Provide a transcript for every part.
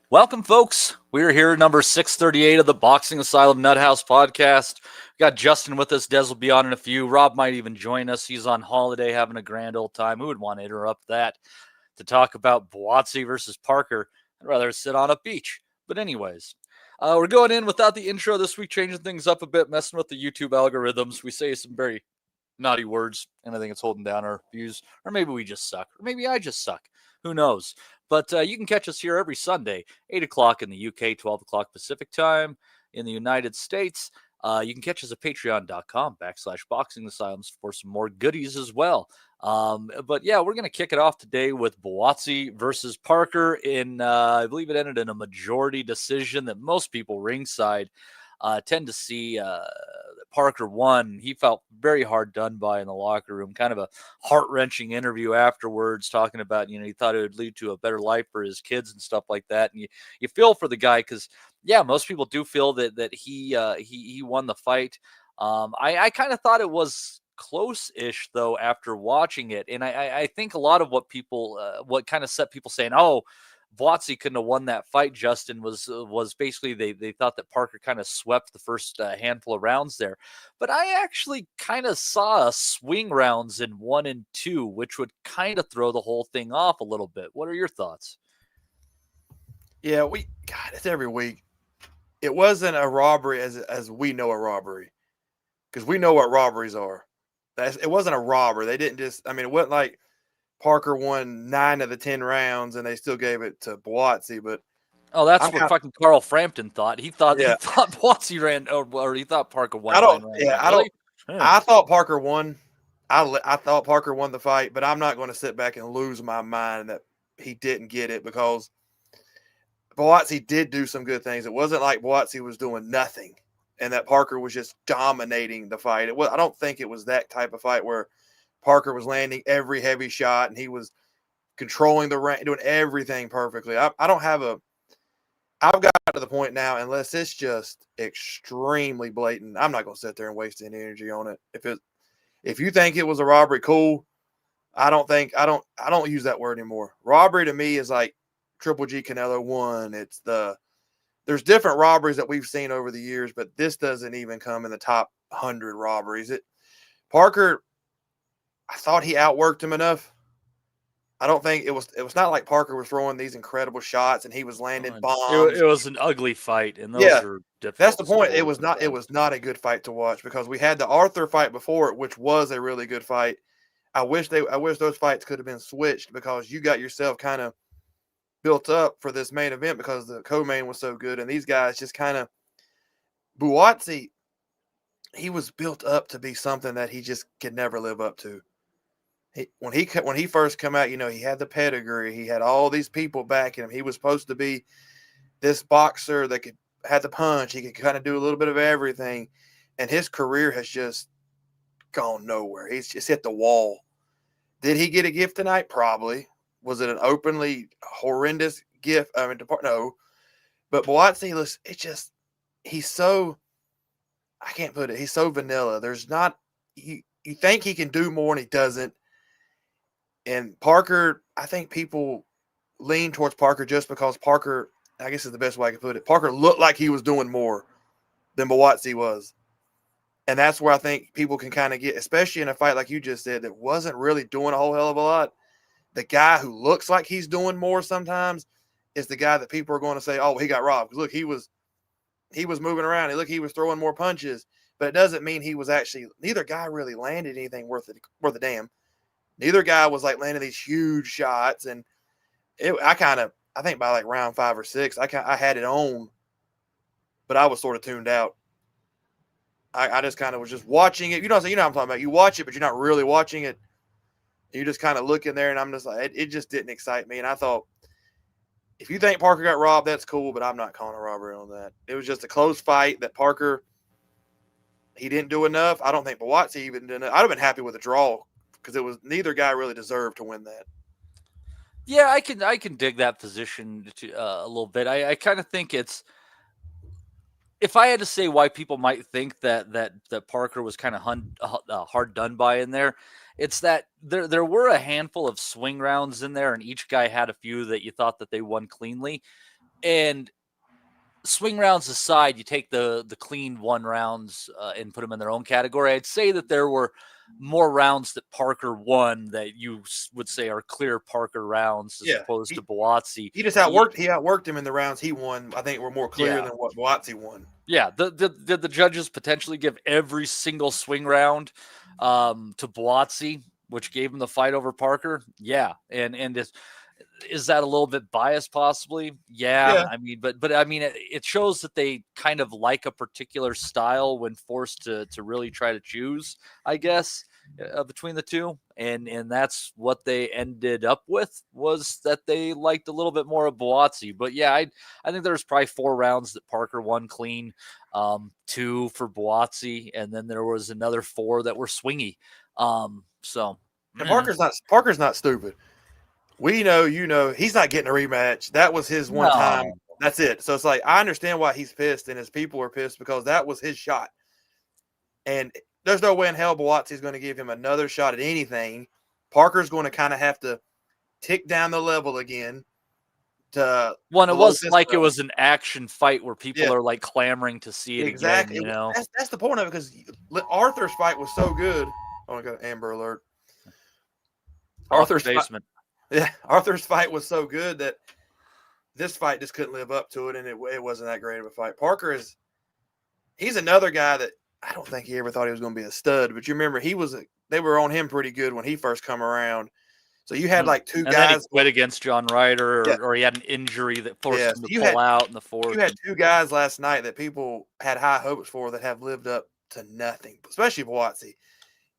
Welcome, folks. We're here, number 638 of the Boxing Asylum Nuthouse Podcast. We got Justin with us. Des will be on in a few. Rob might even join us. He's on holiday having a grand old time. Who would want to interrupt that to talk about Buatsi versus Parker? I'd rather sit on a beach. But anyways, we're going in without the intro this week, changing things up a bit, messing with the YouTube algorithms. We say some very naughty words, and I think it's holding down our views. Or maybe we just suck. Or maybe I just suck. Who knows? But you can catch us here every Sunday, 8 o'clock in the UK, 12 o'clock Pacific time in the United States. You can catch us at patreon.com/Boxing Asylums for some more goodies as well. But yeah, we're going to kick it off today with Buatsi versus Parker in, I believe it ended in a majority decision that most people ringside tend to see Parker won. He felt very hard done by in the locker room, kind of a heart-wrenching interview afterwards, talking about, he thought it would lead to a better life for his kids and stuff like that. And you feel for the guy because, yeah, most people do feel that he won the fight. I kind of thought it was close-ish, though, after watching it. And I think a lot of what kind of set people saying, oh, Buatsi couldn't have won that fight, Justin, was basically they thought that Parker kind of swept the first handful of rounds there. But I actually kind of saw a swing rounds in 1 and 2, which would kind of throw the whole thing off a little bit. What are your thoughts? Yeah, God, it's every week. It wasn't a robbery as we know a robbery, because we know what robberies are. It wasn't a robber. They didn't just, it wasn't like Parker won 9 of the 10 rounds and they still gave it to Buatsi, but that's what fucking Carl Frampton thought. He thought Buatsi ran, or he thought Parker won. I thought Parker won. I thought Parker won the fight, but I'm not going to sit back and lose my mind that he didn't get it, because Buatsi did do some good things. It wasn't like Buatsi was doing nothing and that Parker was just dominating the fight. I don't think it was that type of fight where Parker was landing every heavy shot and he was controlling the range, doing everything perfectly. I've got to the point now, unless it's just extremely blatant, I'm not going to sit there and waste any energy on it. If you think it was a robbery, cool. I don't use that word anymore. Robbery to me is like Triple G Canelo won. There's different robberies that we've seen over the years, but this doesn't even come in the top 100 robberies. Parker, I thought he outworked him enough. I don't think it was not like Parker was throwing these incredible shots and he was landing bombs. It was an ugly fight, and those are difficult. That's the point. It was not a good fight to watch, because we had the Arthur fight before it, which was a really good fight. I wish those fights could have been switched, because you got yourself kind of built up for this main event because the co-main was so good, and these guys just kind of Buatsi, he was built up to be something that he just could never live up to. When he first come out, he had the pedigree. He had all these people backing him. He was supposed to be this boxer that had the punch. He could kind of do a little bit of everything. And his career has just gone nowhere. He's just hit the wall. Did he get a gift tonight? Probably. Was it an openly horrendous gift? No. But Buatsi, he's so, I can't put it. He's so vanilla. There's not, you think he can do more and he doesn't. And Parker, I think people lean towards Parker just because Parker, I guess is the best way I can put it, Parker looked like he was doing more than Buatsi was. And that's where I think people can kind of get, especially in a fight like you just said, that wasn't really doing a whole hell of a lot. The guy who looks like he's doing more sometimes is the guy that people are going to say, oh, he got robbed. Because look, he was moving around. He was throwing more punches. But it doesn't mean he was actually, neither guy really landed anything worth a damn. Neither guy was like landing these huge shots, and I think by like round 5 or 6, I had it on, but I was sort of tuned out. I just kind of was just watching it. You know what I'm talking about. You watch it, but you're not really watching it. You just kind of look in there, and I'm just like, it just didn't excite me. And I thought, if you think Parker got robbed, that's cool, but I'm not calling a robbery on that. It was just a close fight that Parker, he didn't do enough. I don't think Buatsi even did enough. I'd have been happy with a draw, because it was neither guy really deserved to win that. Yeah, I can dig that position a little bit. I kind of think it's, if I had to say why people might think that Parker was kind of hard done by in there, it's that there were a handful of swing rounds in there, and each guy had a few that you thought that they won cleanly. And swing rounds aside, you take the clean one rounds and put them in their own category. I'd say that there were more rounds that Parker won that you would say are clear Parker rounds as opposed to Buatsi. He just outworked him in the rounds he won. I think were more clear than what Buatsi won. Yeah, did the judges potentially give every single swing round to Buatsi, which gave him the fight over Parker? Yeah, and is that a little bit biased possibly? Yeah. I mean, but I mean, it shows that they kind of like a particular style when forced to really try to choose, I guess, between the two. And that's what they ended up with, was that they liked a little bit more of Buatsi. But yeah, I think there's probably 4 rounds that Parker won clean, 2 for Buatsi, and then there was another 4 that were swingy. So and Parker's not stupid. We know, he's not getting a rematch. That was his one time. That's it. So it's like, I understand why he's pissed and his people are pissed because that was his shot. And there's no way in hell Buatsi's going to give him another shot at anything. Parker's going to kind of have to tick down the level again. It wasn't like it was an action fight where people are like clamoring to see it exactly. again. That's the point of it, because Arthur's fight was so good. Oh, I got an Amber Alert. Arthur's basement. Arthur's fight was so good that this fight just couldn't live up to it, and it wasn't that great of a fight. Parker he's another guy that I don't think he ever thought he was going to be a stud, but you remember they were on him pretty good when he first come around. So you had like 2 guys. Then he quit against John Ryder, or he had an injury that forced him to pull out in the 4th. You had 2 guys last night that people had high hopes for that have lived up to nothing, especially Buatsi.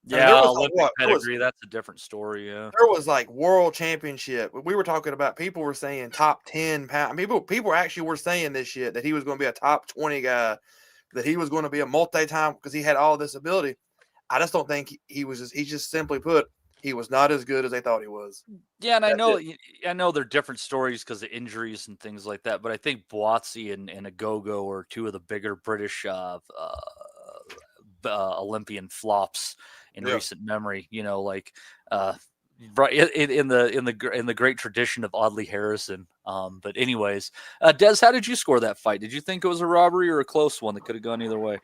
Yeah, Olympic pedigree, that's a different story, yeah. There was like world championship. We were talking about, people were saying top 10 pound. People actually were saying this shit, that he was going to be a top 20 guy, that he was going to be a multi-time because he had all this ability. I just don't think he just simply put, he was not as good as they thought he was. Yeah, and I know they're different stories because of injuries and things like that, but I think Buatsi and Agogo are 2 of the bigger British Olympian flops in recent memory, right in the great tradition of Audley Harrison. But anyways, Des, how did you score that fight? Did you think it was a robbery or a close one that could have gone either way?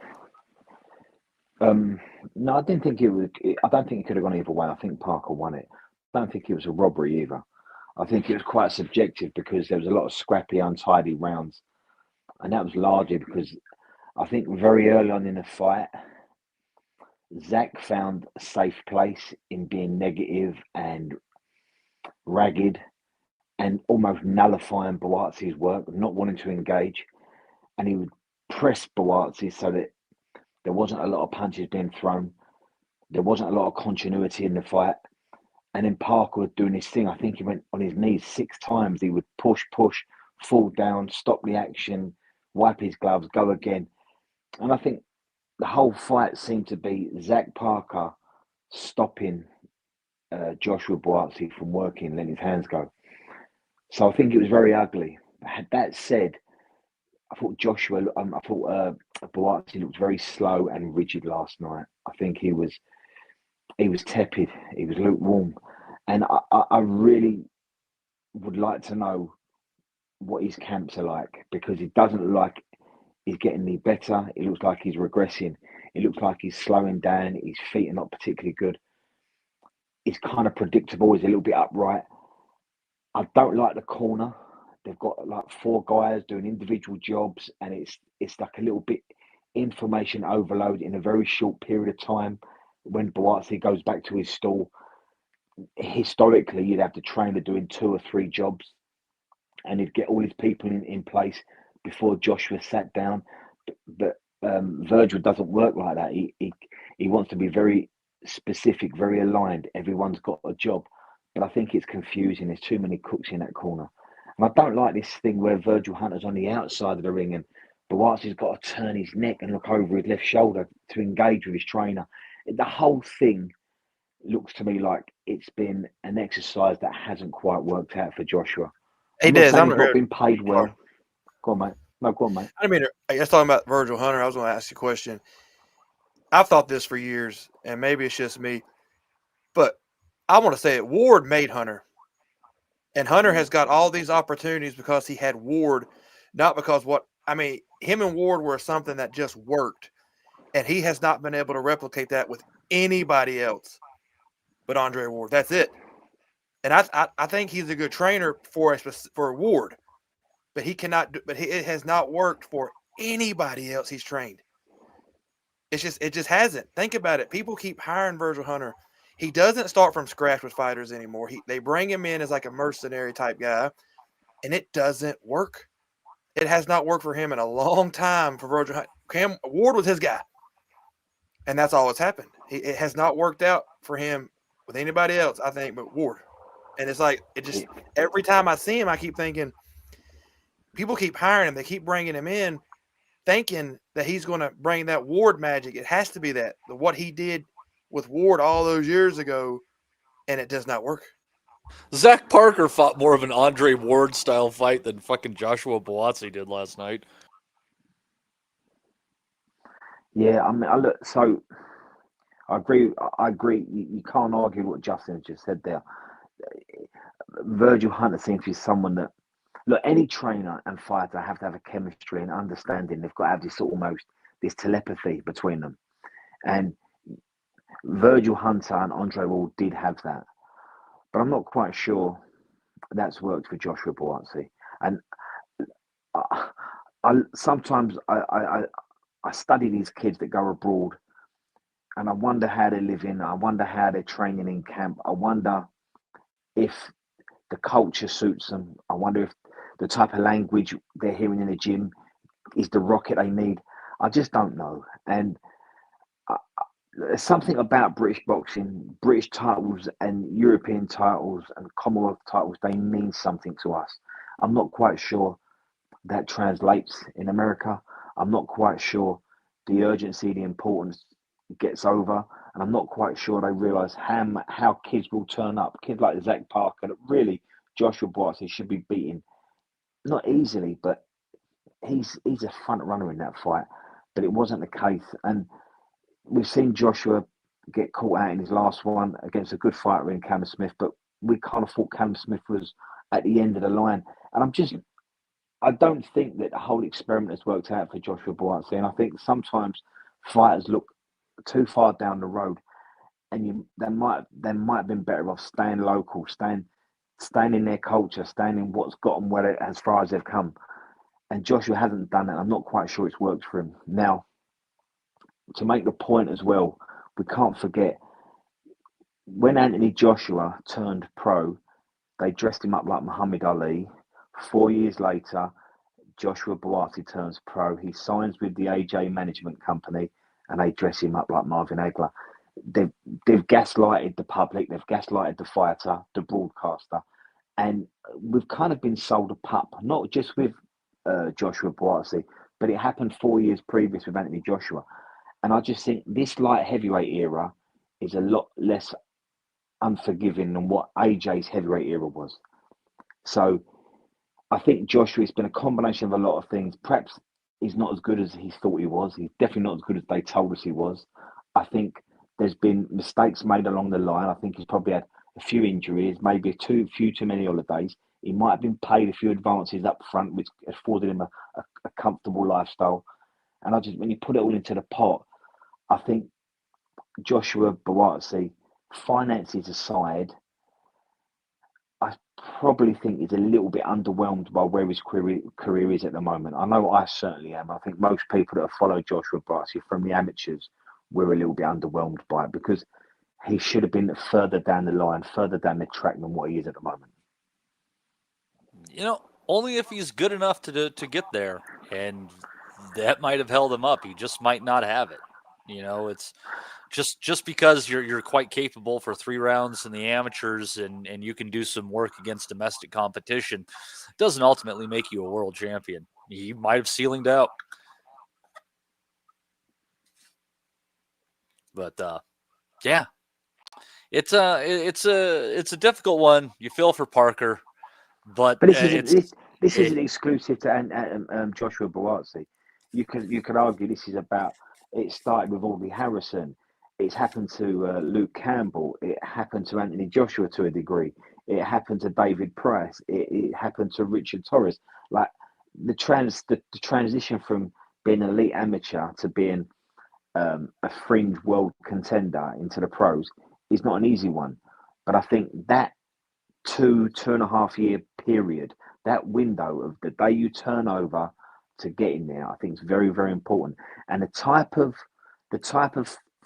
No, I didn't think it would. I don't think it could have gone either way. I think Parker won it. I don't think it was a robbery either. I think it was quite subjective because there was a lot of scrappy, untidy rounds, and that was largely because I think very early on in the fight, Zach found a safe place in being negative and ragged and almost nullifying Buatsi's work, not wanting to engage. And he would press Buatsi so that there wasn't a lot of punches being thrown. There wasn't a lot of continuity in the fight. And then Parker was doing his thing. I think he went on his knees 6 times. He would push, fall down, stop the action, wipe his gloves, go again. And I think the whole fight seemed to be Zach Parker stopping Joshua Buatsi from working, letting his hands go. So I think it was very ugly. That said, I thought Buatsi looked very slow and rigid last night. I think he was tepid. He was lukewarm. And I really would like to know what his camps are like, because it doesn't look like he's getting any better. It looks like he's regressing. It looks like he's slowing down. His feet are not particularly good. It's kind of predictable. He's a little bit upright. I don't like the corner. They've got like 4 guys doing individual jobs, and it's like a little bit information overload in a very short period of time. When Buatsi goes back to his stall, historically you'd have the trainer doing 2 or 3 jobs, and he'd get all his people in place before Joshua sat down. But Virgil doesn't work like that. He wants to be very specific, very aligned. Everyone's got a job, but I think it's confusing. There's too many cooks in that corner. And I don't like this thing where Virgil Hunter's on the outside of the ring and Buatsi's got to turn his neck and look over his left shoulder to engage with his trainer. The whole thing looks to me like it's been an exercise that hasn't quite worked out for Joshua. Hey, Des, I'm not been paid well. Go on, mate. No, go on, mate. I mean, I was talking about Virgil Hunter. I was going to ask you a question. I've thought this for years, and maybe it's just me, But I want to say it. Ward made Hunter. And Hunter has got all these opportunities because he had Ward, not because him and Ward were something that just worked. And he has not been able to replicate that with anybody else but Andre Ward. That's it. And I think he's a good trainer for Ward, but he cannot. It has not worked for anybody else he's trained. It just hasn't. Think about it. People keep hiring Virgil Hunter. He doesn't start from scratch with fighters anymore. They bring him in as like a mercenary type guy, and it doesn't work. It has not worked for him in a long time for Virgil Hunter. Cam Ward was his guy, and that's all that's happened. It has not worked out for him with anybody else, I think, but Ward. And it's like every time I see him, I keep thinking people keep hiring him. They keep bringing him in, thinking that he's going to bring that Ward magic. It has to be that what he did with Ward all those years ago, and it does not work. Zach Parker fought more of an Andre Ward style fight than fucking Joshua Buatsi did last night. Yeah, I mean, I agree. You can't argue what Justin just said there. Virgil Hunter seems to be someone that, look, any trainer and fighter have to have a chemistry and understanding. They've got to have this almost this telepathy between them. And Virgil Hunter and Andre Ward did have that. But I'm not quite sure that's worked for Joshua Buatsi. And sometimes I study these kids that go abroad, and I wonder how they're living. I wonder how they're training in camp. I wonder if the culture suits them. I wonder if the type of language they're hearing in the gym is the rocket they need. I just don't know. And there's something about British boxing, British titles and European titles and Commonwealth titles, they mean something to us. I'm not quite sure that translates in America. I'm not quite sure the urgency, the importance gets over. And I'm not quite sure they realise how kids will turn up. Kids like Zach Parker, that really Joshua Buatsi should be beaten. Not easily, but he's a front runner in that fight. But it wasn't the case. And we've seen Joshua get caught out in his last one against a good fighter in Cam Smith, but we kind of thought Cam Smith was at the end of the line. And I don't think that the whole experiment has worked out for Joshua Buatsi. And I think sometimes fighters look too far down the road, and they might have been better off staying local, staying in their culture, staying in what's got them as far as they've come. And Joshua hasn't done that. I'm not quite sure it's worked for him. Now, to make the point as well, we can't forget when Anthony Joshua turned pro, they dressed him up like Muhammad Ali. 4 years later, Joshua Buatsi turns pro. He signs with the AJ Management Company, and they dress him up like Marvin Hagler. They've gaslighted the public. They've gaslighted the fighter, the broadcaster, and we've kind of been sold a pup. Not just with Joshua Buatsi, but it happened 4 years previous with Anthony Joshua. And I just think this light heavyweight era is a lot less unforgiving than what AJ's heavyweight era was. So I think Joshua, it's been a combination of a lot of things. Perhaps he's not as good as he thought he was. He's definitely not as good as they told us he was. I think there's been mistakes made along the line. I think he's probably had a few injuries, maybe a few too many holidays. He might have been paid a few advances up front, which afforded him a comfortable lifestyle. And when you put it all into the pot, I think Joshua Buatsi, finances aside, I probably think he's a little bit underwhelmed by where his career is at the moment. I know I certainly am. I think most people that have followed Joshua Buatsi from the amateurs were a little bit underwhelmed by it because he should have been further down the line, further down the track than what he is at the moment. Only if he's good enough to get there, and that might have held him up. He just might not have it. It's just because you're quite capable for 3 rounds in the amateurs and you can do some work against domestic competition doesn't ultimately make you a world champion. He might have ceilinged out. But yeah, it's a difficult one. You feel for Parker, but this isn't exclusive to Joshua Buatsi. You could argue this is about. It started with Audley Harrison. It's happened to Luke Campbell. It happened to Anthony Joshua to a degree. It happened to David Price. It happened to Richard Torres. Like the transition from being an elite amateur to being a fringe world contender into the pros is not an easy one. But I think that 2.5 year period, that window of the day you turn over to getting there, I think is very, very important. And the type of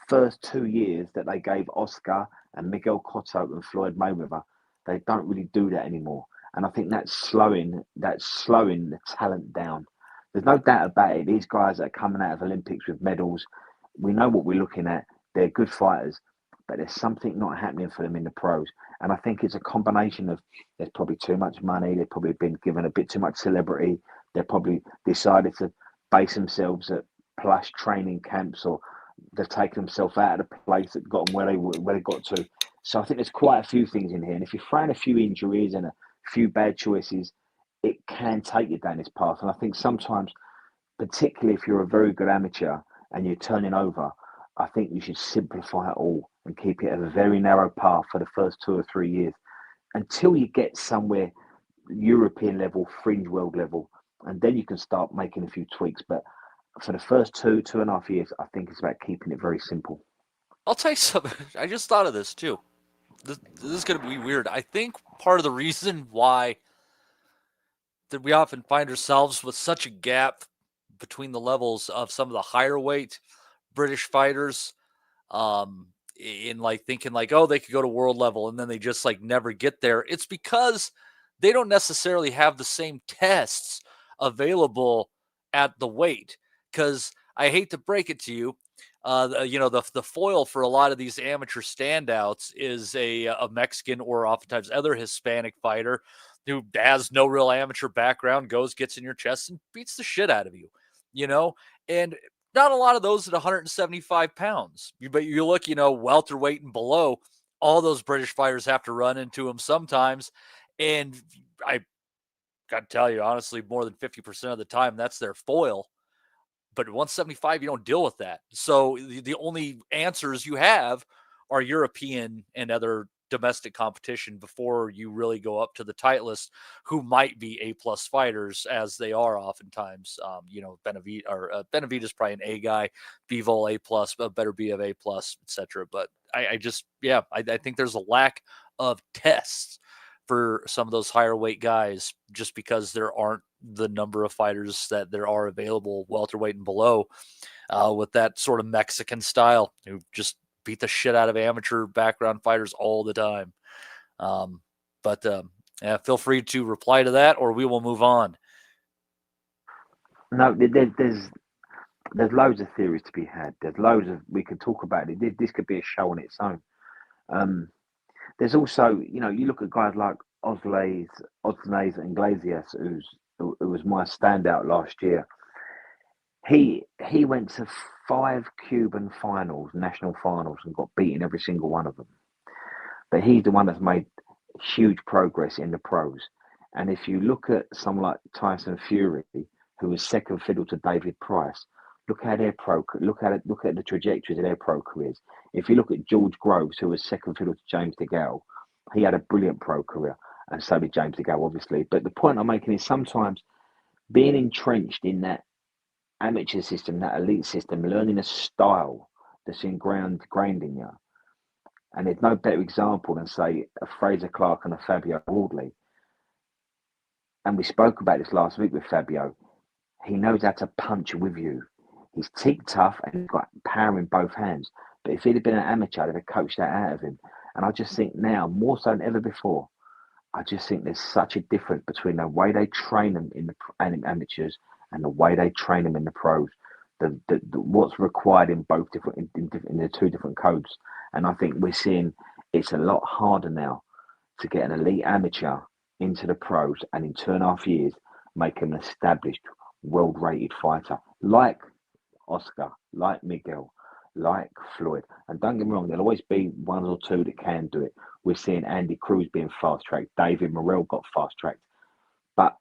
first 2 years that they gave Oscar and Miguel Cotto and Floyd Mayweather, they don't really do that anymore. And I think that's slowing the talent down. There's no doubt about it. These guys that are coming out of Olympics with medals, we know what we're looking at. They're good fighters, but there's something not happening for them in the pros. And I think it's a combination of there's probably too much money. They've probably been given a bit too much celebrity. They've probably decided to base themselves at plush training camps, or they've taken themselves out of the place that got them where they got to. So I think there's quite a few things in here. And if you throw in a few injuries and a few bad choices, it can take you down this path. And I think sometimes, particularly if you're a very good amateur and you're turning over, I think you should simplify it all and keep it a very narrow path for the first 2 or 3 years until you get somewhere European level, fringe world level, and then you can start making a few tweaks. But for the first 2.5 years, I think it's about keeping it very simple. I'll tell you something. I just thought of this too. This is going to be weird. I think part of the reason why that we often find ourselves with such a gap between the levels of some of the higher weight British fighters, in like thinking like, oh, they could go to world level and then they just like never get there. It's because they don't necessarily have the same tests available at the weight. Because I hate to break it to you, the foil for a lot of these amateur standouts is a Mexican or oftentimes other Hispanic fighter who has no real amateur background, gets in your chest and beats the shit out of you, and not a lot of those at 175 pounds. But you look, welterweight and below, all those British fighters have to run into him sometimes. And I got to tell you, honestly, more than 50% of the time, that's their foil. But 175, you don't deal with that. So the only answers you have are European and other domestic competition before you really go up to the tight list, who might be A+ fighters, as they are oftentimes. Benavidez is probably an A guy, Bivol A+, better be of A+, etc. But I think there's a lack of tests for some of those higher weight guys, just because there aren't the number of fighters that there are available welterweight and below, with that sort of Mexican style, who just beat the shit out of amateur background fighters all the time. Feel free to reply to that, or we will move on. No, there's loads of theories to be had. There's loads of, we could talk about it. This could be a show on its own. There's also, you look at guys like Osles and Glazias, who was my standout last year. He went to 5 Cuban finals, national finals, and got beaten every single one of them. But he's the one that's made huge progress in the pros. And if you look at someone like Tyson Fury, who was second fiddle to David Price, look at the trajectories of their pro careers. If you look at George Groves, who was second fiddle to James DeGale, he had a brilliant pro career, and so did James DeGale, obviously. But the point I'm making is sometimes being entrenched in that amateur system, that elite system, learning a style that's ingrained in you. And there's no better example than, say, a Fraser Clark and a Fabio Wardley. And we spoke about this last week with Fabio. He knows how to punch with you. He's teak tough and he's got power in both hands. But if he'd have been an amateur, they'd have coached that out of him. And I just think now, more so than ever before, I just think there's such a difference between the way they train them in the amateurs and the way they train them in the pros. What's required in both different in the two different codes. And I think we're seeing it's a lot harder now to get an elite amateur into the pros, and in 2.5 years make an established world-rated fighter like Oscar, like Miguel, like Floyd. And don't get me wrong, there'll always be one or two that can do it. We're seeing Andy Cruz being fast-tracked. David Morrell got fast-tracked. But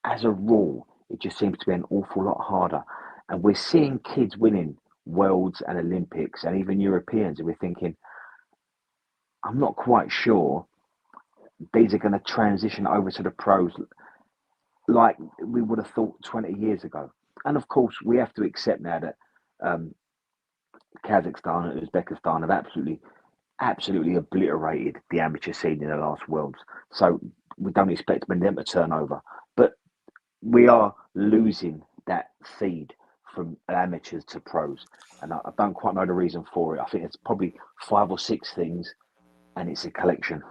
as a rule, it just seems to be an awful lot harder. And we're seeing kids winning Worlds and Olympics and even Europeans, and we're thinking, I'm not quite sure these are going to transition over to the pros like we would have thought 20 years ago. And of course, we have to accept now that Kazakhstan and Uzbekistan have absolutely obliterated the amateur scene in the last Worlds. So we don't expect them to turn over. But we are losing that feed from amateurs to pros. And I don't quite know the reason for it. I think it's probably 5 or 6 things, and it's a collection.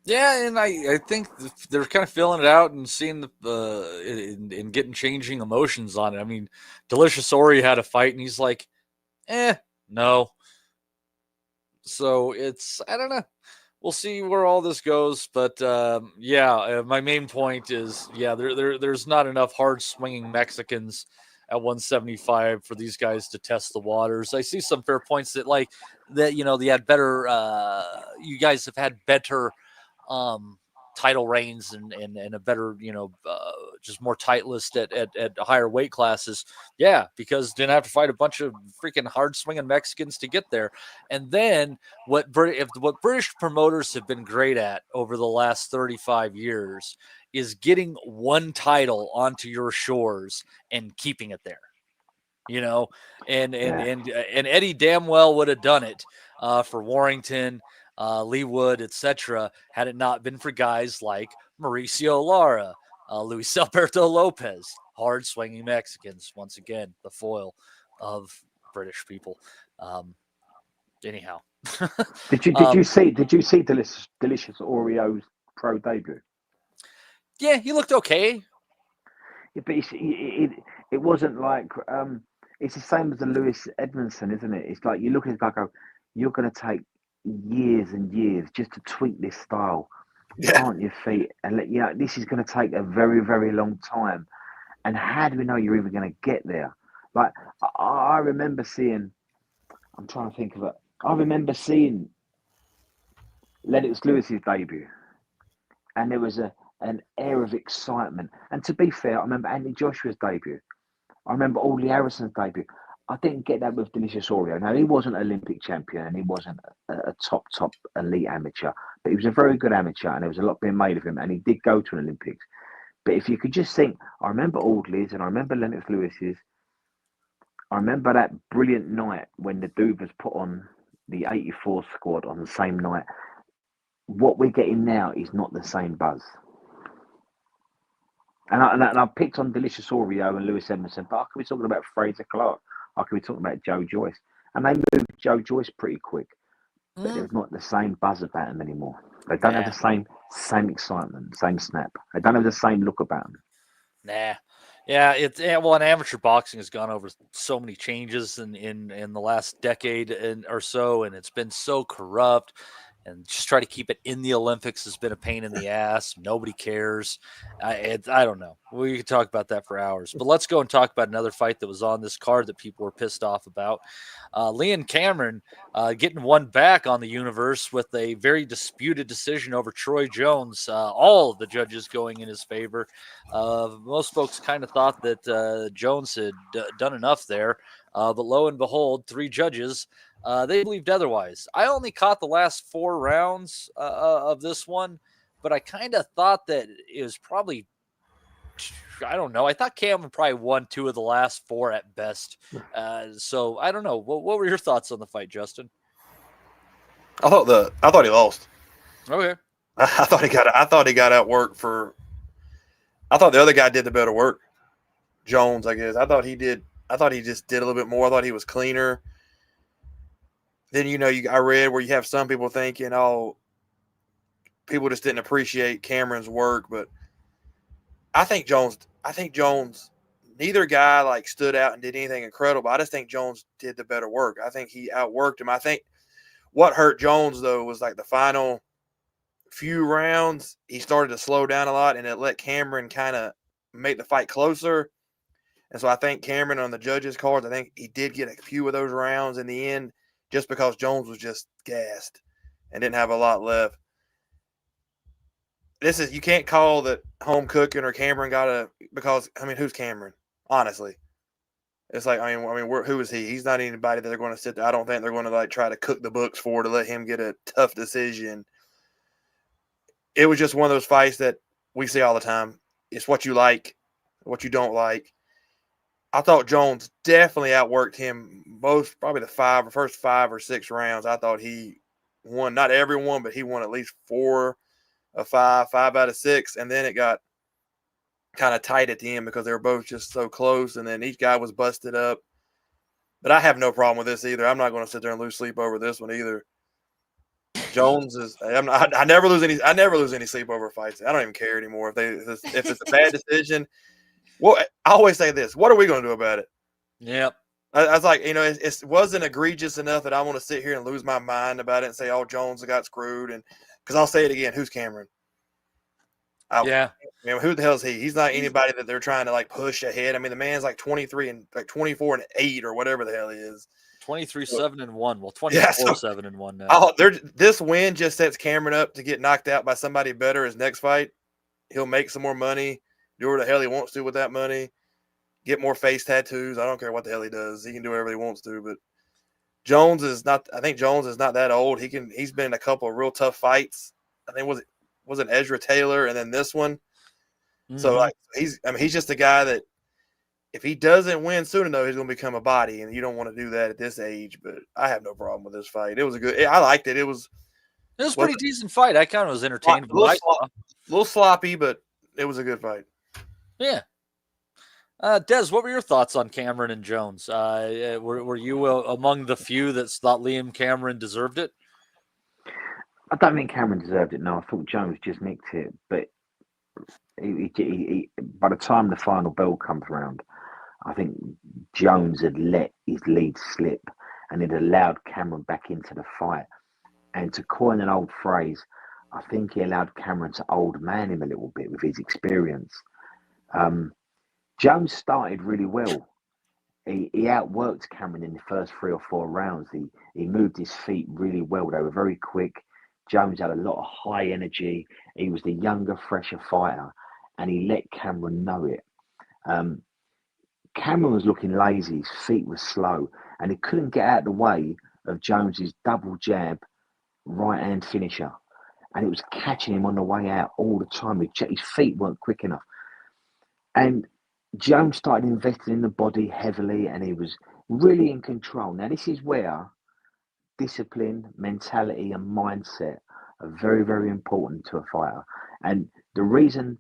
Yeah, and I think they're kind of feeling it out and seeing and getting changing emotions on it. I mean, Delicious Ori had a fight, and he's like, no. So I don't know. We'll see where all this goes, but my main point is, there's not enough hard swinging Mexicans at 175 for these guys to test the waters. I see some fair points that they had better. You guys have had better title reigns and a better, just more tight list at higher weight classes. Yeah, because didn't have to fight a bunch of freaking hard swinging Mexicans to get there. And then what British promoters have been great at over the last 35 years is getting one title onto your shores and keeping it there. And Eddie damn well would have done it for Warrington, Lee Wood, etc., had it not been for guys like Mauricio Lara, Luis Alberto Lopez, hard swinging Mexicans. Once again, the foil of British people. Anyhow, did you see Delicious Oreo's pro debut? Yeah, he looked okay. Yeah, but it wasn't like it's the same as the Lewis Edmondson, isn't it? It's like you look at it, like, you're going to take years and years just to tweak this style, plant your feet, and this is going to take a very, very long time. And how do we know you're even going to get there? Like I remember seeing, I'm trying to think of it. I remember seeing Lennox Lewis's debut, and there was an air of excitement. And to be fair, I remember Anthony Joshua's debut. I remember Audley Harrison's debut. I didn't get that with Delicious Oreo. Now, he wasn't an Olympic champion and he wasn't a top elite amateur, but he was a very good amateur and there was a lot being made of him and he did go to an Olympics. But if you could just think, I remember Audley's and I remember Lennox Lewis's. I remember that brilliant night when the Duvers put on the 84 squad on the same night. What we're getting now is not the same buzz. And I picked on Delicious Oreo and Lewis Emerson, but I could be talking about Fraser Clark. I could be talking about Joe Joyce. And they moved Joe Joyce pretty quick. But there's not the same buzz about them anymore. They don't have the same excitement, same snap. They don't have the same look about them. Nah. Yeah, and amateur boxing has gone over so many changes in the last decade or so, and it's been so corrupt. And just try to keep it in the Olympics has been a pain in the ass. Nobody cares. I don't know. We could talk about that for hours. But let's go and talk about another fight that was on this card that people were pissed off about. Leon Cameron getting one back on the universe with a very disputed decision over Troy Jones. All of the judges going in his favor. Most folks kind of thought that Jones had done enough there. But lo and behold, 3 judges they believed otherwise. I only caught the last 4 rounds of this one, but I kind of thought that it was probably, I don't know. I thought Cameron probably won 2 of the last 4 at best. So I don't know. What were your thoughts on the fight, Justin? I thought he lost. Okay. I thought he got outworked for. I thought the other guy did the better work. Jones, I guess. I thought he just did a little bit more. I thought he was cleaner. Then I read where you have some people thinking, people just didn't appreciate Cameron's work, but I think Jones, neither guy stood out and did anything incredible. I just think Jones did the better work. I think he outworked him. I think what hurt Jones though was the final few rounds, he started to slow down a lot and it let Cameron kind of make the fight closer. And so I think Cameron on the judges' cards, I think he did get a few of those rounds in the end, just because Jones was just gassed and didn't have a lot left. You can't call that home cooking or Cameron because who's Cameron? Honestly. It's like, who is he? He's not anybody that they're going to sit there. I don't think they're going to like try to cook the books for to let him get a tough decision. It was just one of those fights that we see all the time. It's what you like, what you don't like. I thought Jones definitely outworked him probably the first 5 or 6 rounds. I thought he won, not every one, but he won at least 4 of 5, 5 out of 6. And then it got kind of tight at the end because they were both just so close, and then each guy was busted up. But I have no problem with this either. I'm not going to sit there and lose sleep over this one either. Jones is. I never lose any. I never lose any sleep over fights. I don't even care anymore if it's a bad decision. Well, I always say this: what are we going to do about it? Yep. I was like, it wasn't egregious enough that I want to sit here and lose my mind about it and say, "Oh, Jones got screwed," and because I'll say it again: who's Cameron? Yeah. Who the hell is he? He's not anybody that they're trying to like push ahead. I mean, the man's like 23 and like 24-8 or whatever the hell he is. 23-7-1. Well, 24-7-1 now. This win just sets Cameron up to get knocked out by somebody better his next fight. He'll make some more money, do what the hell he wants to with that money, get more face tattoos. I don't care what the hell he does. He can do whatever he wants to. But Jones is not. I think Jones is not that old. He's been in a couple of real tough fights. I think was it Ezra Taylor and then this one. Mm-hmm. So like he's just a guy that if he doesn't win soon enough, he's going to become a body, and you don't want to do that at this age. But I have no problem with this fight. It was I liked it. It was a pretty decent fight. I kind of was entertained. A little sloppy, but it was a good fight. Yeah. Des, what were your thoughts on Cameron and Jones? Were you among the few that thought Liam Cameron deserved it? I don't think Cameron deserved it. No, I thought Jones just nicked it. But he, by the time the final bell comes around, I think Jones had let his lead slip and it allowed Cameron back into the fight. And to coin an old phrase, I think he allowed Cameron to old man him a little bit with his experience. Jones started really well. He outworked Cameron in the first 3 or 4 rounds. He moved his feet really well. They were very quick. Jones had a lot of high energy. He was the younger, fresher fighter, and he let Cameron know it. Cameron was looking lazy. His feet were slow, and he couldn't get out of the way of Jones's double jab right-hand finisher. And it was catching him on the way out all the time. His feet weren't quick enough. And Jones started investing in the body heavily, and he was really in control. Now, this is where discipline, mentality, and mindset are very, very important to a fighter. And the reason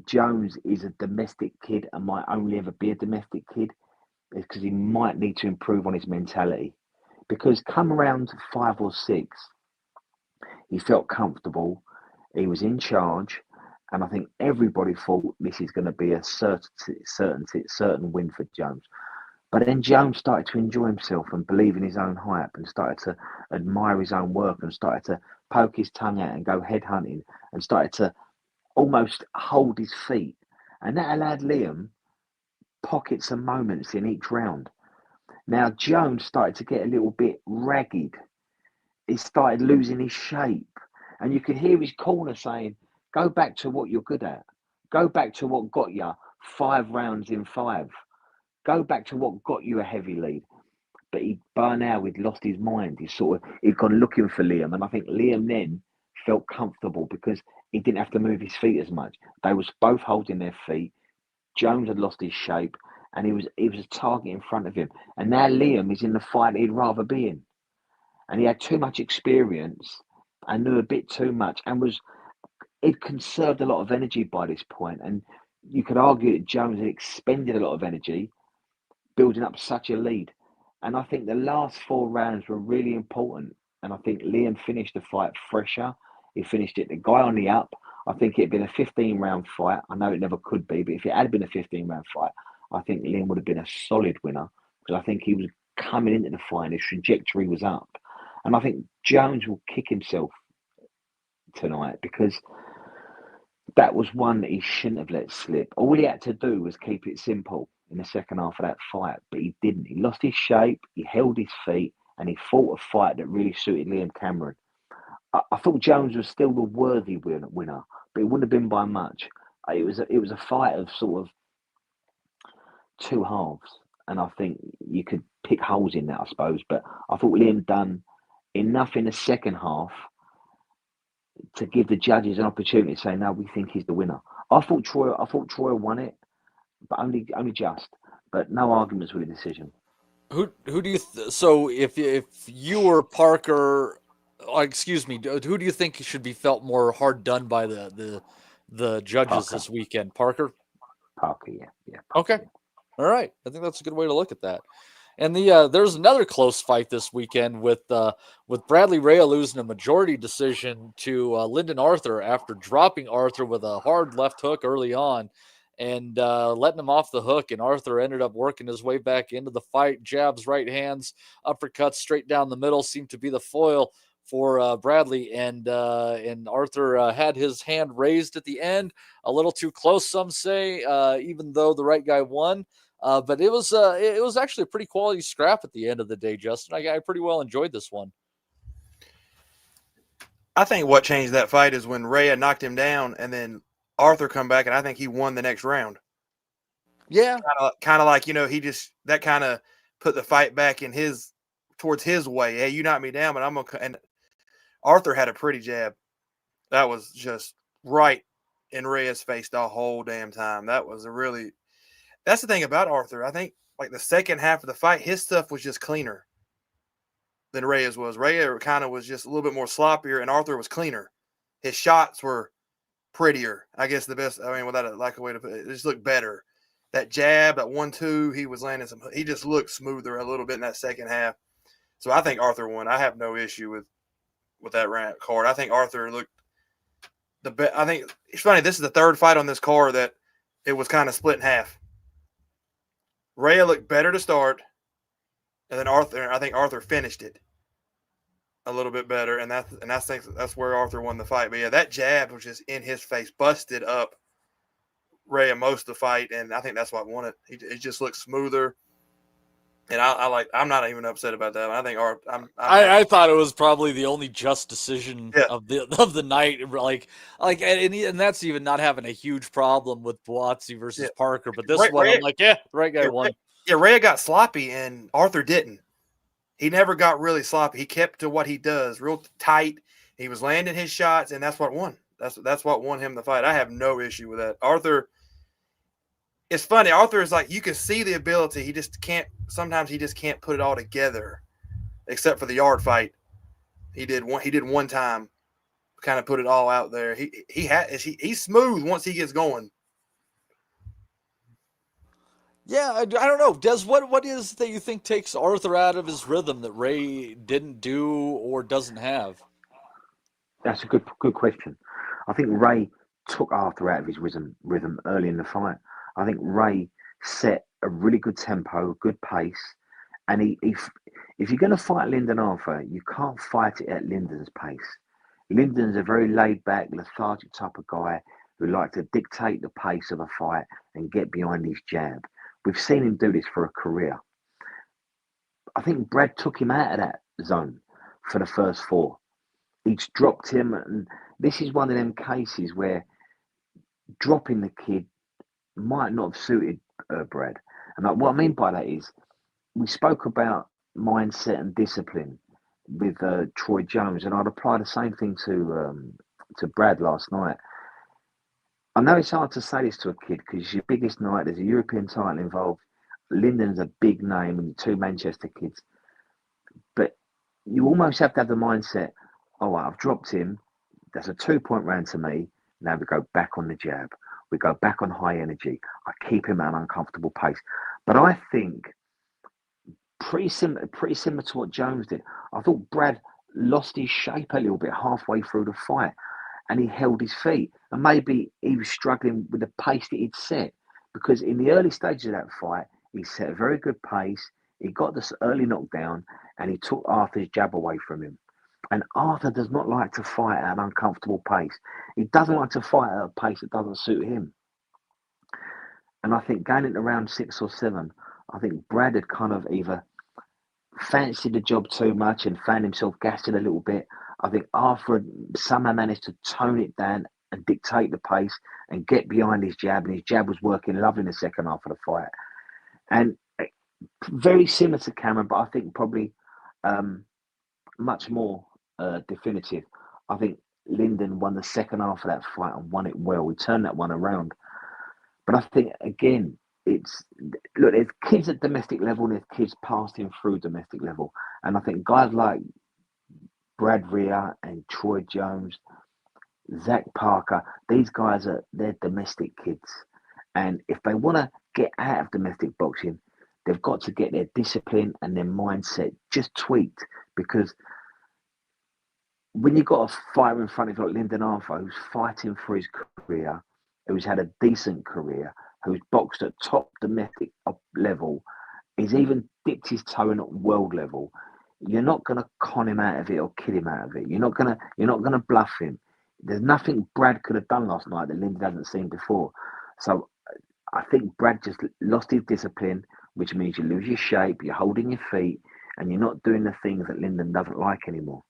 Jones is a domestic kid and might only ever be a domestic kid is because he might need to improve on his mentality. Because come around 5 or 6, he felt comfortable, he was in charge, and I think everybody thought this is going to be a certain win for Jones. But then Jones started to enjoy himself and believe in his own hype and started to admire his own work and started to poke his tongue out and go headhunting and started to almost hold his feet. And that allowed Liam pockets and moments in each round. Now, Jones started to get a little bit ragged. He started losing his shape. And you could hear his corner saying, go back to what you're good at. Go back to what got you 5 rounds in 5. Go back to what got you a heavy lead. But by now he'd lost his mind. He'd gone looking for Liam. And I think Liam then felt comfortable because he didn't have to move his feet as much. They was both holding their feet. Jones had lost his shape and he was a target in front of him. And now Liam is in the fight he'd rather be in. And he had too much experience and knew a bit too much and he'd conserved a lot of energy by this point. And you could argue that Jones had expended a lot of energy building up such a lead. And I think the last 4 rounds were really important. And I think Liam finished the fight fresher. He finished it, the guy on the up. I think it had been a 15-round fight. I know it never could be, but if it had been a 15-round fight, I think Liam would have been a solid winner because I think he was coming into the fight and his trajectory was up. And I think Jones will kick himself tonight because that was one that he shouldn't have let slip. All he had to do was keep it simple in the second half of that fight, but he didn't. He lost his shape, he held his feet, and he fought a fight that really suited Liam Cameron. I thought Jones was still the worthy winner, but it wouldn't have been by much. It was a fight of sort of 2 halves. and I think you could pick holes in that, I suppose. But I thought Liam done enough in the second half to give the judges an opportunity to say, no, we think he's the winner. I thought Troy won it, but only just. But no arguments with the decision. Who do you so if you were Parker, excuse me, who do you think should be felt more hard done by the judges Parker. this weekend? Parker. Parker, yeah. Okay. Parker. All right. I think that's a good way to look at that. And there's another close fight this weekend with Bradley Rea losing a majority decision to Lyndon Arthur after dropping Arthur with a hard left hook early on and letting him off the hook. And Arthur ended up working his way back into the fight. Jabs, right hands, uppercuts straight down the middle seemed to be the foil for Bradley. And Arthur had his hand raised at the end, a little too close, some say, even though the right guy won. But it was actually a pretty quality scrap at the end of the day, Justin. I pretty well enjoyed this one. I think what changed that fight is when Rhea knocked him down and then Arthur come back, and I think he won the next round. Yeah. Kind of like, he just – that kind of put the fight back in towards his way. Hey, you knocked me down, but I'm going to – and Arthur had a pretty jab. That was just right in Rhea's face the whole damn time. That was a really – that's the thing about Arthur. I think like the second half of the fight, his stuff was just cleaner than Rhea's was. Rhea kind of was just a little bit more sloppier, and Arthur was cleaner. His shots were prettier. I guess the best. I mean, without a way to put it, just looked better. That jab, that 1-2, he was landing some. He just looked smoother a little bit in that second half. So I think Arthur won. I have no issue with that round card. I think Arthur looked the best. I think it's funny. This is the third fight on this card that it was kind of split in half. Rhea looked better to start, and then I think Arthur finished it a little bit better, and that's where Arthur won the fight. But yeah, that jab was just in his face, busted up Rhea most of the fight, and I think that's what won it. It just looked smoother, and I'm not even upset about that. I think I thought it was probably the only just decision of the night. And that's even not having a huge problem with Buatsi versus Parker, but this one I'm like, the right guy won. Yeah, Rhea got sloppy and Arthur didn't. He never got really sloppy. He kept to what he does, real tight. He was landing his shots, and that's what won. That's what won him the fight. I have no issue with that. Arthur, it's funny. Arthur is like, you can see the ability. He just can't. Sometimes he just can't put it all together, except for the yard fight. He did one time, kind of put it all out there. He's smooth once he gets going. Yeah, I don't know. Des, what is that you think takes Arthur out of his rhythm that Ray didn't do or doesn't have? That's a good question. I think Ray took Arthur out of his rhythm early in the fight. I think Ray set a really good tempo, good pace, and if you're going to fight Lyndon Arthur, you can't fight it at Lyndon's pace. Lyndon's a very laid-back, lethargic type of guy who likes to dictate the pace of a fight and get behind his jab. We've seen him do this for a career. I think Brad took him out of that zone for the first four. He's dropped him, and this is one of them cases where dropping the kid might not have suited Brad. And what I mean by that is, we spoke about mindset and discipline with Troy Jones, and I'd apply the same thing to Brad last night. I know it's hard to say this to a kid because it's your biggest night. There's a European title involved. Lyndon's a big name and two Manchester kids. But you almost have to have the mindset, I've dropped him. That's a 2-point round to me. Now we go back on the jab. We go back on high energy. I keep him at an uncomfortable pace. But I think pretty similar to what Jones did. I thought Brad lost his shape a little bit halfway through the fight, and he held his feet. And maybe he was struggling with the pace that he'd set, because in the early stages of that fight, he set a very good pace. He got this early knockdown, and he took Arthur's jab away from him. And Arthur does not like to fight at an uncomfortable pace. He doesn't like to fight at a pace that doesn't suit him. And I think going into round 6 or 7, I think Brad had kind of either fancied the job too much and found himself gassing a little bit. I think Arthur had somehow managed to tone it down and dictate the pace and get behind his jab. And his jab was working lovely in the second half of the fight. And very similar to Cameron, but I think probably much more definitive. I think Lyndon won the second half of that fight and won it well. We turned that one around. But I think, again, there's kids at domestic level and there's kids past him through domestic level. And I think guys like Brad Rhea and Troy Jones, Zach Parker, these guys they're domestic kids. And if they want to get out of domestic boxing, they've got to get their discipline and their mindset just tweaked, because when you've got a fighter in front of you like Lyndon Arthur, who's fighting for his career, who's had a decent career, who's boxed at top domestic level, he's even dipped his toe in at world level, you're not going to con him out of it or kid him out of it. You're not going to bluff him. There's nothing Brad could have done last night that Lyndon hasn't seen before. So I think Brad just lost his discipline, which means you lose your shape, you're holding your feet, and you're not doing the things that Lyndon doesn't like anymore.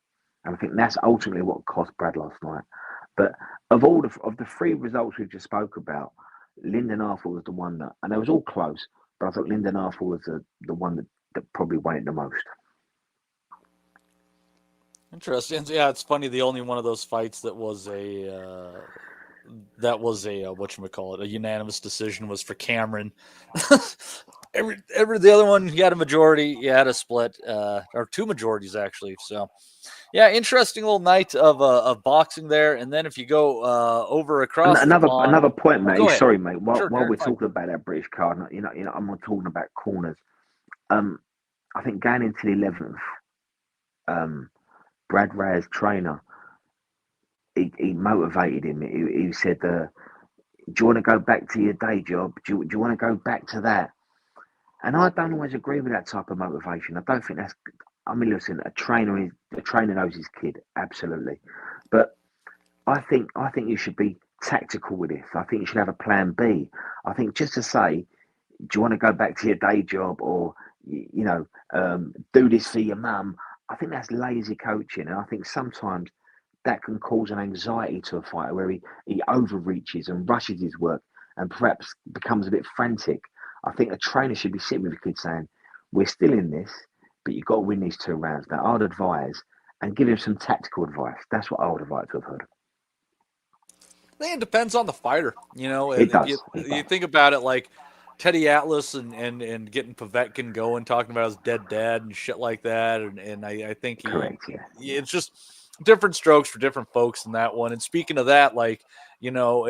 And I think that's ultimately what cost Brad last night. But of the three results we just spoke about, Lyndon Arthur was the one that, and it was all close, but I thought Lyndon Arthur was the one that probably won it the most. Interesting. Yeah, it's funny. The only one of those fights that was a whatchamacallit, a unanimous decision was for Cameron. every the other one, he had a majority, he had a split, or two majorities actually. So yeah, interesting little night of boxing there. And then if you go over across another point, mate. Sorry, mate. While we're talking about that British card, you know, I'm not talking about corners. I think going into the 11th, Brad Ray's trainer, he motivated him. He said, "Do you want to go back to your day job? Do you want to go back to that?" And I don't always agree with that type of motivation. I don't think that's. I mean, listen, a trainer knows his kid, absolutely, but I think you should be tactical with this. I think you should have a plan B. I think just to say, do you want to go back to your day job, or do this for your mum? I think that's lazy coaching, and I think sometimes that can cause an anxiety to a fighter where he overreaches and rushes his work and perhaps becomes a bit frantic. I think a trainer should be sitting with a kid saying, "We're still in this, but you've got to win these 2 rounds." Now, I'd advise and give him some tactical advice. That's what I would have liked to have heard. I think it depends on the fighter. You know, It does. You think about it like Teddy Atlas and getting Povetkin going, talking about his dead dad and shit like that. And I think correct, yeah. It's just different strokes for different folks in that one. And speaking of that, like, you know,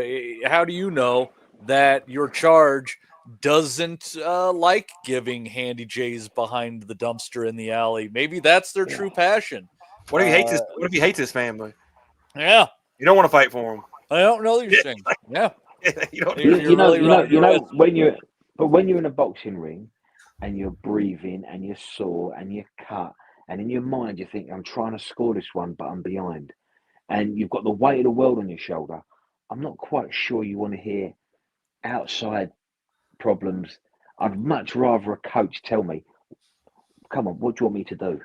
how do you know that your charge doesn't like giving handy J's behind the dumpster in the alley? Maybe that's their true passion. What if he hates What if he hates his family? Yeah, you don't want to fight for him. I don't know these things. Yeah, you know when you're in a boxing ring and you're breathing and you're sore and you're cut, and in your mind you think, I'm trying to score this one, but I'm behind, and you've got the weight of the world on your shoulder. I'm not quite sure you want to hear outside problems. I'd much rather a coach tell me, "Come on, what do you want me to do?"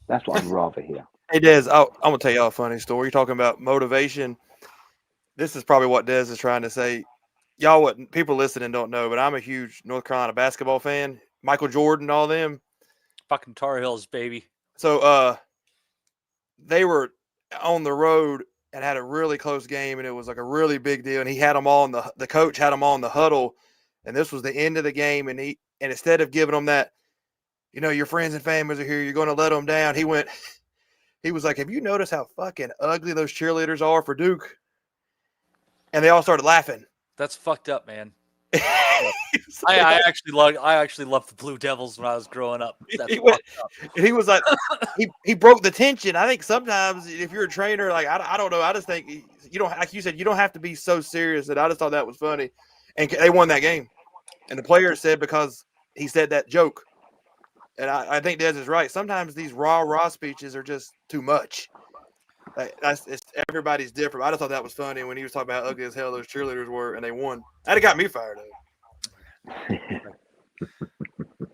That's what I'd rather hear. Hey, Des, I'm going to tell y'all a funny story. You're talking about motivation. This is probably what Des is trying to say. Y'all, what people listening don't know, but I'm a huge North Carolina basketball fan. Michael Jordan, all them. Fucking Tar Heels, baby. So they were on the road and had a really close game, and it was like a really big deal. And he had them all in the coach had them all in the huddle, and this was the end of the game. And instead of giving them that, you know, your friends and families are here, you're going to let them down, he was like, "Have you noticed how fucking ugly those cheerleaders are for Duke?" And they all started laughing. That's fucked up, man. I actually loved the Blue Devils when I was growing up. He was like, he broke the tension. I think sometimes if you're a trainer, like I don't know, I just think you don't, like you said, you don't have to be so serious. And I just thought that was funny, and they won that game. And the player said, because he said that joke, and I think Des is right. Sometimes these raw speeches are just too much. It's everybody's different. I just thought that was funny when he was talking about how ugly as hell those cheerleaders were, and they won. That got me fired up.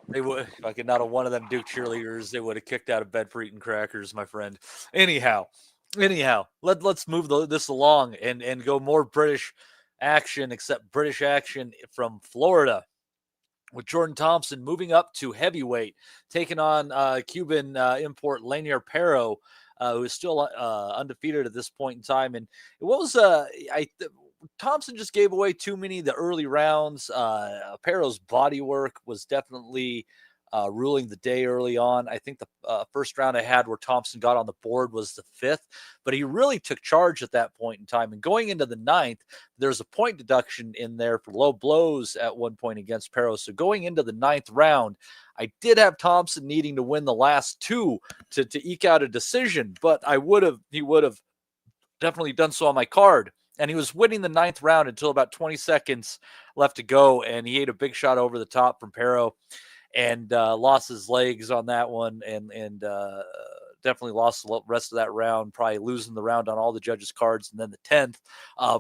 They would, like, not a one of them Duke cheerleaders, they would have kicked out of bed for eating crackers, my friend. Anyhow, let's move this along and go more British action, except British action from Florida. with Jordan Thompson moving up to heavyweight, taking on Cuban import Lanier Perro, who is still undefeated at this point in time. And what was Thompson just gave away too many of the early rounds. Perro's body work was definitely ruling the day early on. I think the first round I had where Thompson got on the board was the 5th, but he really took charge at that point in time. And going into the 9th, there's a point deduction in there for low blows at one point against Perro. So going into the 9th round, I did have Thompson needing to win the last 2 to eke out a decision, but he would have definitely done so on my card. And he was winning the 9th round until about 20 seconds left to go, and he ate a big shot over the top from Perro and lost his legs on that one, and definitely lost the rest of that round, probably losing the round on all the judges' cards. And then the 10th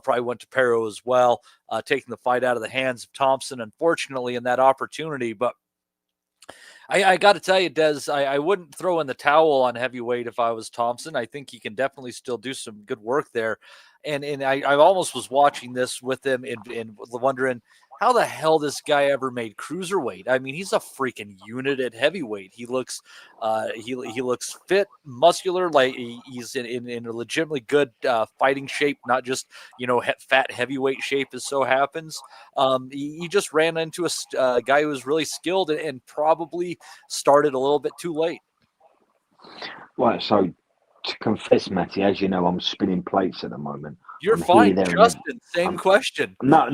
probably went to Perro as well, taking the fight out of the hands of Thompson, unfortunately, in that opportunity. But I got to tell you, Des, I wouldn't throw in the towel on heavyweight if I was Thompson. I think he can definitely still do some good work there. And I almost was watching this with him and wondering how the hell this guy ever made cruiserweight. I mean, he's a freaking unit at heavyweight. He looks he looks fit, muscular, like he's in a legitimately good fighting shape, not just, fat heavyweight shape as so happens. He just ran into a guy who was really skilled and probably started a little bit too late. Right, so to confess, Matty, as you know, I'm spinning plates at the moment. You're fine, Justin. Same question. No,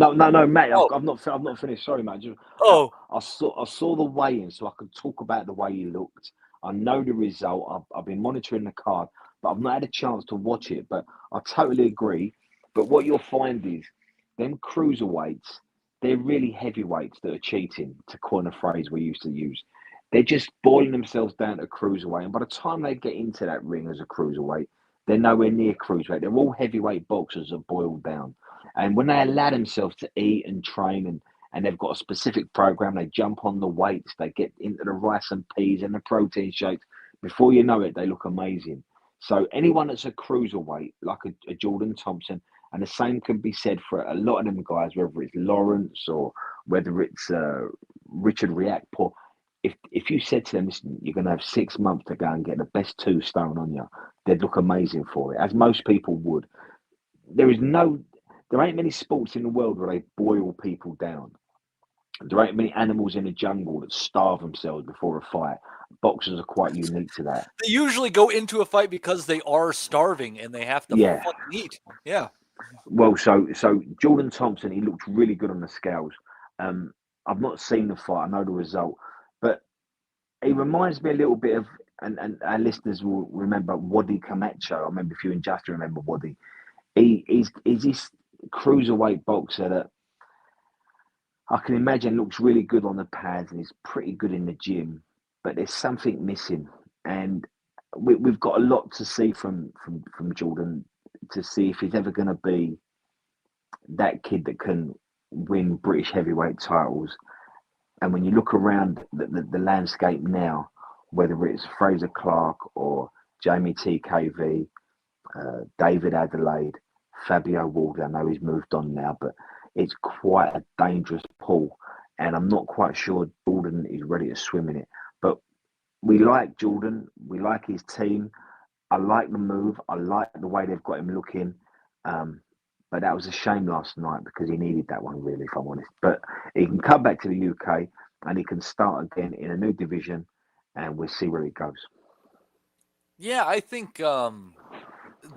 Matt. Oh. I've not finished. Sorry, Matt. I saw the weigh-in, so I could talk about the way he looked. I know the result. I've been monitoring the card, but I've not had a chance to watch it. But I totally agree. But what you'll find is them cruiserweights, they're really heavyweights that are cheating, to coin a phrase we used to use. They're just boiling themselves down to cruiserweight. And by the time they get into that ring as a cruiserweight, they're nowhere near cruiserweight. They're all heavyweight boxers that boiled down. And when they allow themselves to eat and train and they've got a specific program, they jump on the weights, they get into the rice and peas and the protein shakes. Before you know it, they look amazing. So anyone that's a cruiserweight, like a Jordan Thompson, and the same can be said for a lot of them guys, whether it's Lawrence or whether it's Richard Riakporhe. If you said to them, listen, you're going to have 6 months to go and get the best 2 stone on you, they'd look amazing for it, as most people would. There ain't many sports in the world where they boil people down. There ain't many animals in the jungle that starve themselves before a fight. Boxers are quite unique to that. They usually go into a fight because they are starving and they have to fucking eat. Yeah. Well, so Jordan Thompson, he looked really good on the scales. I've not seen the fight. I know the result. But he reminds me a little bit of, and our listeners will remember Wadi Camacho. I remember if you and Justin remember Wadi. He's this cruiserweight boxer that I can imagine looks really good on the pads and he's pretty good in the gym, but there's something missing. And we've got a lot to see from Jordan to see if he's ever going to be that kid that can win British heavyweight titles. And when you look around the landscape now, whether it's Fraser Clark or Jamie TKV, David Adelaide, Fabio Walder, I know he's moved on now, but it's quite a dangerous pool. And I'm not quite sure Jordan is ready to swim in it. But we like Jordan. We like his team. I like the move. I like the way they've got him looking. But that was a shame last night because he needed that one, really, if I'm honest. But he can come back to the UK and he can start again in a new division and we'll see where he goes. Yeah, I think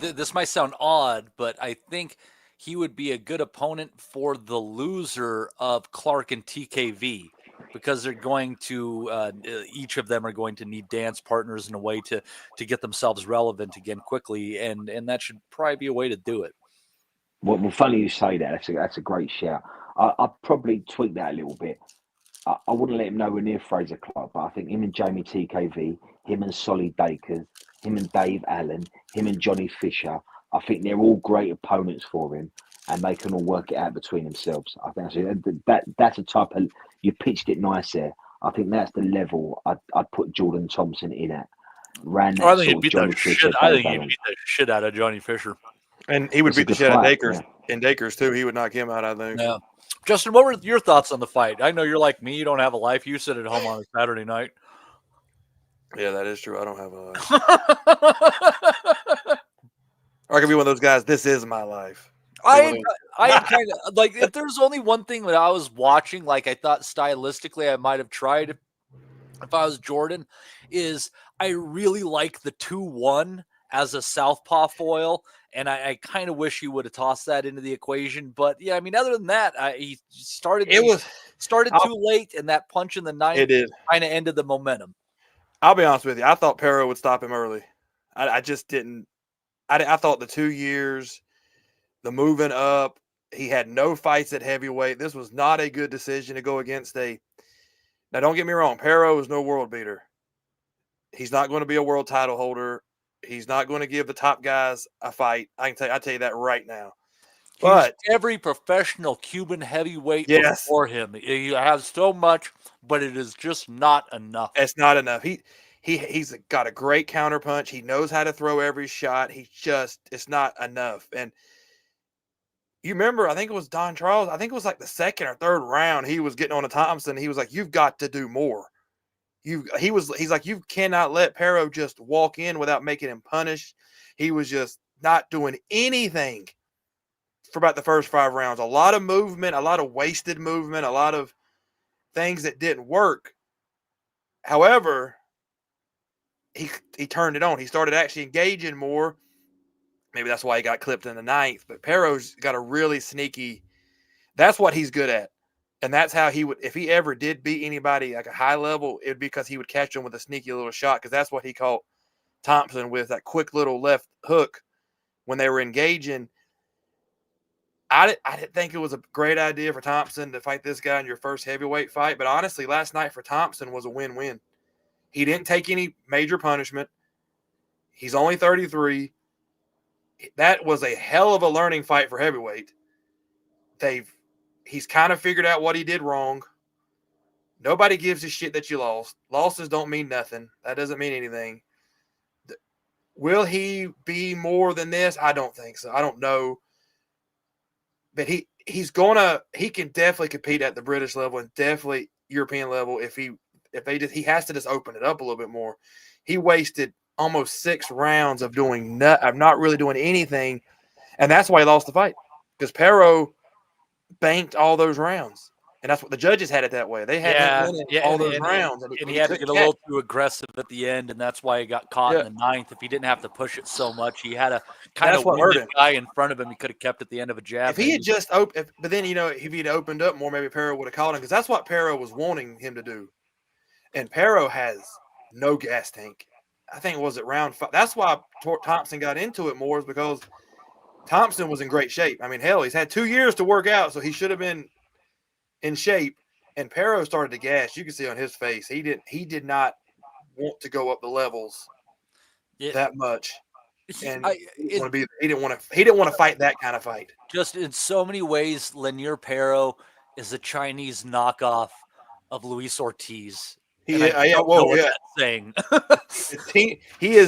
this might sound odd, but I think he would be a good opponent for the loser of Clark and TKV because they're going to, each of them are going to need dance partners in a way to get themselves relevant again quickly. And that should probably be a way to do it. Well, funny you say that. That's a great shout. I'll probably tweak that a little bit. I wouldn't let him nowhere near Fraser Clark, but I think him and Jamie TKV, him and Solly Dakers, him and Dave Allen, him and Johnny Fisher, I think they're all great opponents for him, and they can all work it out between themselves. I think that's a type of, you pitched it nice there. I think that's the level I'd put Jordan Thompson in at. I think he'd beat the shit out of Johnny Fisher. And he would beat the shit out of Dakers. Yeah. And Dakers, too. He would knock him out, I think. Yeah. Justin, what were your thoughts on the fight? I know you're like me. You don't have a life. You sit at home on a Saturday night. Yeah, that is true. I don't have a life. Or I could be one of those guys. This is my life. I am kind of like, if there's only one thing that I was watching, like I thought stylistically I might have tried if I was Jordan, is I really like the 2-1 as a southpaw foil. And I kind of wish he would have tossed that into the equation. But yeah, I mean, other than that, he started too late, and that punch in the ninth kind of ended the momentum. I'll be honest with you. I thought Pero would stop him early. I just didn't. I thought the 2 years, the moving up, he had no fights at heavyweight. This was not a good decision to go against a. Now, don't get me wrong. Pero is no world beater. He's not going to be a world title holder. He's not going to give the top guys a fight. I tell you that right now. But every professional Cuban heavyweight before him. He has so much, but it is just not enough. It's not enough. He's got a great counterpunch. He knows how to throw every shot. It's not enough. And you remember, I think it was Don Charles. I think it was like the second or third round. He was getting on to Thompson. He was like, "You've got to do more." He's like, "You cannot let Pero just walk in without making him punish." He was just not doing anything for about the first 5 rounds. A lot of movement, a lot of wasted movement, a lot of things that didn't work. However, he turned it on. He started actually engaging more. Maybe that's why he got clipped in the 9th. But Pero's got a really sneaky. That's what he's good at. And that's how he would, if he ever did beat anybody like a high level, it would be because he would catch them with a sneaky little shot, because that's what he caught Thompson with, that quick little left hook when they were engaging. I didn't think it was a great idea for Thompson to fight this guy in your first heavyweight fight. But honestly, last night for Thompson was a win-win. He didn't take any major punishment. He's only 33. That was a hell of a learning fight for heavyweight. He's kind of figured out what he did wrong. Nobody gives a shit that you lost. Losses don't mean nothing. That doesn't mean anything. Will he be more than this? I don't think so. I don't know. But he can definitely compete at the British level and definitely European level he has to just open it up a little bit more. He wasted almost 6 rounds of not really doing anything, and that's why he lost the fight, because Pero banked all those rounds, and that's what the judges had it that way. They had all those rounds, and he had to get a little too aggressive at the end, and that's why he got caught in the 9th. If he didn't have to push it so much, he had a kind of wounded guy in front of him. He could have kept at the end of a jab. If he had just opened, but then if he'd opened up more, maybe Pero would have caught him, because that's what Pero was wanting him to do. And Pero has no gas tank. I think it was at round 5. That's why Thompson got into it more, is because Thompson was in great shape. I mean, hell, he's had 2 years to work out, so he should have been in shape. And Pero started to gas. You can see on his face, he did not want to go up the levels that much. And he didn't want to fight that kind of fight. Just in so many ways, Lanier Pero is a Chinese knockoff of Luis Ortiz. He is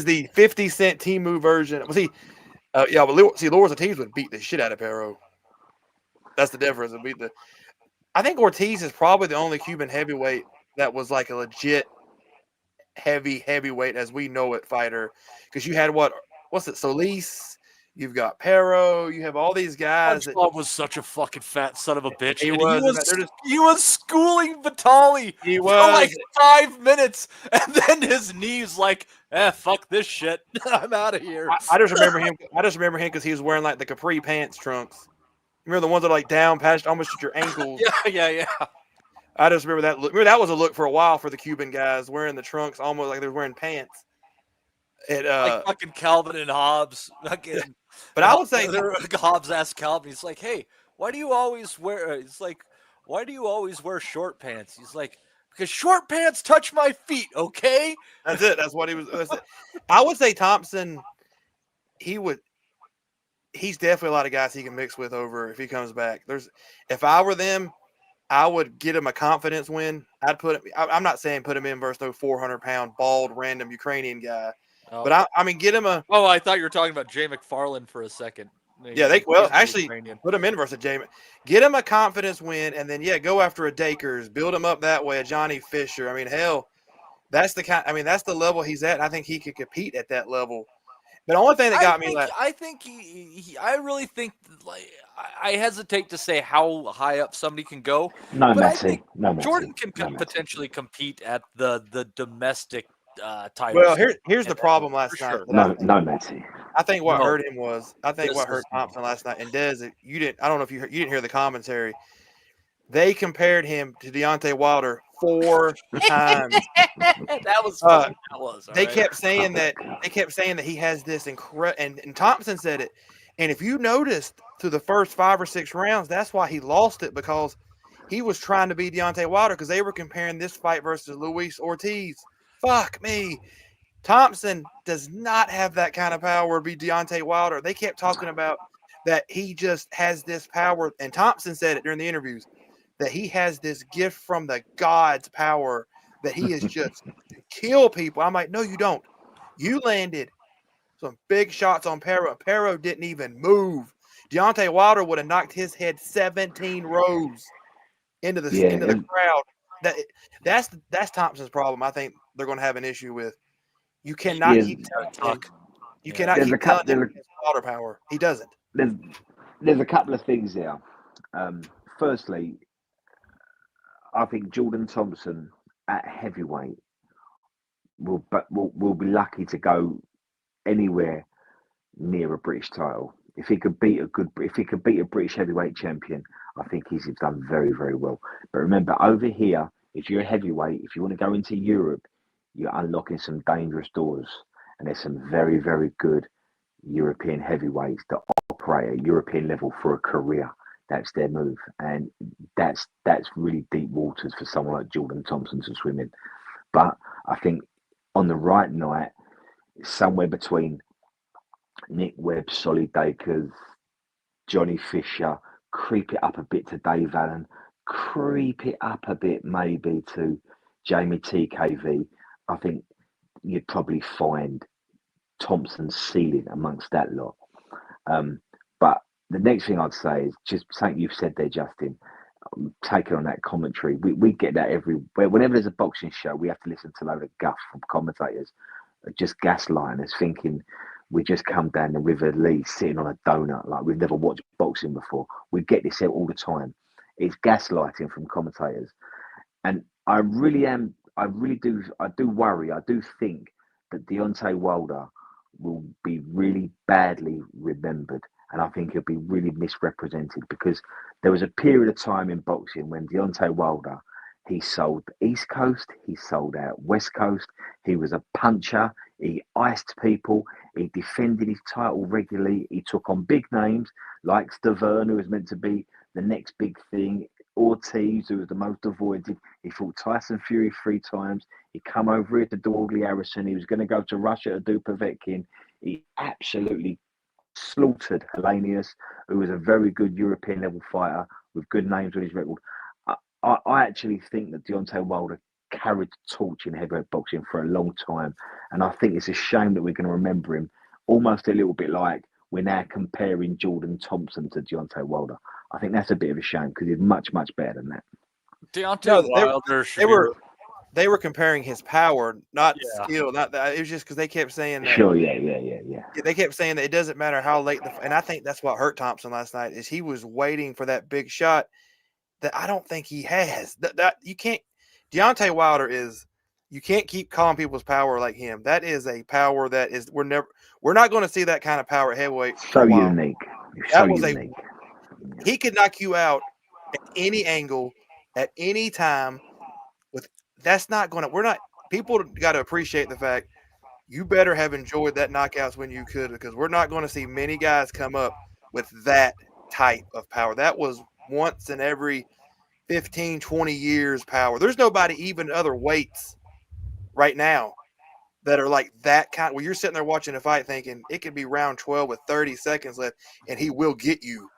the 50 Cent Temu version. But Luis Ortiz would beat the shit out of Pero. That's the difference. I think Ortiz is probably the only Cuban heavyweight that was like a legit heavyweight as we know it fighter. Because you had what's it, Solis? You've got Pero. You have all these guys. Bob was such a fucking fat son of a bitch. He was schooling Vitali for like 5 minutes, and then his knees like, fuck this shit. I'm out of here. I just remember him. Because he was wearing like the capri pants trunks. Remember the ones that are like down past almost at your ankles? Yeah. I just remember that look. Remember that was a look for a while for the Cuban guys, wearing the trunks almost like they were wearing pants. Like fucking Calvin and Hobbes. But I would say Hobbes asked Calvin, he's like, hey, why do you always wear short pants? He's like, because short pants touch my feet, okay? That's it. That's what he was. I would say Thompson, he's definitely a lot of guys he can mix with over if he comes back. If I were them, I would get him a confidence win. I'm not saying put him in versus no 400-pound, bald, random Ukrainian guy. Oh. But get him a. Oh, I thought you were talking about Jay McFarland for a second. Yeah, He's actually Ukrainian. put him in versus Jamie. Get him a confidence win, and then go after a Dakers, build him up that way. A Johnny Fisher. I mean, hell, that's the level he's at. And I think he could compete at that level. But the only thing that got me I think I really think like I hesitate to say how high up somebody can go, No, but I Matty. think No, Matty. Jordan can No, Matty. potentially compete at the domestic title. Well, here's the problem last night. Sure. No, Matty. I think what No. hurt him was what This hurt is- Thompson last night. And Dez, you didn't. I don't know if you didn't hear the commentary. They compared him to Deontay Wilder 4 times. that was fun. That was. They right. kept saying that he has this incredible. And Thompson said it. And if you noticed through the first 5 or 6 rounds, that's why he lost it, because he was trying to be Deontay Wilder, because they were comparing this fight versus Luis Ortiz. Fuck me. Thompson does not have that kind of power to be Deontay Wilder. They kept talking about that he just has this power, and Thompson said it during the interviews, that he has this gift from the God's power, that he is just kill people. I'm like, no, you don't. You landed some big shots on Pero. Pero didn't even move. Deontay Wilder would have knocked his head 17 rows into the crowd. That's Thompson's problem. I think they're going to have an issue with. You cannot keep telling him. You cannot keep telling him his Wilder power. He doesn't. There's a couple of things there. Firstly, I think Jordan Thompson at heavyweight will be lucky to go anywhere near a British title. If he could beat a British heavyweight champion, I think he's done very, very well. But remember, over here, if you're a heavyweight, if you want to go into Europe, you're unlocking some dangerous doors, and there's some very, very good European heavyweights that operate at European level for a career. That's their move, and that's really deep waters for someone like Jordan Thompson to swim in. But I think on the right night, somewhere between Nick Webb, Solly Dakers, Johnny Fisher, creep it up a bit to Dave Allen, creep it up a bit maybe to Jamie TKV. I think you'd probably find Thompson's ceiling amongst that lot. But the next thing I'd say is just something you've said there, Justin. Taking on that commentary, we get that everywhere. Whenever there's a boxing show, we have to listen to a load of guff from commentators, just gaslighting us, thinking we just come down the River Lee sitting on a donut like we've never watched boxing before. We get this out all the time. It's gaslighting from commentators, and I do worry. I do think that Deontay Wilder will be really badly remembered, and I think he'll be really misrepresented, because there was a period of time in boxing when Deontay Wilder, he sold the East Coast, he sold out West Coast, he was a puncher, he iced people, he defended his title regularly, he took on big names like Stavern, who was meant to be the next big thing, Ortiz, who was the most avoided. He fought Tyson Fury 3 times. He come over here to do Audley Harrison. He was going to go to Russia to do Povetkin. He absolutely slaughtered Hellenius, who was a very good European level fighter with good names on his record. I actually think that Deontay Wilder carried the torch in heavyweight boxing for a long time, and I think it's a shame that we're going to remember him almost a little bit like we're now comparing Jordan Thompson to Deontay Wilder. I think that's a bit of a shame, because he's much, much better than that. Deontay Wilder they were comparing his power, not skill. Not that. It was just because they kept saying that. Sure, yeah. They kept saying that it doesn't matter how late and I think that's what hurt Thompson last night, is he was waiting for that big shot that I don't think he has. That you can't. Deontay Wilder is. You can't keep calling people's power like him. That is a power that is we're not going to see that kind of power at heavyweight. So unique. That was unique. He could knock you out at any angle, at any time. That's not going to. We're not. People got to appreciate the fact you better have enjoyed that knockouts when you could, because we're not going to see many guys come up with that type of power. That was once in every 15, 20 years power. There's nobody even other weights right now that are like that kind. Where you're sitting there watching a fight thinking it could be round 12 with 30 seconds left and he will get you.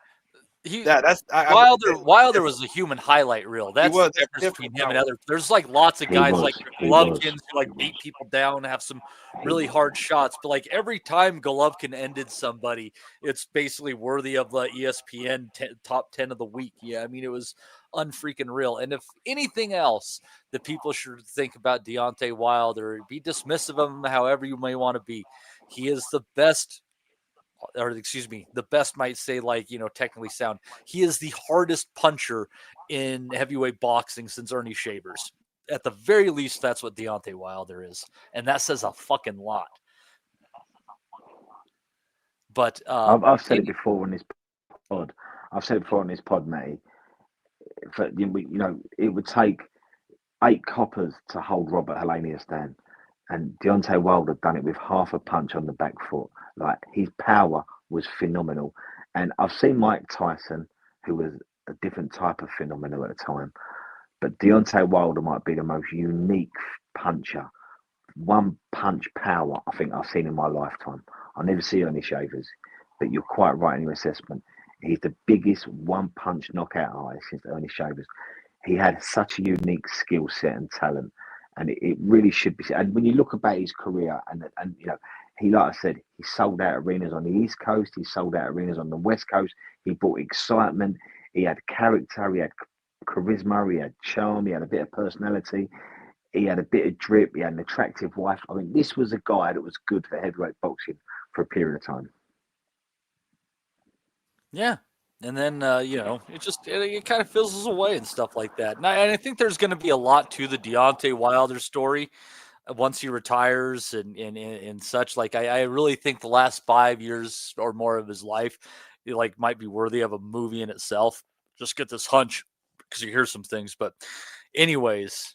Wilder was a human highlight reel. That's the difference between him and other. There's like lots of guys like Golovkin who like beat people down and have some really hard shots, but like every time Golovkin ended somebody, it's basically worthy of the ESPN top 10 of the week. Yeah, I mean it was unfreaking real. And if anything else that people should think about Deontay Wilder, be dismissive of him however you may want to be, he is the best. Or excuse me, the best might say, like, technically sound. He is the hardest puncher in heavyweight boxing since Ernie Shavers. At the very least, that's what Deontay Wilder is. And that says a fucking lot. But I've said it before on this pod. Matty. It would take 8 coppers to hold Robert Helenius down. And Deontay Wilder done it with half a punch on the back foot. Like, his power was phenomenal. And I've seen Mike Tyson, who was a different type of phenomenal at the time. But Deontay Wilder might be the most unique puncher. One punch power I think I've seen in my lifetime. I'll never see Ernie Shavers. But you're quite right in your assessment. He's the biggest one punch knockout artist since Ernie Shavers. He had such a unique skill set and talent. And it really should be. And when you look about his career, and he, like I said, he sold out arenas on the East Coast. He sold out arenas on the West Coast. He brought excitement. He had character. He had charisma. He had charm. He had a bit of personality. He had a bit of drip. He had an attractive wife. I mean, this was a guy that was good for heavyweight boxing for a period of time. Yeah. And then, it kind of fizzles away and stuff like that. And I think there's going to be a lot to the Deontay Wilder story once he retires and such. Like, I really think the last 5 years or more of his life, might be worthy of a movie in itself. Just get this hunch because you hear some things. But anyways,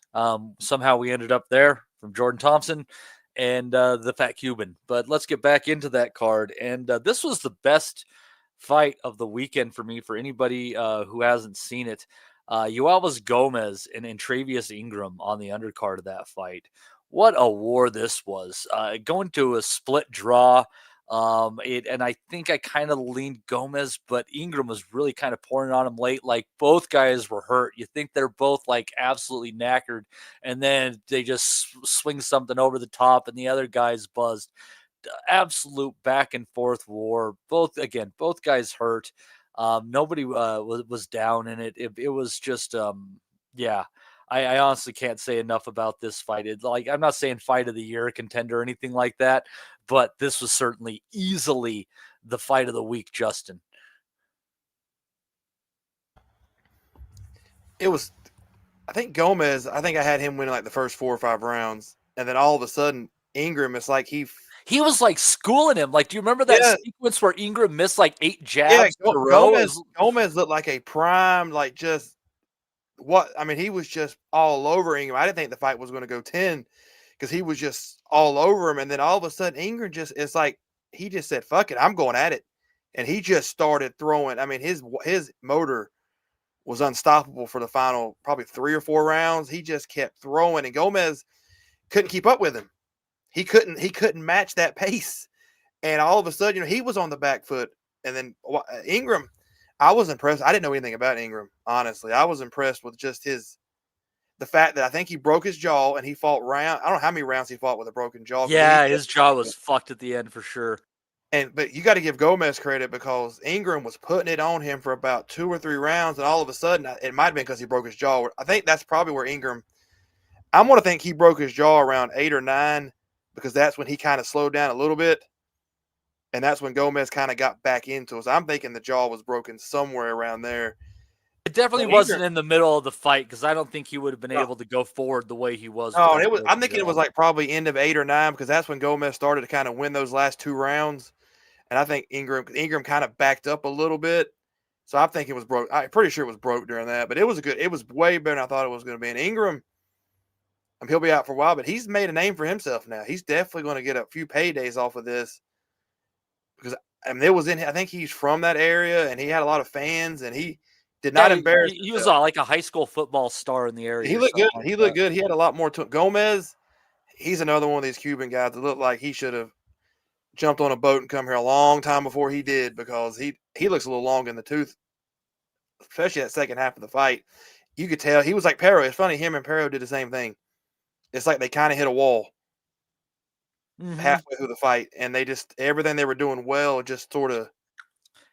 somehow we ended up there from Jordan Thompson and the Fat Cuban. But let's get back into that card. And this was the best fight of the weekend for me, for anybody who hasn't seen it. Ingram Gomez and Travius Ingram on the undercard of that fight. What a war this was. Going to a split draw. And I think I kind of leaned Gomez, but Ingram was really kind of pouring on him late. Like, both guys were hurt. You think they're both like absolutely knackered, and then they just swing something over the top and the other guy's buzzed. Absolute back and forth war. Both guys hurt. Nobody was down in it. It was just I honestly can't say enough about this fight. I'm not saying fight of the year contender or anything like that, but this was certainly easily the fight of the week, Justin. It was, I think Gomez, I had him winning like the first 4 or 5 rounds, and then all of a sudden Ingram, it's like he was like schooling him. Like, do you remember that sequence where Ingram missed like 8 jabs in a row? Gomez looked like a prime, like just he was just all over Ingram. I didn't think the fight was going to go 10 because he was just all over him. And then all of a sudden Ingram it's like he just said, fuck it, I'm going at it. And he just started throwing. I mean, his motor was unstoppable for the final probably 3 or 4 rounds. He just kept throwing, and Gomez couldn't keep up with him. He couldn't match that pace. And all of a sudden, he was on the back foot. And then Ingram, I was impressed. I didn't know anything about Ingram, honestly. I was impressed with just the fact that I think he broke his jaw and he fought round. I don't know how many rounds he fought with a broken jaw. Yeah, his jaw was fucked at the end for sure. But you got to give Gomez credit because Ingram was putting it on him for about 2 or 3 rounds, and all of a sudden, it might have been because he broke his jaw. I think that's probably where Ingram. I'm going to think he broke his jaw around 8 or 9 because that's when he kind of slowed down a little bit, and that's when Gomez kind of got back into it. So I'm thinking the jaw was broken somewhere around there. It definitely wasn't in the middle of the fight because I don't think he would have been able to go forward the way he was. No, I'm thinking it was like probably end of 8 or 9 because that's when Gomez started to kind of win those last 2 rounds. And I think Ingram kind of backed up a little bit. So I think it was broke. I'm pretty sure it was broke during that. But it was way better than I thought it was going to be. And Ingram, he'll be out for a while, but he's made a name for himself now. He's definitely going to get a few paydays off of this. Because, I think he's from that area, and he had a lot of fans, and he did not embarrass himself. He was like a high school football star in the area. He looked good. He looked good. He had a lot more to Gomez, he's another one of these Cuban guys that looked like he should have jumped on a boat and come here a long time before he did because he looks a little long in the tooth. especially that second half of the fight, you could tell he was like Perro. It's funny, him and Perro did the same thing. It's like they kind of hit a wall halfway through the fight, and they just everything they were doing well just sort of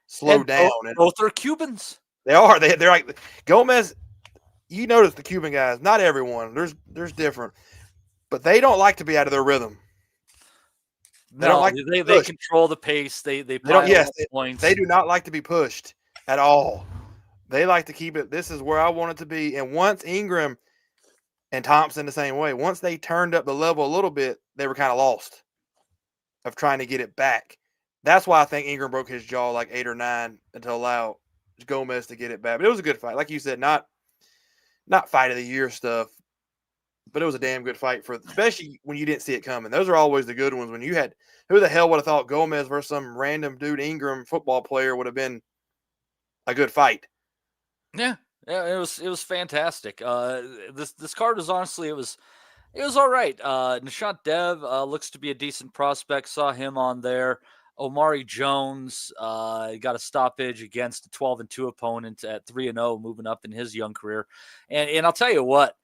slowed down. And both are Cubans. they are. They're like Gomez. You notice the Cuban guys. Not everyone. There's different, but they don't like to be out of their rhythm. They don't like they control the pace. They don't. Yes, points. They do not like to be pushed at all. They like to keep it. This is where I want it to be. And once Ingram and Thompson the same way, once they turned up the level a little bit, they were kind of lost of trying to get it back. That's why I think Ingram broke his jaw like 8 or 9 to allow Gomez to get it back. But it was a good fight, like you said, not fight of the year stuff, but it was a damn good fight for, especially when you didn't see it coming. Those are always the good ones. When you had, who the hell would have thought Gomez versus some random dude Ingram football player would have been a good fight? Yeah, it was fantastic. This card was honestly it was all right. Nishant Dev looks to be a decent prospect. Saw him on there. Omari Jones got a stoppage against a 12-2 opponent at 3-0, moving up in his young career. And I'll tell you what,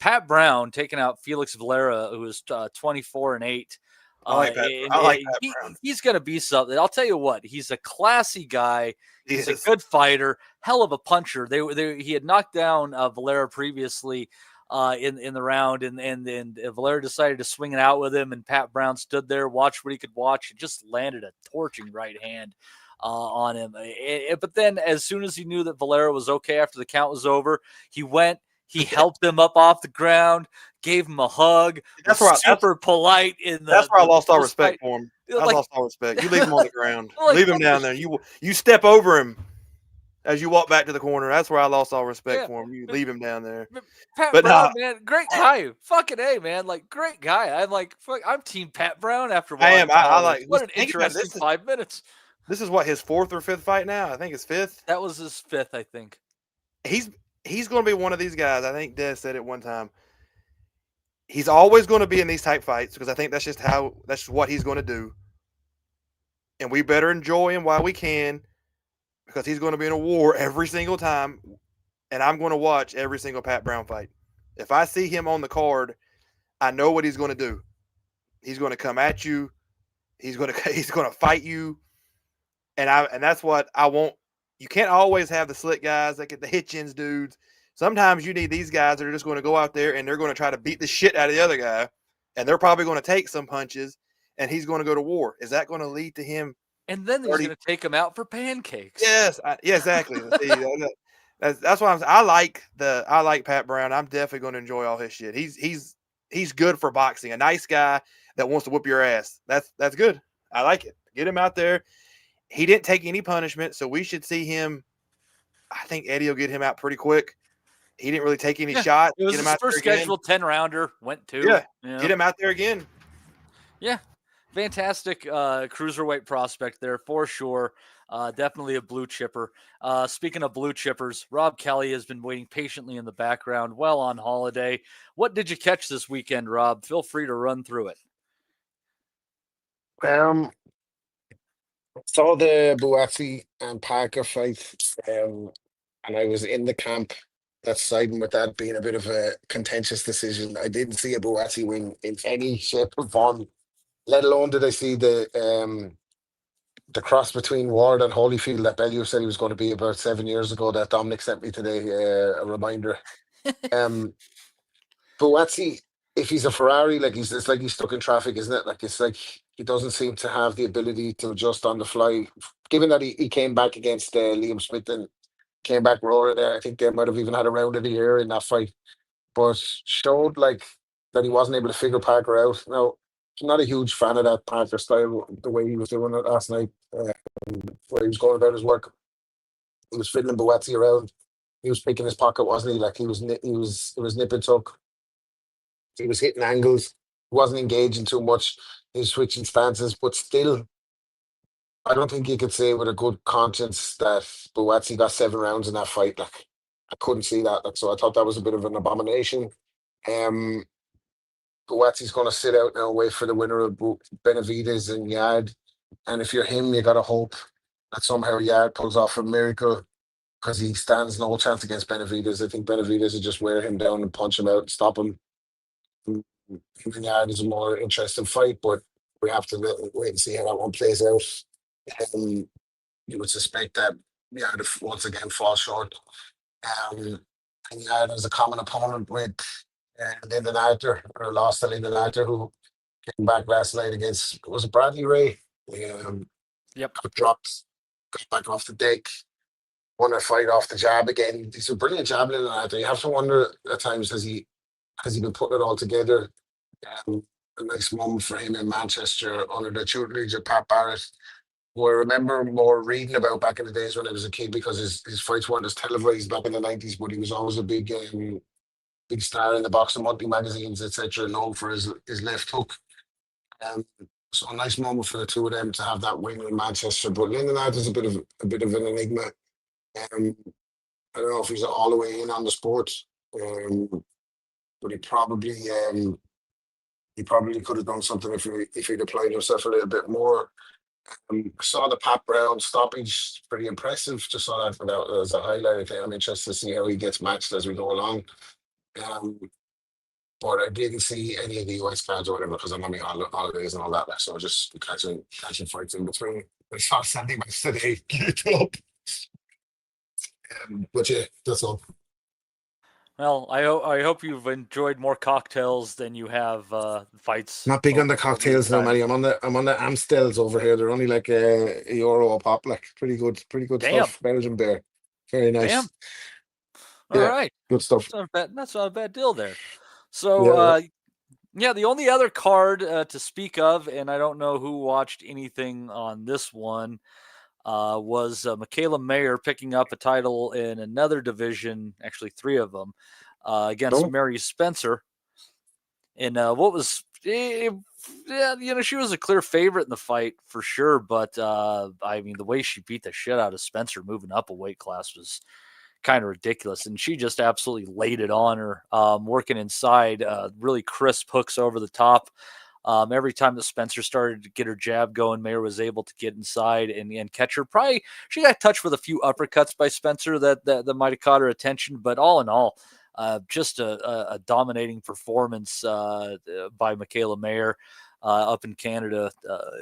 Pat Brown taking out Felix Valera, who is 24-8. I like Pat Brown. He's going to be something. I'll tell you what, he's a classy guy. He's a good fighter, hell of a puncher. He had knocked down Valera previously in the round, and Valera decided to swing it out with him, and Pat Brown stood there, watched what he could watch, and just landed a torching right hand on him. But then as soon as he knew that Valera was okay after the count was over, he helped him up off the ground, gave him a hug. That's super polite. That's where I lost all respect for him. I lost all respect. You leave him on the ground. Leave him down there. You step over him as you walk back to the corner. That's where I lost all respect for him. You leave him down there. Pat Brown, man, great guy. Fucking A, man. Like, great guy. I'm team Pat Brown after watching. I am. I like. What an interesting 5 minutes. This is what, his 4th or 5th fight now? I think it's 5th. That was his 5th, I think. He's going to be one of these guys. I think Des said it one time. He's always going to be in these type fights because I think that's just what he's going to do. And we better enjoy him while we can because he's going to be in a war every single time. And I'm going to watch every single Pat Brown fight. If I see him on the card, I know what he's going to do. He's going to come at you. He's going to fight you. And that's what I want. You can't always have the slick guys that get the Hitchens dudes. Sometimes you need these guys that are just going to go out there and they're going to try to beat the shit out of the other guy. And they're probably going to take some punches and he's going to go to war. Is that going to lead to him? And then he's going to take him out for pancakes. Yes. Exactly. See, that's why I like Pat Brown. I'm definitely going to enjoy all his shit. He's good for boxing. A nice guy that wants to whoop your ass. That's good. I like it. Get him out there. He didn't take any punishment, so we should see him. I think Eddie will get him out pretty quick. He didn't really take any shots. It was his first scheduled 10-rounder. Went 2. Yeah. Get him out there again. Yeah. Fantastic cruiserweight prospect there for sure. Definitely a blue chipper. Speaking of blue chippers, Rob Kelly has been waiting patiently in the background while on holiday. What did you catch this weekend, Rob? Feel free to run through it. Saw the Buatsi and Parker fight, and I was in the camp that's siding with that being a bit of a contentious decision. I didn't see a Buatsi win in any shape or form, let alone did I see the cross between Ward and Holyfield that Bellew said he was going to be about 7 years ago that Dominic sent me today, a reminder. Buatsi, if he's a Ferrari, it's like he's stuck in traffic, isn't it? Like, it's like he doesn't seem to have the ability to adjust on the fly. Given that he came back against Liam Smith and came back roaring there, I think they might have even had a round of the year in that fight. But showed like that he wasn't able to figure Parker out. Now, I'm not a huge fan of that Parker style, the way he was doing it last night, where he was going about his work. He was fiddling Buatsi around. He was picking his pocket, wasn't he? Like it was nip and tuck. He was hitting angles. He wasn't engaging too much. He was switching stances, but still, I don't think you could say with a good conscience that Buatsi got 7 rounds in that fight. Like, I couldn't see that. Like, so I thought that was a bit of an abomination. Buatsi's going to sit out now and wait for the winner of Benavides and Yard. And if you're him, you got to hope that somehow Yard pulls off a miracle because he stands no chance against Benavidez. I think Benavidez would just wear him down and punch him out and stop him. Even Yard is a more interesting fight, but we have to wait and see how that one plays out. You would suspect that Yard once again falls short. And Yard is a common opponent with Lyndon Arthur, or lost to Lyndon Arthur, who came back last night against, was it Bradley Ray? Yep. Got dropped, got back off the deck, won a fight off the jab again. He's a brilliant javelin Arthur. You have to wonder at times, has he been putting it all together? A nice moment for him in Manchester under the tutelage of Pat Barrett, who I remember more reading about back in the days when I was a kid, because his fights weren't as televised back in the 90s, but he was always a big star in the boxing monthly magazines, etc., known for his left hook. So a nice moment for the two of them to have that win in Manchester. But Lyndon Arthur is a bit of an enigma. I don't know if he's all the way in on the sport, but he probably could have done something if he'd applied himself a little bit more. I saw the Pat Brown stoppage, pretty impressive. Just saw that as a highlight. I'm interested to see how he gets matched as we go along. But I didn't see any of the US cards or whatever, because I'm on my holidays and all that. So just catching fights in between. I saw Sunday match today. Get up. But yeah, that's all. Well, I hope you've enjoyed more cocktails than you have fights. Not big on the cocktails now, Matty. I'm on the Amstels over here. They're only like a euro a pop. Like pretty good Damn. stuff. Belgian beer, very nice. Damn. All right, good stuff. That's not a bad deal there. So the only other card to speak of, and I don't know who watched anything on this one, was Michaela Mayer picking up a title in another division, actually three of them, against Mary Spencer. And what was, she was a clear favorite in the fight for sure. But I mean, the way she beat the shit out of Spencer moving up a weight class was kind of ridiculous. And she just absolutely laid it on her, working inside, really crisp hooks over the top. Every time that Spencer started to get her jab going, Mayer was able to get inside and catch her. Probably she got touched with a few uppercuts by Spencer that might have caught her attention, but all in all, just a dominating performance by Michaela Mayer up in Canada.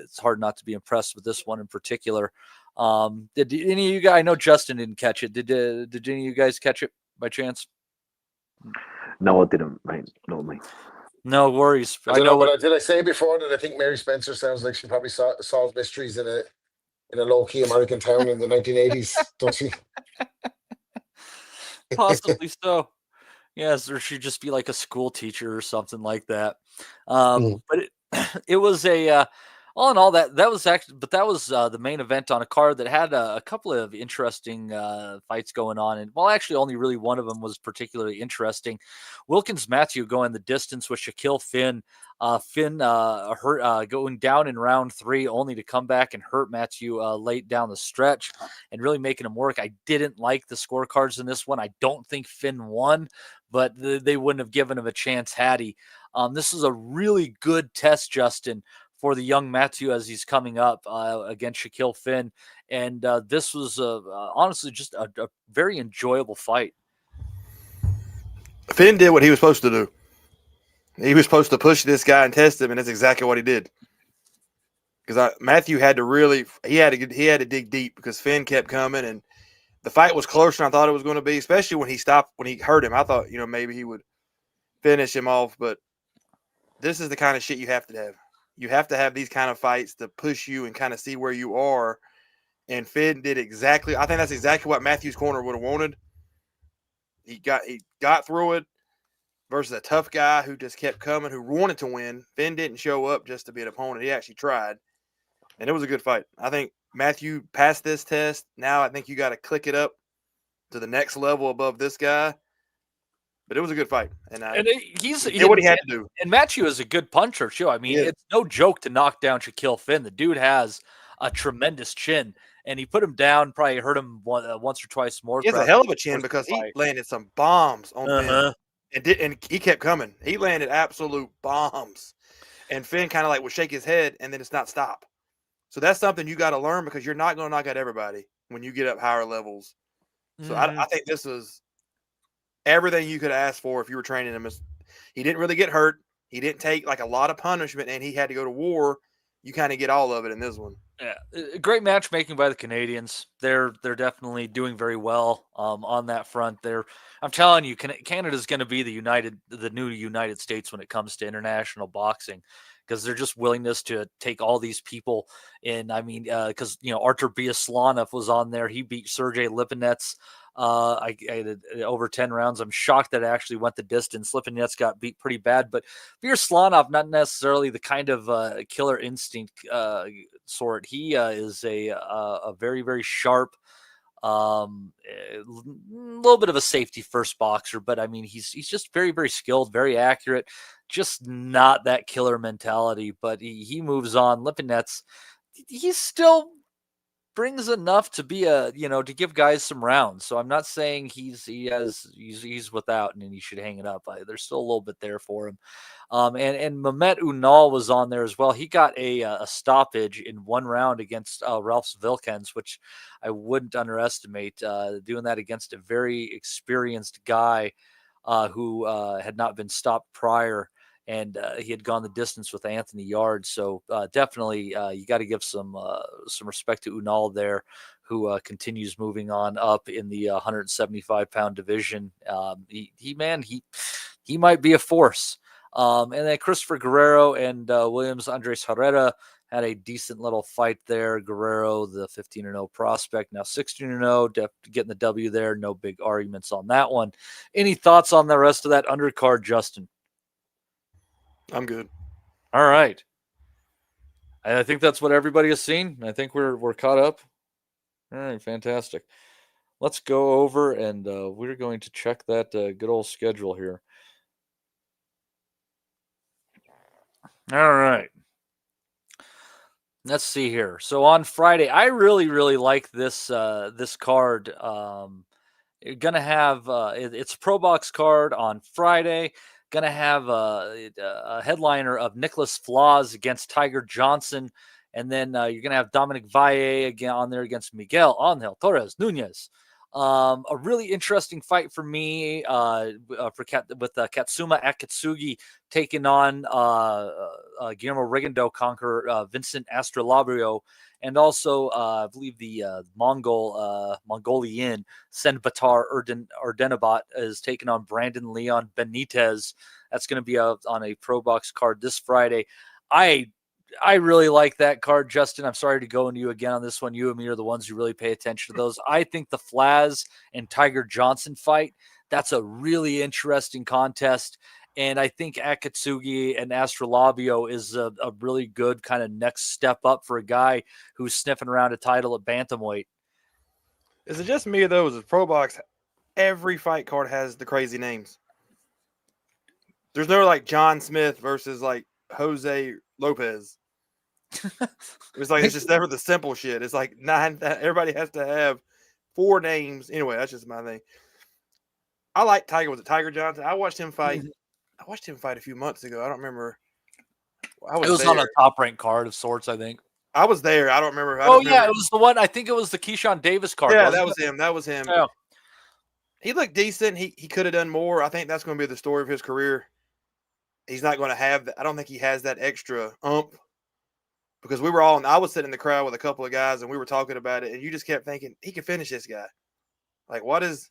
It's hard not to be impressed with this one in particular. Did any of you guys? I know Justin didn't catch it. Did any of you guys catch it by chance? No, I didn't, mate. Not me. No worries. I know. But did I say before that I think Mary Spencer sounds like she probably solved mysteries in a low-key American town in the 1980s, don't she? Possibly so. Yes, or she'd just be like a school teacher or something like that. But it was all in all, that was the main event on a card that had a couple of interesting fights going on. And actually only really one of them was particularly interesting. Wilkins Matthew going the distance with Shaquille Finn. Finn hurt going down in round 3, only to come back and hurt Matthew late down the stretch and really making him work. I didn't like the scorecards in this one. I don't think Finn won, but they wouldn't have given him a chance had he. This is a really good test, Justin, for the young Matthew as he's coming up against Shaquille Finn. And this was honestly just a very enjoyable fight. Finn did what he was supposed to do. He was supposed to push this guy and test him, and that's exactly what he did. Because Matthew had to dig deep because Finn kept coming, and the fight was closer than I thought it was going to be, especially when he hurt him. I thought, maybe he would finish him off, but this is the kind of shit you have to have. You have to have these kind of fights to push you and kind of see where you are. And Finn did exactly. I think that's exactly what Matthew's corner would have wanted. He got through it versus a tough guy who just kept coming, who wanted to win. Finn didn't show up just to be an opponent. He actually tried, and it was a good fight. I think Matthew passed this test. Now I think you got to click it up to the next level above this guy. But it was a good fight, and he did what he had to do. And Matthew is a good puncher too. I mean, It's no joke to knock down Shaquille Finn. The dude has a tremendous chin, and he put him down. Probably hurt him once or twice more. He has a hell of a chin because he landed some bombs on Finn, and he kept coming. He landed absolute bombs, and Finn kind of would shake his head, and then it's not stop. So that's something you got to learn because you're not going to knock out everybody when you get up higher levels. So I think this is everything you could ask for if you were training him. He didn't really get hurt. He didn't take like a lot of punishment, and he had to go to war. You kind of get all of it in this one. Yeah, great matchmaking by the Canadians. They're definitely doing very well on that front. I'm telling you, Canada's going to be the new United States when it comes to international boxing, because they're just willingness to take all these people in. I mean, because Artur Biaslanov was on there. He beat Sergey Lipinets. I did over 10 rounds. I'm shocked that it actually went the distance. Lipinets got beat pretty bad, but Biaslanov, not necessarily the kind of killer instinct sort. He is a very, very sharp, a little bit of a safety first boxer, but I mean, he's just very, very skilled, very accurate, just not that killer mentality, but he moves on. Lipinets, he's still brings enough to be to give guys some rounds. So I'm not saying he's without and he should hang it up. There's still a little bit there for him. And Mehmet Unal was on there as well. He got a stoppage in one round against Ralph Vilkens, which I wouldn't underestimate. Doing that against a very experienced guy who had not been stopped prior. And he had gone the distance with Anthony Yard. So definitely you got to give some respect to Unal there, who continues moving on up in the 175-pound division. He might be a force. And then Christopher Guerrero and Williams Andres Herrera had a decent little fight there. Guerrero, the 15-0 prospect, now 16-0, getting the W there. No big arguments on that one. Any thoughts on the rest of that undercard, Justin? I'm good. All right. I think that's what everybody has seen. I think we're caught up. All right, fantastic. Let's go over and we're going to check that good old schedule here. All right. Let's see here. So on Friday, I really, really like this card. You're gonna have it's a Pro Box card on Friday. Gonna have a headliner of Nicholas Flaz against Tiger Johnson, and then you're gonna have Dominic Valle again on there against Miguel Angel Torres Nunez. A really interesting fight for me with Katsuma Akatsugi taking on Guillermo Rigondeaux conqueror Vincent Astrolabio, and also I believe the Mongolian Senbatar Erdenabat is taking on Brandon Leon Benitez. That's going to be on a Pro Box card this Friday. I really like that card, Justin. I'm sorry to go into you again on this one. You and me are the ones who really pay attention to those. I think the Flaz and Tiger Johnson fight, that's a really interesting contest. And I think Akatsugi and Astrolabio is a really good kind of next step up for a guy who's sniffing around a title at bantamweight. Is it just me, though? Is it Pro Box? Every fight card has the crazy names. There's no like John Smith versus like Jose Lopez. It's just never the simple shit. It's like everybody has to have 4 names. Anyway, that's just my thing. I like Tiger. Was it Tiger Johnson? I watched him fight. I watched him fight a few months ago. I don't remember. It was on a top ranked card of sorts, I think. I was there. I don't remember. It was the one. I think it was the Keyshawn Davis card. Yeah, that was him. That was him. Yeah. He looked decent. He could have done more. I think that's going to be the story of his career. He's not going to have that. I don't think he has that extra because I was sitting in the crowd with a couple of guys and we were talking about it, and you just kept thinking he could finish this guy. Like, what is?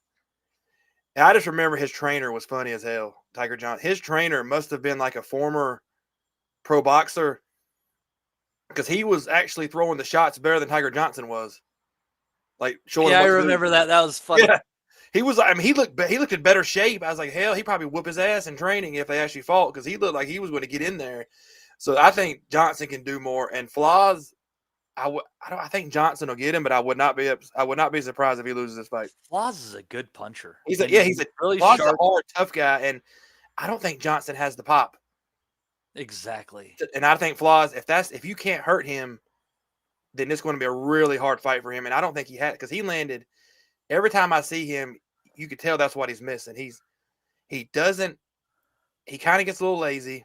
And I just remember his trainer was funny as hell, Tiger Johnson. His trainer must have been like a former pro boxer, because he was actually throwing the shots better than Tiger Johnson was. Like, showing I remember that. That was funny. Yeah. He was. I mean, he looked in better shape. I was like, hell, he probably whoop his ass in training if they actually fought, because he looked like he was going to get in there. So I think Johnson can do more. And Flaz, I think Johnson will get him, but I would not be surprised if he loses this fight. Flaz is a good puncher. He's a really sharp, hard, tough guy, and I don't think Johnson has the pop. Exactly. And I think Flaz, if you can't hurt him, then it's going to be a really hard fight for him. And I don't think he had, because he landed. Every time I see him, you could tell that's what he's missing. He kind of gets a little lazy,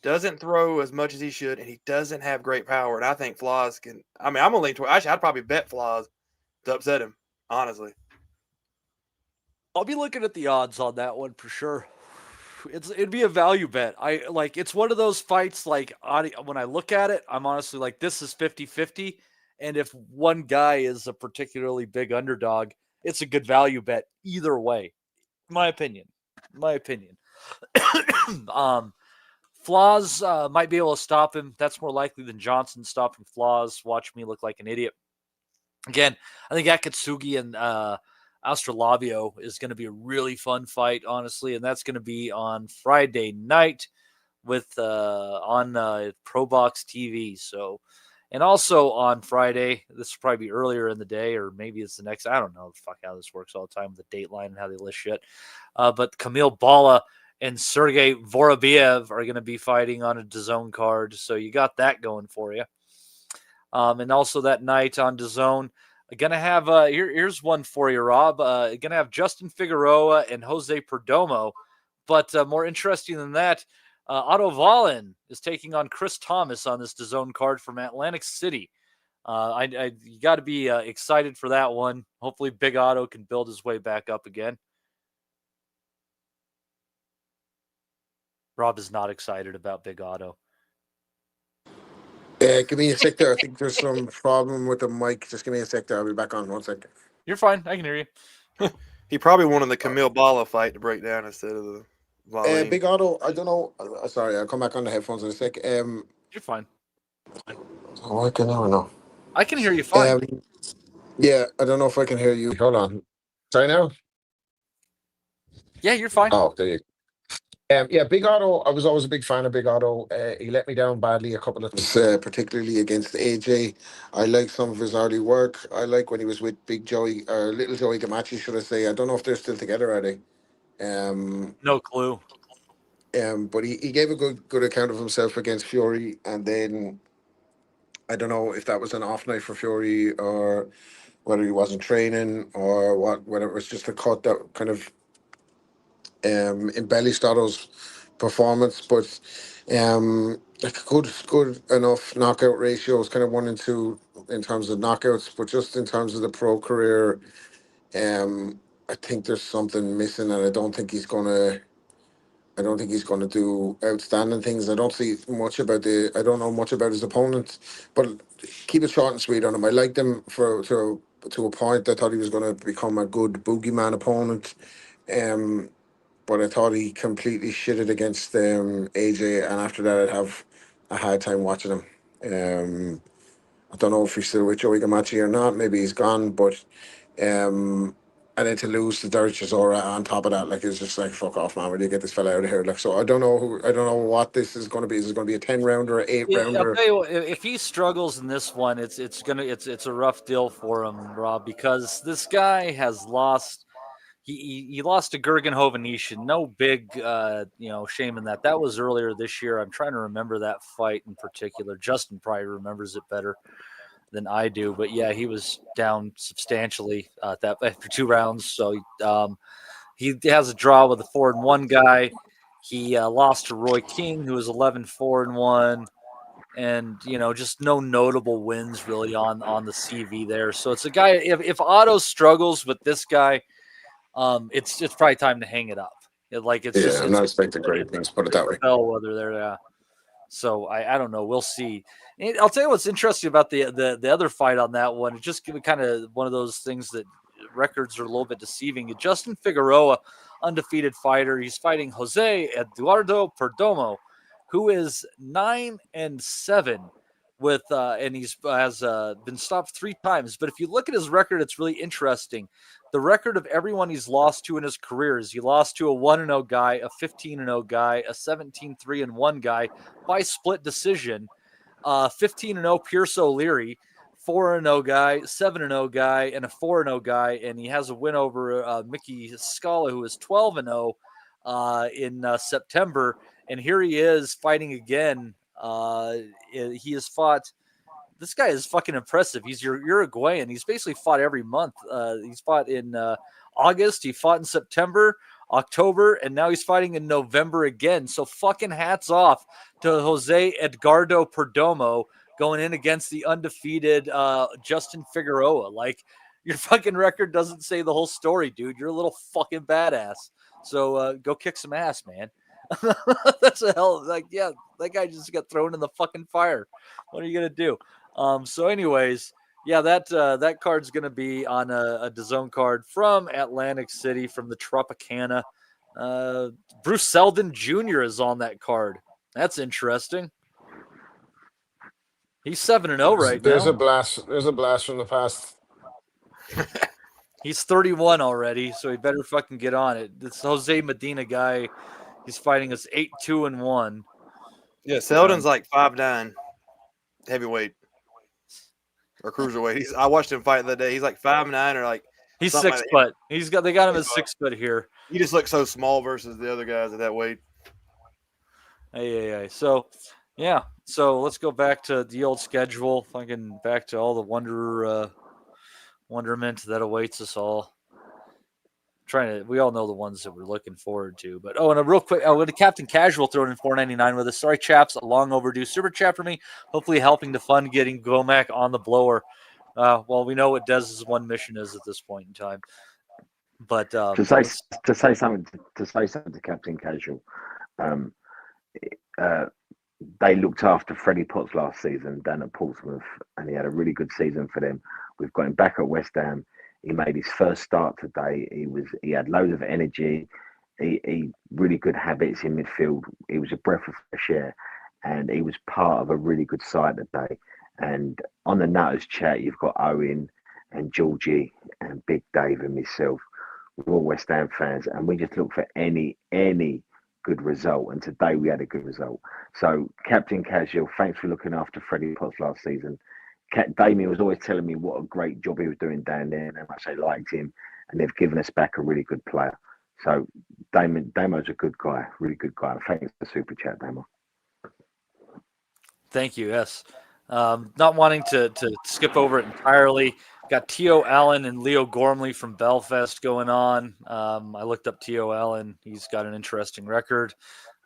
doesn't throw as much as he should, and he doesn't have great power. And I think Flaz can. I mean, I'm gonna lean toward. Actually, I'd probably bet Flaz to upset him. Honestly. I'll be looking at the odds on that one for sure. It'd be a value bet. It's one of those fights when I look at it, I'm honestly like, this is 50-50. And if one guy is a particularly big underdog, it's a good value bet either way. My opinion. Flaws might be able to stop him. That's more likely than Johnson stopping Flaws. Watch me look like an idiot. Again, I think Akatsugi and Australabio is going to be a really fun fight, honestly, and that's going to be on Friday night with on ProBox TV. So, and also on Friday, this will probably be earlier in the day, or maybe it's the next. I don't know how this works all the time with the dateline and how they list shit. But Kamil Bala and Sergey Vorobiev are going to be fighting on a DAZN card, so you got that going for you. And also that night on DAZN, going to have here's one for you, Rob. Going to have Justin Figueroa and Jose Perdomo, but more interesting than that, Otto Wallin is taking on Chris Thomas on this DAZN card from Atlantic City. You got to be excited for that one. Hopefully, Big Otto can build his way back up again. Rob is not excited about Big Otto. Give me a sec there. I think there's some problem with the mic. Just give me a sec there. I'll be back on 1 second. You're fine. I can hear you. He probably wanted the Camille Bala fight to break down instead of the Wallin. Big Otto, I don't know. Sorry, I'll come back on the headphones in a sec. You're fine. Oh, I can never know. I can hear you fine. Yeah, I don't know if I can hear you. Hold on. Sorry now? Yeah, you're fine. Oh, there you go. Yeah, Big Otto, I was always a big fan of Big Otto. He let me down badly a couple of times, particularly against AJ. I like some of his early work. I like when he was with Big Joey, or Little Joey Gamachi, should I say. I don't know if they're still together, are they? No clue. But he gave a good account of himself against Fury, and then I don't know if that was an off night for Fury or whether he wasn't training or whether it was just a cut that kind of embellished Otto's performance, but like good enough knockout ratios, kind of 1 and 2 in terms of knockouts, but just in terms of the pro career, I think there's something missing, and I don't think he's gonna do outstanding things. I don't know much about his opponent, but keep it short and sweet on him. I liked him to a point. I thought he was going to become a good boogeyman opponent. But I thought he completely shitted against AJ, and after that I'd have a hard time watching him. I don't know if he's still with Joey Gamachi or not. Maybe he's gone, but and then to lose to Derek Chisora on top of that, like, it's just like, fuck off, man. Where do you get this fella out of here? Like, so I don't know what this is going to be. Is it going to be a 10-rounder, 8-rounder? I'll tell you what, if he struggles in this one, it's a rough deal for him, Rob, because this guy has lost. He lost to Gergen Hovanesian. No big shame in that. That was earlier this year. I'm trying to remember that fight in particular. Justin probably remembers it better than I do, but yeah, he was down substantially after 2 rounds. So he has a draw with a 4-1 guy. He lost to Roy King, who was 11-4-1, and just no notable wins really on the CV there. So it's a guy. If Otto struggles with this guy, it's probably time to hang it up. I'm not expecting great things. Put it that way. Whether they're so I don't know. We'll see. And I'll tell you what's interesting about the other fight on that one. It's just kind of one of those things that records are a little bit deceiving. Justin Figueroa, undefeated fighter. He's fighting Jose Eduardo Perdomo, who is 9-7 with and has been stopped 3 times. But if you look at his record, it's really interesting. The record of everyone he's lost to in his career is he lost to a 1-0 guy, a 15-0 guy, a 17-3-1 guy by split decision. 15-0 Pierce O'Leary, 4-0 guy, 7-0 guy, and a 4-0 guy, and he has a win over Mickey Scala, who is 12-0 in September. And here he is fighting again. He has fought. This guy is fucking impressive. He's Uruguayan. He's basically fought every month. He's fought in August. He fought in September, October, and now he's fighting in November again. So fucking hats off to Jose Edgardo Perdomo going in against the undefeated Justin Figueroa. Like, Your fucking record doesn't say the whole story, dude. You're a little fucking badass. So go kick some ass, man. That's a hell. Like, yeah, that guy just got thrown in the fucking fire. What are you gonna do? So, anyways, yeah, that card's gonna be on a DAZN card from Atlantic City from the Tropicana. Bruce Seldon Jr. is on that card. That's interesting. He's 7-0 right There's now. a blast. There's a blast from the past. He's 31 already, so he better fucking get on it. This Jose Medina guy, he's fighting us 8-2-1. Yeah, Seldon's like 5'9", heavyweight or cruiserweight. I watched him fight the other day. He's like 5'9" or like he's something 6 like foot. They got him at 6 foot here. He just looks so small versus the other guys at that weight. Hey. So, yeah. So let's go back to the old schedule. Fucking back to all the wonderment that awaits us all. We all know the ones that we're looking forward to. But and a real quick, with the Captain Casual throwing in $4.99 with us. Sorry, chaps, a long overdue super chat for me. Hopefully, helping to fund getting Gomac on the blower. Well, we know what Dez's one mission is at this point in time. But to say something to Captain Casual, they looked after Freddie Potts last season down at Portsmouth, and he had a really good season for them. We've got him back at West Ham. He made his first start today. He had loads of energy. He really good habits in midfield. He was a breath of fresh air, and he was part of a really good side today. And on the Nutters chat, you've got Owen and Georgie and Big Dave and myself. We're all West Ham fans, and we just look for any good result. And today we had a good result. So, Captain Casual, thanks for looking after Freddie Potts last season. Damien was always telling me what a great job he was doing down there and how much they liked him, and they've given us back a really good player. So Damo's a good guy, really good guy. Thanks for the super chat, Damo. Thank you. Yes. Not wanting to skip over it entirely. Got T.O. Allen and Leo Gormley from Belfast going on. I looked up T.O. Allen. He's got an interesting record.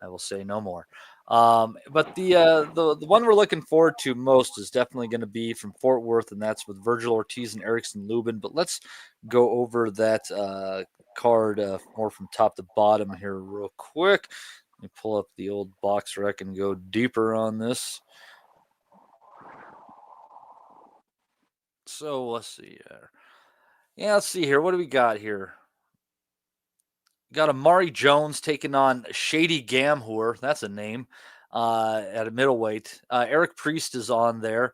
I will say no more. But the one we're looking forward to most is definitely going to be from Fort Worth, and that's with Virgil Ortiz and Erickson Lubin. But let's go over that card more from top to bottom here real quick. Let me pull up the old box rec and go deeper on this. So let's see here. Yeah, let's see here. What do we got here? Got Amari Jones taking on Shady Gamhur. That's a name. At a middleweight. Eric Priest is on there.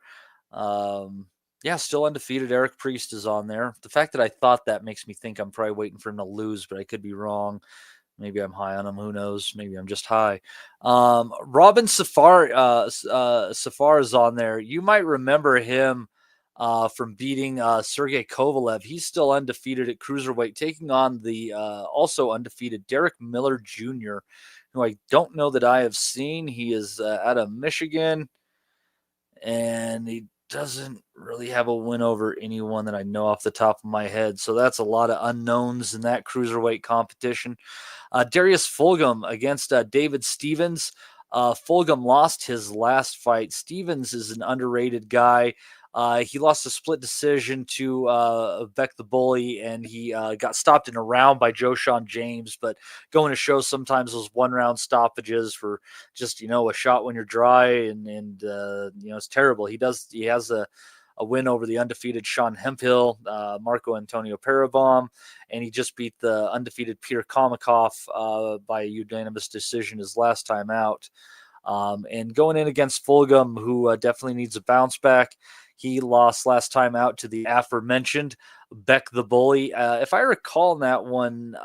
Still undefeated. Eric Priest is on there. The fact that I thought that makes me think I'm probably waiting for him to lose, but I could be wrong. Maybe I'm high on him. Who knows? Maybe I'm just high. Robin Safar is on there. You might remember him from beating Sergey Kovalev. He's still undefeated at cruiserweight, taking on the also undefeated Derek Miller Jr., who I don't know that I have seen. He is out of Michigan, and he doesn't really have a win over anyone that I know off the top of my head. So that's a lot of unknowns in that cruiserweight competition. Darius Fulgham against David Stevens. Fulgham lost his last fight. Stevens is an underrated guy. He lost a split decision to Beck the Bully, and he got stopped in a round by Joe Sean James. But going to show sometimes those one-round stoppages for just, a shot when you're dry, and it's terrible. He has a win over the undefeated Sean Hemphill, Marco Antonio Parabom, and he just beat the undefeated Peter Komikov by a unanimous decision his last time out. And going in against Fulgham, who definitely needs a bounce back. He lost last time out to the aforementioned Beck the Bully. If I recall in that one,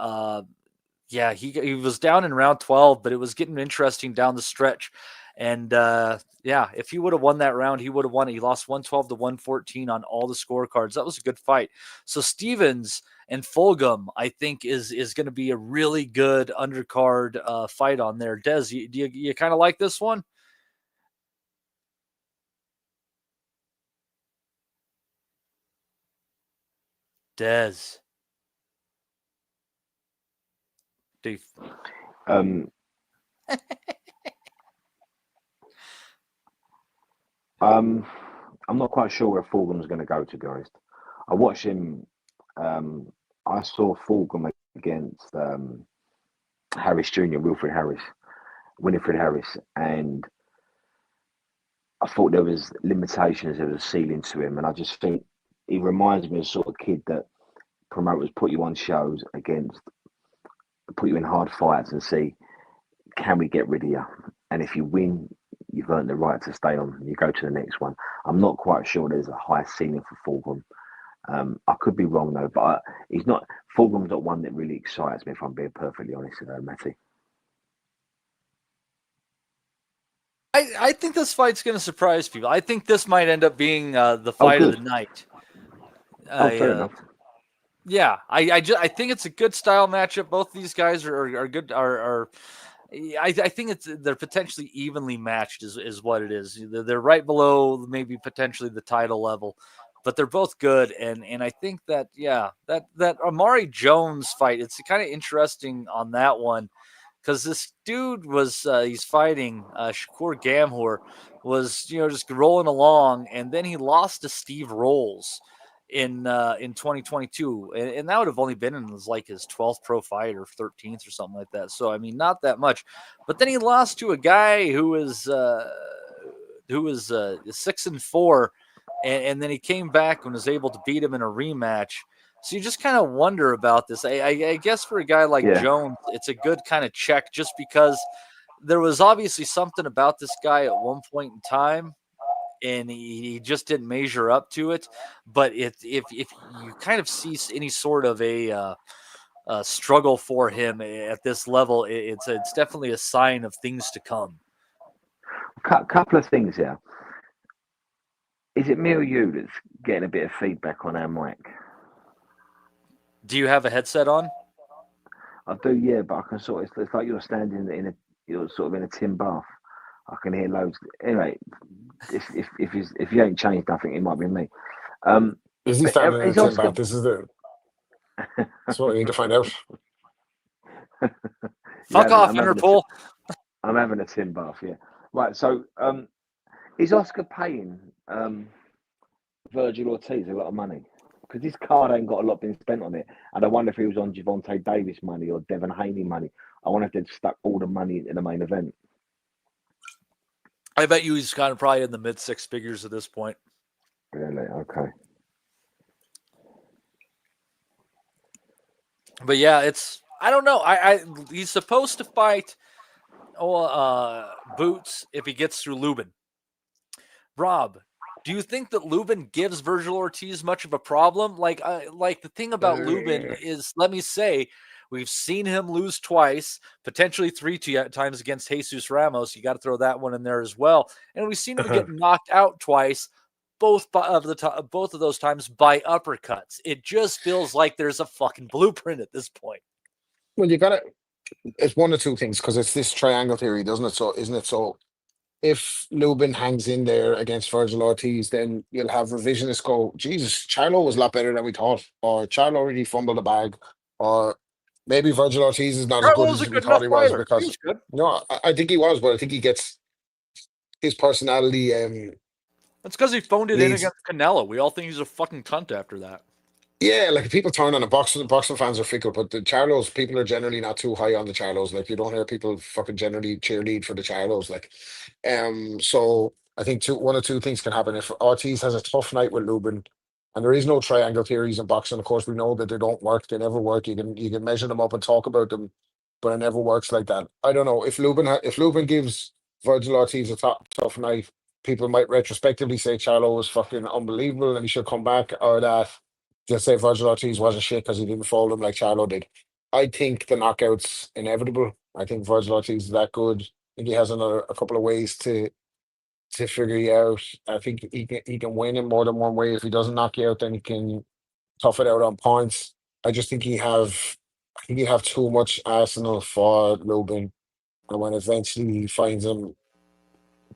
he was down in round 12, but it was getting interesting down the stretch. And if he would have won that round, he would have won it. He lost 112 to 114 on all the scorecards. That was a good fight. So Stevens and Fulgham, I think, is going to be a really good undercard fight on there. Des, you kind of like this one? Des. Dave. I'm not quite sure where Fulgham's going to go, to be honest. I watched him I saw Fulgham against Harris Jr., Winifred Harris, and I thought there was limitations, there was a ceiling to him, and I just think he reminds me of the sort of kid that promoters put you on shows against, put you in hard fights and see, can we get rid of you? And if you win, you've earned the right to stay on. You go to the next one. I'm not quite sure there's a high ceiling for Fulgham. I could be wrong though, but he's not. Fulgham's not one that really excites me, if I'm being perfectly honest, Matty. I think this fight's going to surprise people. I think this might end up being the fight of the night. Fair enough. Yeah, I think it's a good style matchup. Both these guys are good. I think they're potentially evenly matched is what it is. They're right below maybe potentially the title level, but they're both good. And I think that that Amari Jones fight, it's kind of interesting on that one, because this dude was he's fighting Shakur Gamhor, was just rolling along, and then he lost to Steve Rolls in 2022, and that would have only been in his 12th pro fight or 13th or something like that. So I mean, not that much. But then he lost to a guy who was 6-4, and then he came back and was able to beat him in a rematch. So you just kind of wonder about this. I guess for a guy like Jones, it's a good kind of check, just because there was obviously something about this guy at one point in time, and he just didn't measure up to it. But if you kind of see any sort of a struggle for him at this level, it's definitely a sign of things to come. Couple of things here. Is it me or you that's getting a bit of feedback on our mic? Do you have a headset on? I do, yeah, but I can sort of, it's like you're standing you're sort of in a tin bath. I can hear loads. Anyway, if you ain't changed nothing, it might be me. Is he standing in a tin bath? This is that's what we need to find out. Fuck off, Interpol. I'm having a tin bath, yeah. Right, so is Oscar paying Virgil Ortiz a lot of money? Because this card ain't got a lot been spent on it. And I wonder if he was on Gervonta Davis money or Devin Haney money. I wonder if they'd stuck all the money in the main event. I bet you he's kind of probably in the mid six figures at this point. Really? Okay. But yeah, I don't know. He's supposed to fight Boots if he gets through Lubin. Rob, do you think that Lubin gives Virgil Ortiz much of a problem? Like the thing about Lubin is, let me say, we've seen him lose twice, potentially 3 times against Jesus Ramos. You got to throw that one in there as well. And we've seen him get knocked out twice, both of those times by uppercuts. It just feels like there's a fucking blueprint at this point. Well, you got to. It's one of two things, because it's this triangle theory, doesn't it? So, isn't it? So, if Lubin hangs in there against Virgil Ortiz, then you'll have revisionists go, Jesus, Charlo was a lot better than we thought, or Charlo already fumbled the bag, or maybe Virgil Ortiz is not as good as we thought he was. Because he was no, I think he was, but I think he gets his personality. That's because he phoned it in against Canelo. We all think he's a fucking cunt after that. Yeah, like people turn on the boxing fans are fickle, but the Charlos, people are generally not too high on the Charlos. Like, you don't hear people fucking generally cheerlead for the Charlos. Like, so I think one of two things can happen. If Ortiz has a tough night with Lubin, and there is no triangle theories in boxing, of course we know that they don't work, they never work. You can measure them up and talk about them, but it never works like that. I don't know if Lubin gives Virgil Ortiz a tough night, people might retrospectively say Charlo was fucking unbelievable and he should come back, or that just say Virgil Ortiz wasn't shit because he didn't fold him like Charlo did. I think the knockout's inevitable. I think Virgil Ortiz is that good. I think he has a couple of ways to figure you out. I think he can win in more than one way. If he doesn't knock you out, then he can tough it out on points. I just think he have too much arsenal for Lubin, and when eventually he finds him,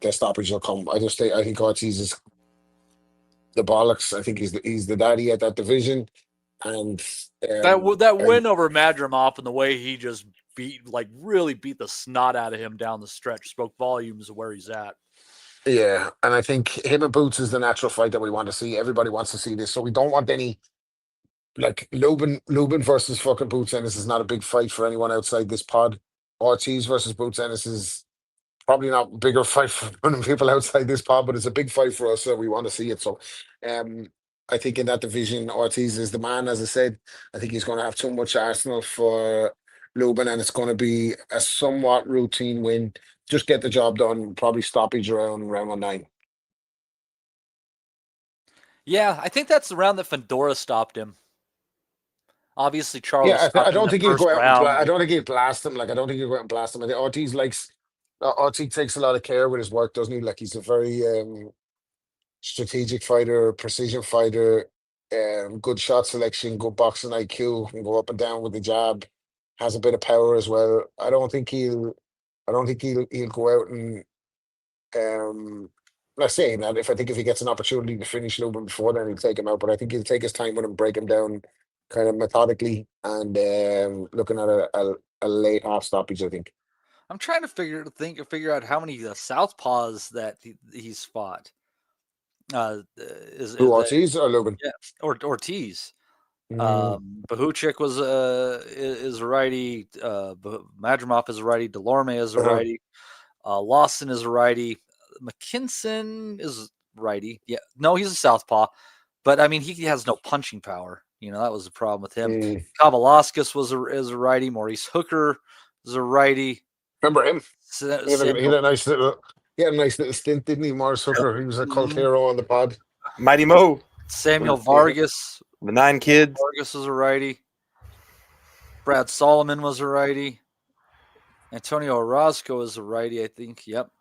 the stoppage will come. I think Ortiz is the bollocks. I think he's the daddy at that division, and that win over Madrimov and the way he just really beat the snot out of him down the stretch spoke volumes of where he's at. Yeah, and I think him and Boots is the natural fight that we want to see. Everybody wants to see this, so we don't want any like Lubin versus fucking Boots Ennis is not a big fight for anyone outside this pod. Ortiz versus Boots Ennis is probably not a bigger fight for many people outside this pod, but it's a big fight for us, so we want to see it. So, um, I think in that division, Ortiz is the man. As I said, I think he's going to have too much arsenal for Lubin, and it's going to be a somewhat routine win. Just get the job done. Probably stoppage around round 9. Yeah, I think that's the round that Fedora stopped him. Obviously, Charles. Yeah, I don't think he'll go out. I round. don't think he'll blast him. Like I don't think he'll go out and blast him. I think Ortiz likes. Ortiz takes a lot of care with his work, doesn't he? Like he's a very strategic fighter, precision fighter, good shot selection, good boxing IQ, can go up and down with the jab, has a bit of power as well. I don't think he'll go out and not saying that if he gets an opportunity to finish Lubin before then he'll take him out, but I think he'll take his time with him, break him down kind of methodically and looking at a late half stoppage, I think. I'm trying to figure out how many southpaws that he's fought. Is Ortiz or Lubin? Yeah, or Ortiz. Bahuchik is a righty. Madrimov is a righty. Delorme is a righty. Lawson is a righty. McKinson is righty. Yeah, no, he's a southpaw, but I mean he has no punching power. You know that was the problem with him. Kavalauskas is a righty. Maurice Hooker is a righty. Remember him? He had a nice little stint, didn't he? Maurice Hooker. He was a cult hero on the pod. Mighty Mo. Samuel Vargas. The 9 kids. Vargas was a righty. Brad Solomon was a righty. Antonio Orozco is a righty, I think. Yep.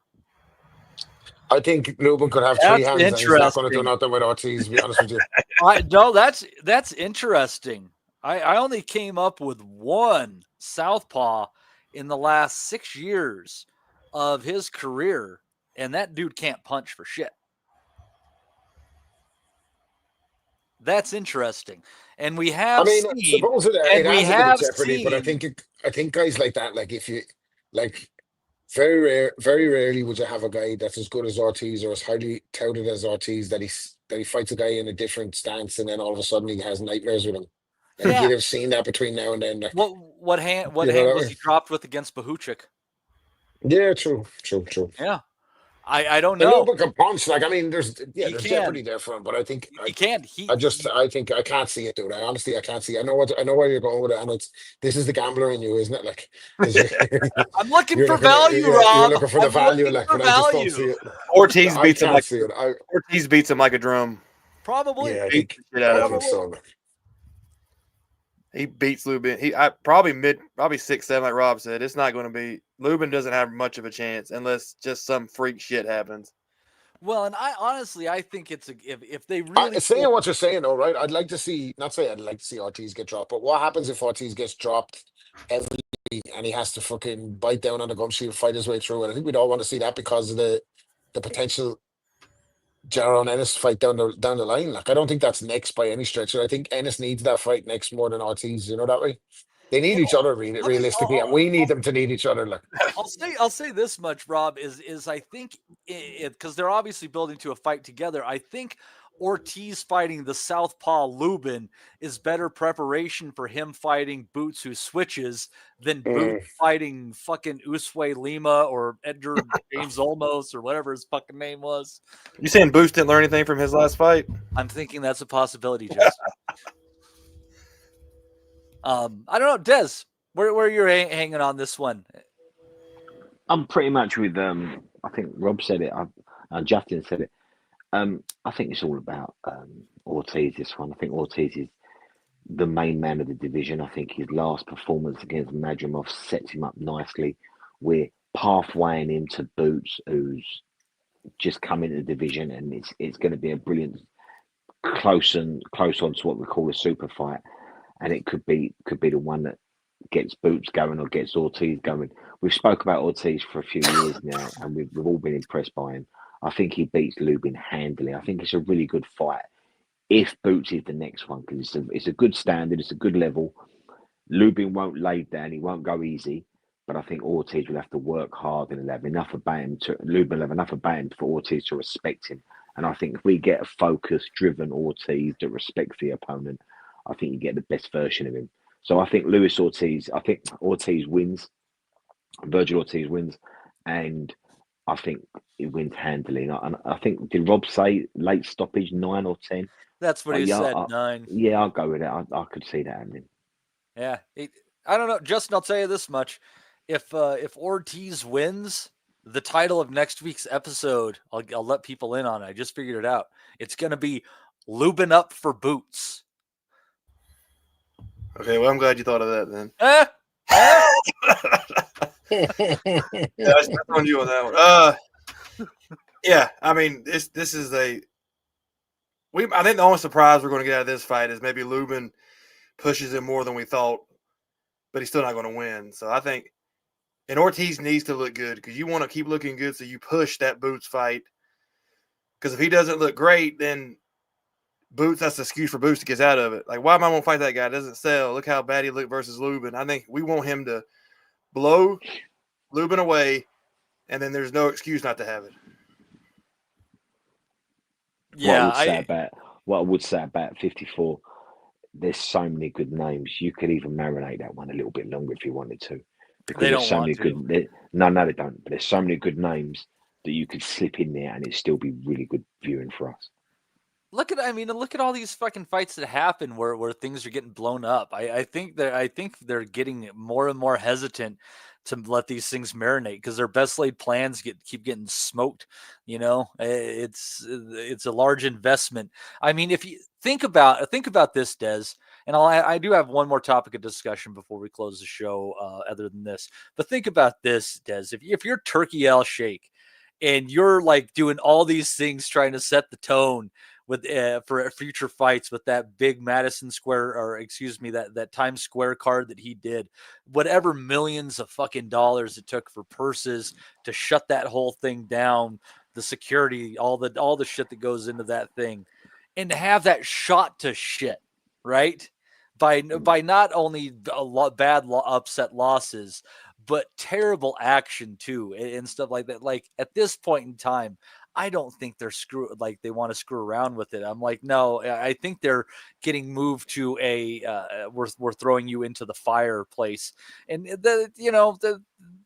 I think Lubin could have 3 hands and he's not going to do nothing with Ortiz, to be honest with you. No, that's interesting. I only came up with one southpaw in the last 6 years of his career, and that dude can't punch for shit. That's interesting. And we have seen, it we have jeopardy, seen, but I think guys like that, like if you like very rarely would you have a guy that's as good as Ortiz or as highly touted as Ortiz that he fights a guy in a different stance and then all of a sudden he has nightmares with him. And you'd have seen that between now and then. Like, what hand was he dropped with against Bahuchik? Yeah, true. Yeah. I don't know. Lubin can punch. Like, I mean, there's jeopardy there for him, but I think he can't. I think I can't see it, dude. I can't see it. I know where you're going with it, and this is the gambler in you, isn't it? Like, I'm looking for value, Rob. You're looking for the value, like, but I just don't see it. Ortiz beats him like Ortiz beats him like a drum. Probably. Yeah, I think so. He beats Lubin. Probably 6-7, like Rob said. It's not going to be. Lubin doesn't have much of a chance unless just some freak shit happens. Well, and I think it's if they really saying what you're saying, though, right? I'd like to see Ortiz get dropped, but what happens if Ortiz gets dropped heavily and he has to fucking bite down on the gum shield, fight his way through it? I think we'd all want to see that because of the potential Jaron Ennis fight down the line. Like, I don't think that's next by any stretch. I think Ennis needs that fight next more than Ortiz. You know that way. They need each other realistically, and we need them to need each other. Like, I'll say this much, Rob, is I think because they're obviously building to a fight together. I think Ortiz fighting the southpaw Lubin is better preparation for him fighting Boots who switches than Boots fighting fucking Uswe Lima or Edgar James Olmos or whatever his fucking name was. You saying Boots didn't learn anything from his last fight? I'm thinking that's a possibility, Justin. I don't know, Des, where you're hanging on this one? I'm pretty much with I think Rob said it. Justin said it. I think it's all about Ortiz this one. I think Ortiz is the main man of the division. I think his last performance against Madrimov sets him up nicely. We're pathwaying him to Boots, who's just come into the division, and it's going to be a brilliant close on to what we call a super fight. And it could be the one that gets Boots going or gets Ortiz going. We've spoke about Ortiz for a few years now, and we've all been impressed by him. I think he beats Lubin handily. I think it's a really good fight if Boots is the next one, because it's a good standard, it's a good level. Lubin won't lay down, he won't go easy, but I think Ortiz will have to work hard and he'll have enough about him Lubin will have enough about him for Ortiz to respect him. And I think if we get a focused, driven Ortiz that respects the opponent, I think you get the best version of him. So I think Ortiz wins. Virgil Ortiz wins, and I think it wins handily. And I think, did Rob say late stoppage 9 or 10? That's what he Yeah, said. 9. Yeah, I'll go with it. I could see that happening. Yeah, I don't know, Justin. I'll tell you this much: if Ortiz wins the title of next week's episode, I'll let people in on it. I just figured it out. It's going to be lubing up for boots. Okay, well, I'm glad you thought of that then. Yeah, that's on you on that one. Yeah, I mean, this is I think the only surprise we're going to get out of this fight is maybe Lubin pushes him more than we thought, but he's still not going to win. So I think, and Ortiz needs to look good because you want to keep looking good, so you push that Boots fight. Because if he doesn't look great, then Boots, that's the excuse for Boots to get out of it. Like, why am I going to fight that guy? It doesn't sell. Look how bad he looked versus Lubin. I think we want him to blow Lubin away, and then there's no excuse not to have it. Yeah, what I would say about 54, there's so many good names. You could even marinate that one a little bit longer if you wanted to. Because they there's don't so want many to. good. No, they don't. But there's so many good names that you could slip in there, and it'd still be really good viewing for us. Look at all these fucking fights that happen where things are getting blown up. I think they're getting more and more hesitant to let these things marinate because their best laid plans keep getting smoked. You know, it's a large investment. I mean, if you think about this, Des, and I do have one more topic of discussion before we close the show. Other than this, but think about this, Des. If you're Turkey Al Sheikh and you're like doing all these things trying to set the tone with for future fights with that big Madison Square, or excuse me, that Times Square card that he did, whatever millions of fucking dollars it took for purses to shut that whole thing down, the security, all the shit that goes into that thing, and to have that shot to shit, right? By not only a lot upset losses, but terrible action too, and stuff like that. Like at this point in time, I don't think they want to screw around with it. I'm like, no, I think they're getting moved to we're throwing you into the fireplace, and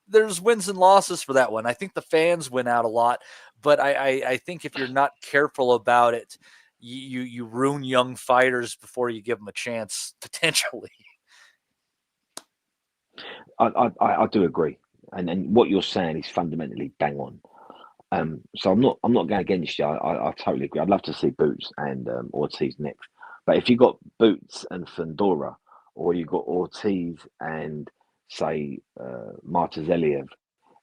there's wins and losses for that one. I think the fans win out a lot, but I think if you're not careful about it, you ruin young fighters before you give them a chance potentially. I do agree, and what you're saying is fundamentally bang on. So I'm not going against you. I totally agree. I'd love to see Boots and Ortiz next, but if you got Boots and Fundora, or you got Ortiz and say Martazaliev,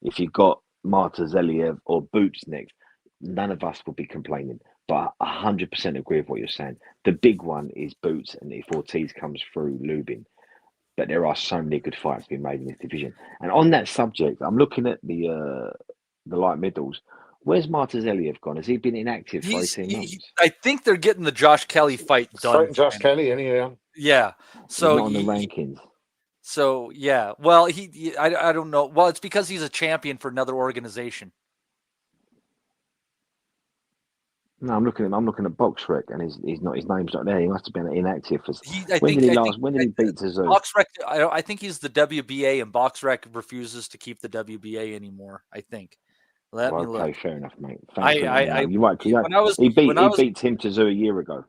if you got Martazaliev or Boots next, none of us would be complaining. But I 100% agree with what you're saying. The big one is Boots, and if Ortiz comes through, Lubin. But there are so many good fights being made in this division. And on that subject, I'm looking at the light middles. Where's Martazaliev gone? Has he been inactive for 18 months? I think they're getting the Josh Kelly fight done. Fighting Josh Kelly, anyway. Yeah. So he's not on the rankings. So yeah. Well, I don't know. Well, it's because he's a champion for another organization. No, I'm looking at BoxRec, and his name's not there. He must have been inactive for. When did he beat Tazoo? BoxRec. I think he's the WBA, and BoxRec refuses to keep the WBA anymore. I think. Let me look. Okay, fair enough, mate. You're right. He beat Tim Tazoo a year ago.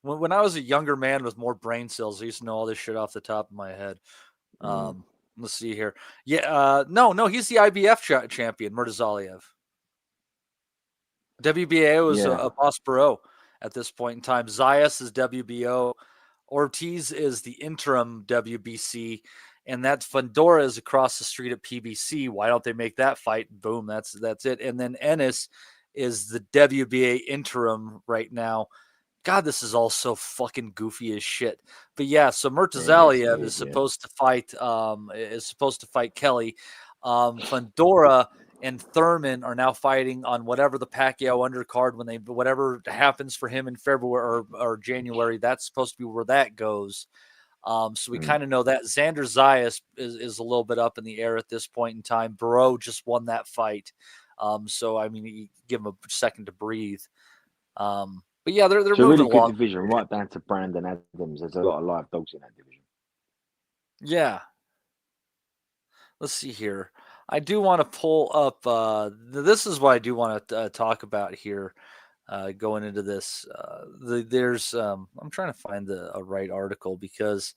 When I was a younger man with more brain cells, I used to know all this shit off the top of my head. Let's see here. Yeah, no, he's the IBF champion, Murtazaliev. WBA was a Boss Bro at this point in time. Zayas is WBO. Ortiz is the interim WBC. And that Fundora is across the street at PBC. Why don't they make that fight? Boom, that's it. And then Ennis is the WBA interim right now. God, this is all so fucking goofy as shit. But yeah, so Murtazaliev is supposed to fight Kelly. Fundora and Thurman are now fighting on whatever the Pacquiao undercard whatever happens for him in February or January. That's supposed to be where that goes. So we kind of know that Xander Zayas is a little bit up in the air at this point in time. Barreau just won that fight. So I mean, you give him a second to breathe. But yeah, they're It's a moving really good along. division, right down to Brandon Adams. There's a lot of live dogs in that division. Yeah. Let's see here. I do want to pull up. This is what I do want to talk about here. Going into this, there's. I'm trying to find a right article because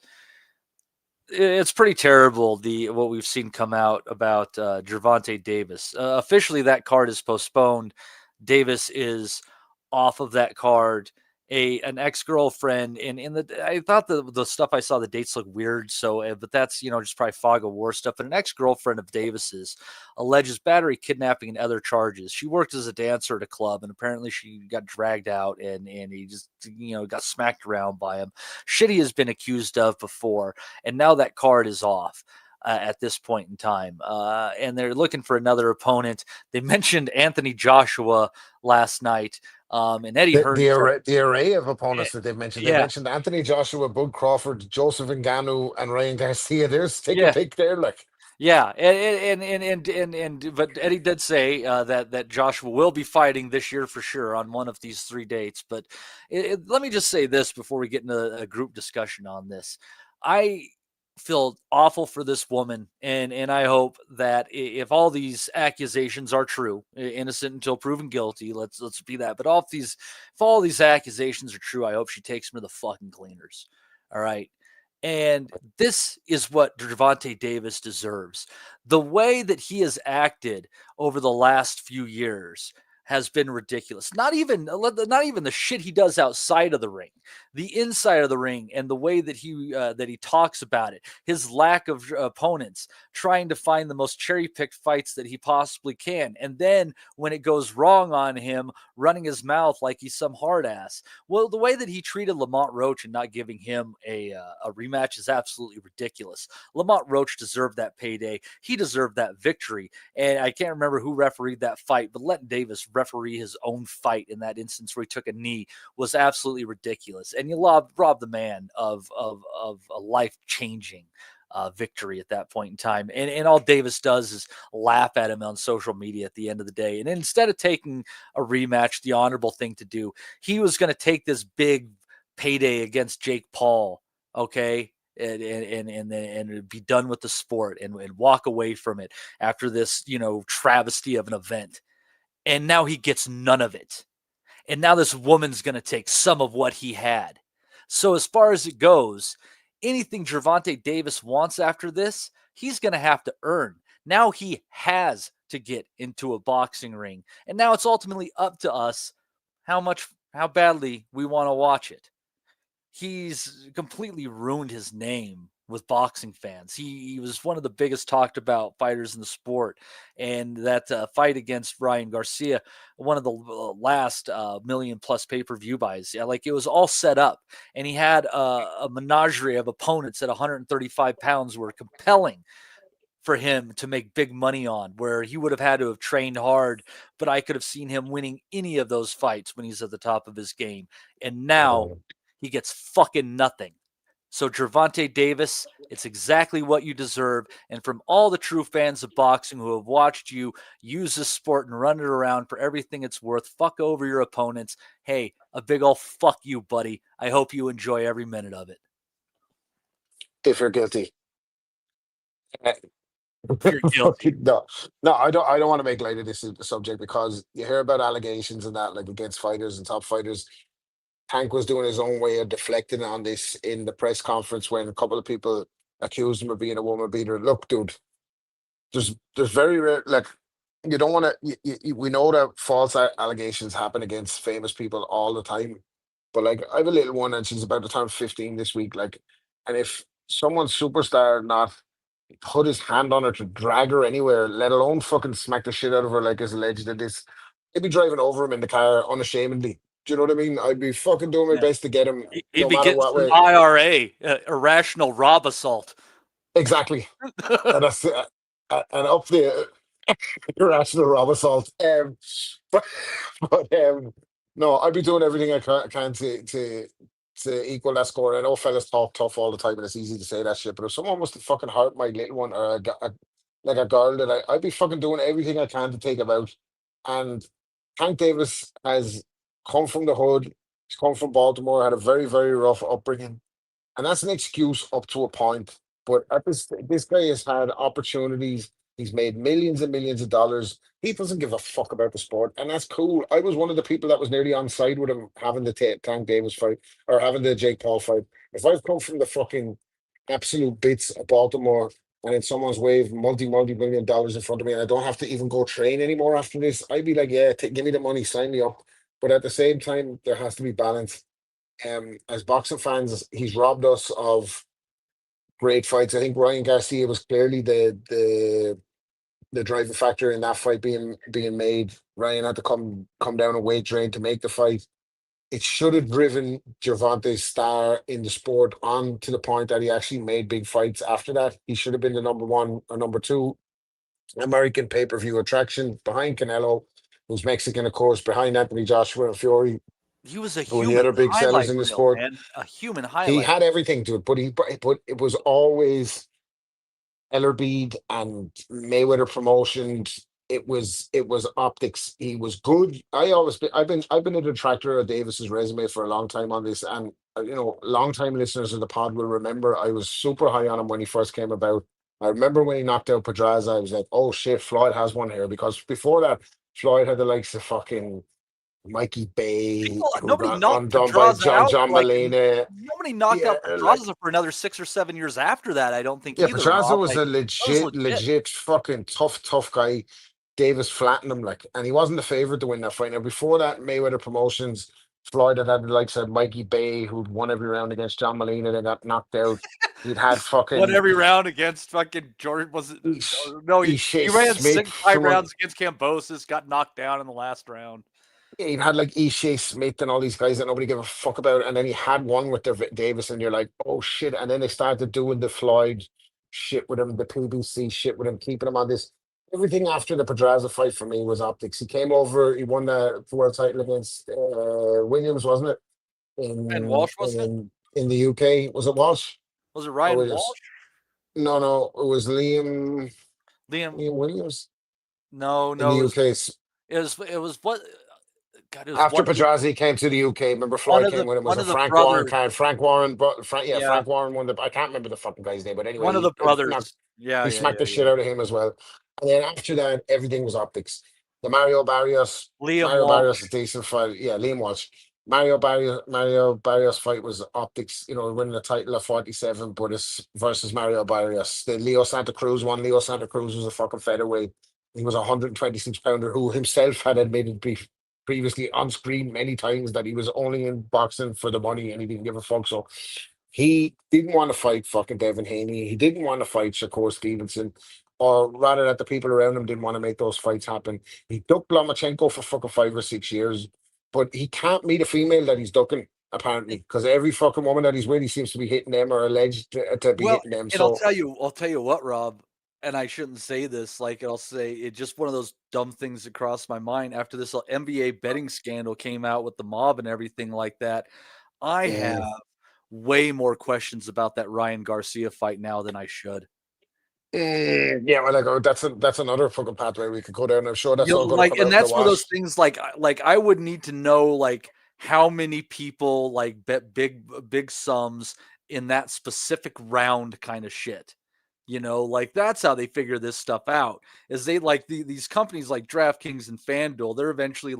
it's pretty terrible. What we've seen come out about Gervonta Davis. Officially, that card is postponed. Davis is off of that card. An ex girlfriend and I thought the stuff I saw, the dates look weird. So, but that's just probably fog of war stuff. But an ex girlfriend of Davis's alleges battery, kidnapping, and other charges. She worked as a dancer at a club, and apparently she got dragged out, and he just got smacked around by him. Shit he has been accused of before, and now that card is off. At this point in time, and they're looking for another opponent. They mentioned Anthony Joshua last night, and Eddie The, Hearn. the array of opponents that they've mentioned. They Yeah, mentioned Anthony Joshua, Bud Crawford, Joseph Ngannou, and Ryan Garcia. There's take a yeah, pick there, like. yeah, and but Eddie did say that Joshua will be fighting this year for sure on one of these 3 dates. But let me just say this before we get into a group discussion on this. I feel awful for this woman, and I hope that if all these accusations are true, innocent until proven guilty, let's be that. But if all these accusations are true, I hope she takes them to the fucking cleaners. All right. And this is what Gervonta Davis deserves. The way that he has acted over the last few years has been ridiculous. Not even the shit he does outside of the ring, the inside of the ring, and the way that he talks about it. His lack of opponents, trying to find the most cherry picked fights that he possibly can, and then when it goes wrong on him, running his mouth like he's some hard ass. Well, the way that he treated Lamont Roach and not giving him a rematch is absolutely ridiculous. Lamont Roach deserved that payday. He deserved that victory. And I can't remember who refereed that fight, but letting Davis referee his own fight in that instance where he took a knee was absolutely ridiculous. And you rob the man of a life-changing victory at that point in time. And all Davis does is laugh at him on social media at the end of the day. And instead of taking a rematch, the honorable thing to do, he was going to take this big payday against Jake Paul, okay? And be done with the sport and walk away from it after this, travesty of an event. And now he gets none of it. And now this woman's going to take some of what he had. So as far as it goes, anything Gervonta Davis wants after this, he's going to have to earn. Now he has to get into a boxing ring. And now it's ultimately up to us how badly we want to watch it. He's completely ruined his name with boxing fans. He was one of the biggest talked about fighters in the sport. And that fight against Ryan Garcia, one of the last million plus pay-per-view buys. Yeah, like it was all set up. And he had a menagerie of opponents at 135 pounds were compelling for him to make big money on, where he would have had to have trained hard, but I could have seen him winning any of those fights when he's at the top of his game. And now he gets fucking nothing. So Gervonta Davis, it's exactly what you deserve. And from all the true fans of boxing who have watched you use this sport and run it around for everything it's worth, fuck over your opponents. Hey, a big old fuck you, buddy. I hope you enjoy every minute of it. If you're guilty. If you're guilty. No, I don't want to make light of this subject because you hear about allegations and that, like against fighters and top fighters. Tank was doing his own way of deflecting on this in the press conference when a couple of people accused him of being a woman beater. Look, dude, there's very rare, like, you don't want to. We know that false allegations happen against famous people all the time, but like I have a little one and she's about to turn 15 this week. Like, and if someone's superstar not put his hand on her to drag her anywhere, let alone fucking smack the shit out of her like is alleged in this, I'd be driving over him in the car unashamedly. Do you know what I mean? I'd be fucking doing my best to get him, He'd no be matter getting what some way. IRA, irrational rob assault. Exactly. And that's and up the irrational rob assault. But, but no, I'd be doing everything I can to equal that score. I know fellas talk tough all the time, and it's easy to say that shit. But if someone was to fucking hurt my little one or like a girl, that I'd be fucking doing everything I can to take him out. And Tank Davis has come from the hood. He's come from Baltimore, had a very, very rough upbringing. And that's an excuse up to a point. But at this guy has had opportunities. He's made millions and millions of dollars. He doesn't give a fuck about the sport, and that's cool. I was one of the people that was nearly on side with him having the Tank Davis fight or having the Jake Paul fight. If I've come from the fucking absolute bits of Baltimore and then someone's waved multi-million dollars in front of me and I don't have to even go train anymore after this, I'd be like, yeah, give me the money, sign me up. But at the same time, there has to be balance. As boxing fans, he's robbed us of great fights. I think Ryan Garcia was clearly the driving factor in that fight being made. Ryan had to come down a weight drain to make the fight. It should have driven Gervonta's star in the sport on to the point that he actually made big fights after that. He should have been the number one or number two American pay-per-view attraction behind Canelo, who's Mexican, of course, behind Anthony Joshua and Fury, He was a who are the human other big sellers highlight in the reel, sport. man. A human He highlight. had everything to it, but it was always Ellerbeed and Mayweather promotions. It was optics. He was good. I've been a detractor of Davis's resume for a long time on this, and long time listeners of the pod will remember I was super high on him when he first came about. I remember when he knocked out Pedraza, I was like, oh shit, Floyd has one here, because before that, Floyd had the likes of fucking Mikey Bay, who Nobody got knocked undone by Pedraza out. John Mulaney. Nobody knocked Yeah, out Pedraza for another 6 or 7 years after that. I don't think Yeah, either. Pedraza Rob. was a That was legit fucking tough guy. Davis flattened him, and he wasn't the favorite to win that fight. Now, before that, Mayweather promotions, Floyd had the likes of Mikey Bay, who'd won every round against John Molina, then got knocked out. He'd had won fucking every round against fucking Jordan. Was it? No, he ran Smith, 5 rounds against Cambosis, got knocked down in the last round. he had like Ishii Smith and all these guys that nobody gave a fuck about, and then he had one with Davis, and you're like, oh shit! And then they started doing the Floyd shit with him, the PBC shit with him, keeping him on this. Everything after the Pedraza fight for me was optics. He came over, he won the world title against Williams, wasn't it? And Walsh, wasn't In the UK, was it Walsh? Was it Ryan Walsh? No, it was Liam Williams. No, in the UK. It was what? God, it was After Pedraza came to the UK, remember Floyd came with him. Was a Frank Warren card? Frank Warren, Frank Warren won the. I can't remember the fucking guy's name, but anyway, one of the brothers. He smacked the shit out of him as well. And then after that, everything was optics. The Mario Barrios is a decent fight. Yeah, Liam Walsh. Mario Barrios fight was optics, winning the title at 47, but it's versus Mario Barrios. The Leo Santa Cruz one. Leo Santa Cruz was a fucking featherweight. He was a 126-pounder who himself had admitted previously on screen many times that he was only in boxing for the money and he didn't give a fuck. So he didn't want to fight fucking Devin Haney. He didn't want to fight Shakur Stevenson, or rather that the people around him didn't want to make those fights happen. He ducked Lomachenko for fucking 5 or 6 years, but he can't meet a female that he's ducking, apparently, because every fucking woman that he's with, he seems to be hitting them or alleged to be hitting them. And so I'll tell you what, Rob, and I shouldn't say this, I'll say it's just one of those dumb things that crossed my mind after this NBA betting scandal came out with the mob and everything like that. I have way more questions about that Ryan Garcia fight now than I should. Yeah, well, that's another fucking pathway we could go down. I'm sure that's all going to come and that's one of those things. I would need to know how many people bet big sums in that specific round kind of shit. That's how they figure this stuff out. Is they these companies like DraftKings and FanDuel, they're eventually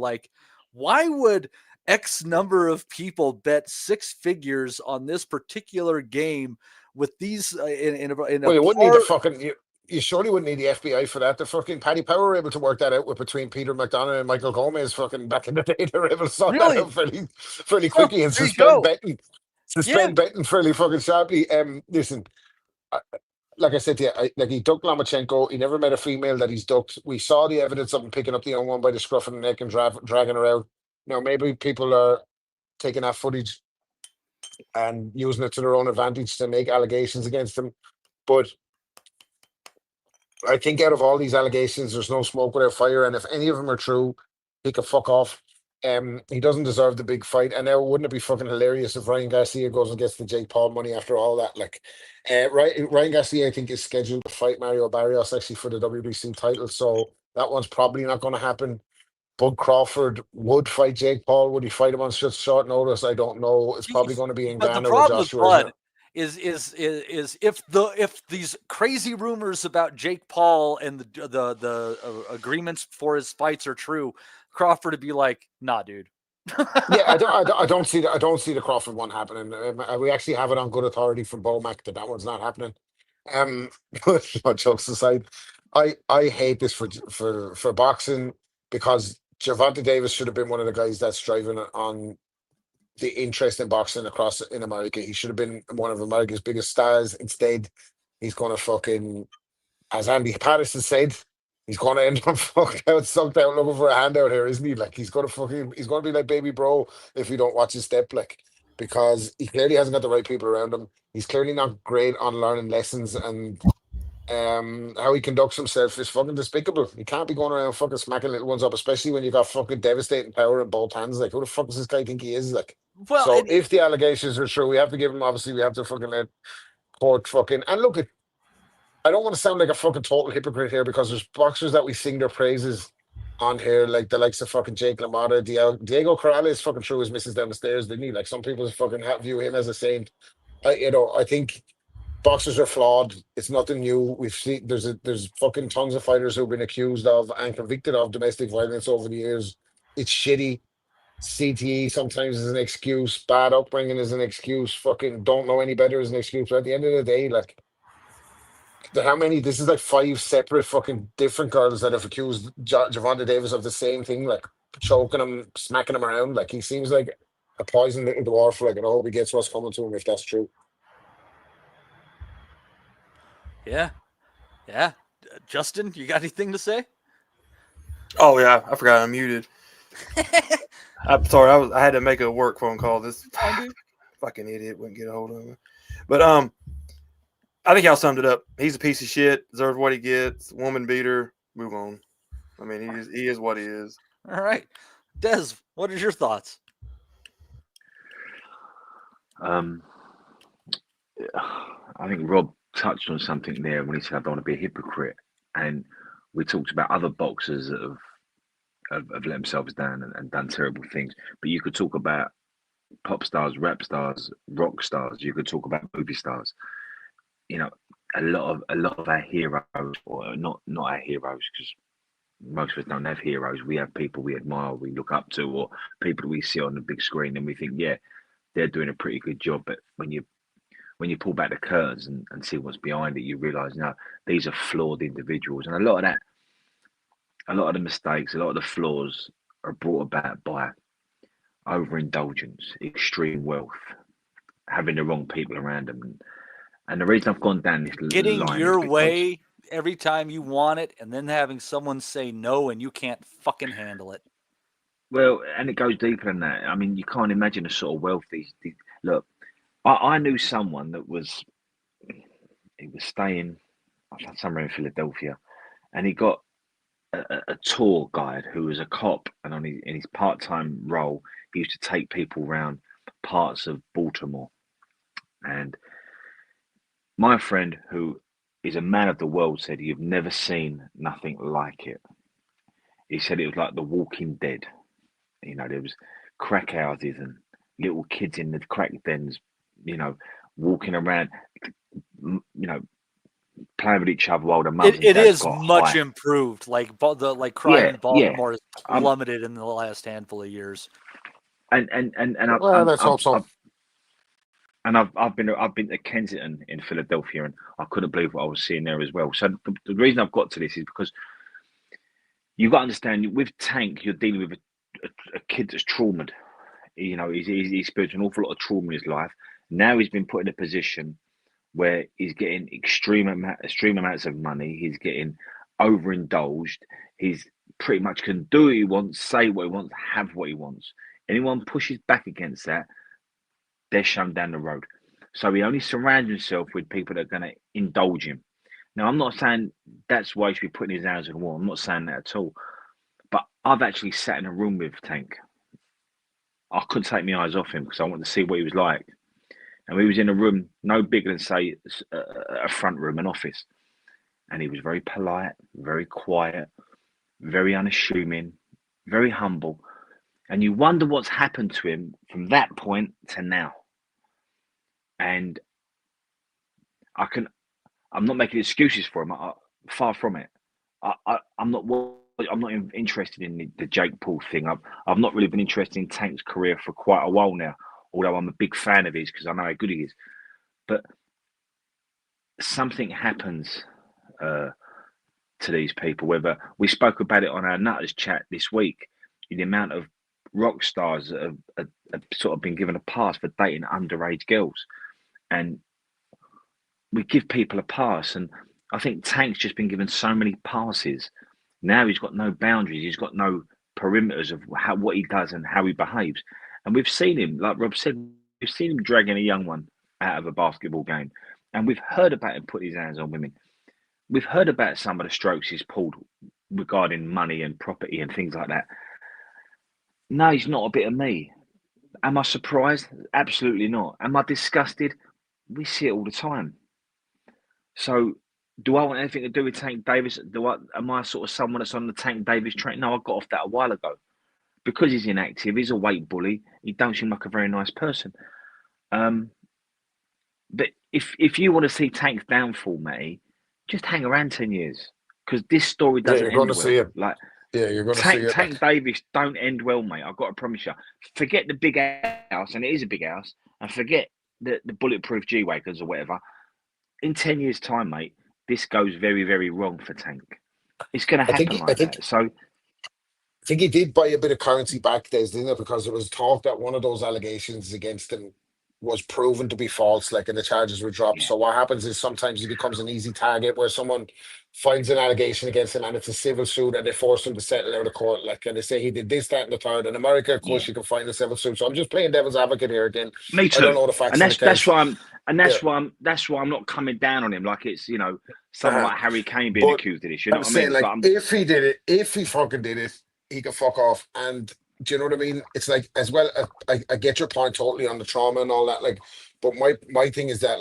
why would X number of people bet 6 figures on this particular game with these well, you wouldn't need the fucking you surely wouldn't need the FBI for that. The fucking Paddy Power were able to work that out between Peter McDonough and Michael Gomez fucking back in the day. They were able to sort that out fairly quickly and suspend betting fairly fucking sharply. Listen, like I said to you, he ducked Lomachenko. He never met a female that he's ducked. We saw the evidence of him picking up the young one by the scruff of the neck and dragging her out. Now, maybe people are taking that footage and using it to their own advantage to make allegations against him. But I think out of all these allegations, there's no smoke without fire. And if any of them are true, he can fuck off. He doesn't deserve the big fight. And now, wouldn't it be fucking hilarious if Ryan Garcia goes and gets the Jake Paul money after all that? Ryan Garcia, I think, is scheduled to fight Mario Barrios actually for the WBC title. So that one's probably not going to happen. Bud Crawford would fight Jake Paul. Would he fight him on short notice? I don't know. It's probably going to be But the Ngannou or problem with Joshua, isn't Bud it? is if these crazy rumors about Jake Paul and the agreements for his fights are true, Crawford would be like, nah, dude. Yeah, I don't see the Crawford one happening. We actually have it on good authority from Bomac that one's not happening. But no, jokes aside, I hate this for boxing because Gervonta Davis should have been one of the guys that's driving on the interest in boxing across in America. He should have been one of America's biggest stars. Instead, he's going to fucking, as Andy Patterson said, he's going to end up fucked out, sucked out, looking for a handout here, isn't he? Like he's going to be like Baby Bro if we don't watch his step, like, because he clearly hasn't got the right people around him. He's clearly not great on learning lessons, and how he conducts himself is fucking despicable. He can't be going around fucking smacking little ones up, especially when you got fucking devastating power in both hands. Like, who the fuck does this guy think he is? Like, Well, so if the allegations are true, we have to give him. Obviously, we have to fucking let court fucking and look at. I don't want to sound like a fucking total hypocrite here because there's boxers that we sing their praises on here, like the likes of fucking Jake LaMotta, Diego Corrales fucking threw his missus down the stairs, didn't he? Like some people fucking view him as a saint. I think boxers are flawed. It's nothing new. We've seen there's fucking tons of fighters who've been accused of and convicted of domestic violence over the years. It's shitty. CTE sometimes is an excuse. Bad upbringing is an excuse. Fucking don't know any better is an excuse. But at the end of the day, like how many? This is like 5 separate fucking different girls that have accused Gervonta Davis of the same thing, like choking him, smacking him around. Like he seems like a poison little dwarf. Like, and I hope he gets what's coming to him if that's true. yeah. Justin, you got anything to say? Oh yeah, I forgot I'm muted. I'm sorry, I had to make a work phone call. This fucking idiot wouldn't get a hold of me. But I think y'all summed it up. He's a piece of shit. Deserves what he gets. Woman beater. Move on. I mean, he is what he is. All right, Des, what is your thoughts? I think Rob touched on something there when he said, I don't want to be a hypocrite. And we talked about other boxers that have let themselves down and done terrible things. But you could talk about pop stars, rap stars, rock stars. You could talk about movie stars. You know, a lot of our heroes, or not our heroes, because most of us don't have heroes. We have people we admire, we look up to, or people we see on the big screen, and we think, yeah, they're doing a pretty good job. But when you pull back the curtains and see what's behind it, you realise now these are flawed individuals, and a lot of the mistakes, a lot of the flaws are brought about by overindulgence, extreme wealth, having the wrong people around them. And the reason I've gone down this Getting line your is because, way every time you want it, and then having someone say no and you can't fucking handle it. well, and it goes deeper than that. I mean, you can't imagine the sort of wealth these look. I knew someone that was staying somewhere in Philadelphia, and he got a tour guide who was a cop, and in his part-time role, he used to take people around parts of Baltimore. And my friend, who is a man of the world, said, "You've never seen nothing like it." He said it was like The Walking Dead. You know, there was crack houses and little kids in the crack dens, you know, walking around, you know, playing with each other while the mums and It dads is got much high. improved. Like crime in Yeah. Baltimore has Um, plummeted in the last handful of years. and Well, let's hope so. I've been to Kensington in Philadelphia, and I couldn't believe what I was seeing there as well. So the reason I've got to this is because you've got to understand, with Tank, you're dealing with a kid that's traumatized. You know, he's experienced an awful lot of trauma in his life. Now he's been put in a position where he's getting extreme amounts of money. He's getting overindulged. He's pretty much can do what he wants, say what he wants, have what he wants. Anyone pushes back against that, they're shunned down the road. So he only surrounds himself with people that are going to indulge him. Now, I'm not saying that's why he should be putting his hands on the wall. I'm not saying that at all. But I've actually sat in a room with Tank. I couldn't take my eyes off him because I wanted to see what he was like. And we was in a room no bigger than, say, a front room, an office. And he was very polite, very quiet, very unassuming, very humble, and you wonder what's happened to him from that point to now. And I'm not making excuses for him. Far from it. I'm not interested in the Jake Paul thing. I've not really been interested in Tank's career for quite a while now, although I'm a big fan of his because I know how good he is. But something happens to these people. Whether we spoke about it on our Nutters chat this week, the amount of rock stars that have sort of been given a pass for dating underage girls, and we give people a pass. And I think Tank's just been given so many passes. Now he's got no boundaries. He's got no perimeters of what he does and how he behaves. And we've seen him, like Rob said, we've seen him dragging a young one out of a basketball game. And we've heard about him putting his hands on women. We've heard about some of the strokes he's pulled regarding money and property and things like that. No, he's not a bit of me. Am I surprised? Absolutely not. Am I disgusted? We see it all the time. So do I want anything to do with Tank Davis? Am I sort of someone that's on the Tank Davis train? No, I got off that a while ago. Because he's inactive, he's a weight bully. He don't seem like a very nice person. But if you want to see Tank's downfall, Matty, just hang around 10 years. Because this story doesn't end well. You're going to see it. Tank Davis don't end well, mate. I've got to promise you. Forget the big house, and it is a big house, and forget the bulletproof G-Wagons or whatever. In 10 years' time, mate, this goes very, very wrong for Tank. It's going to happen that. So I think he did buy a bit of currency back there, didn't it? Because it was talk that one of those allegations against him was proven to be false, and the charges were dropped. Yeah. So what happens is sometimes he becomes an easy target where someone finds an allegation against him and it's a civil suit and they force him to settle out of court. And they say he did this, that, and the third. In America, of course, you can find a civil suit. So I'm just playing devil's advocate here again. Me too. I don't know the facts. And that's why I'm not coming down on him like it's someone like Harry Kane being accused of this. You know what I mean? If he did it, if he fucking did it, he could fuck off. And do you know what I mean? It's like, as well, I get your point totally on the trauma and all that. But my thing is that,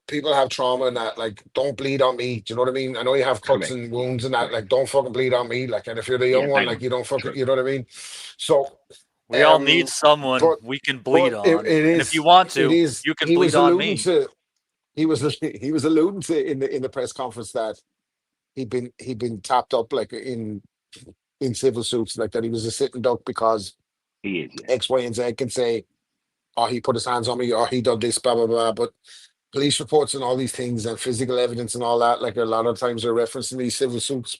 people have trauma and that, don't bleed on me. Do you know what I mean? I know you have cuts and wounds and that, don't fucking bleed on me. And if you're the young one, you don't fucking, you know what I mean? So we all need someone we can bleed on. It is, and if you want to, you can bleed on me. He was alluding to in the press conference that he'd been tapped up in civil suits, that he was a sitting duck because he is X, Y, and Z can say, oh, he put his hands on me, or he done this, blah blah blah. But police reports and all these things and physical evidence and all that, a lot of times are referencing these civil suits.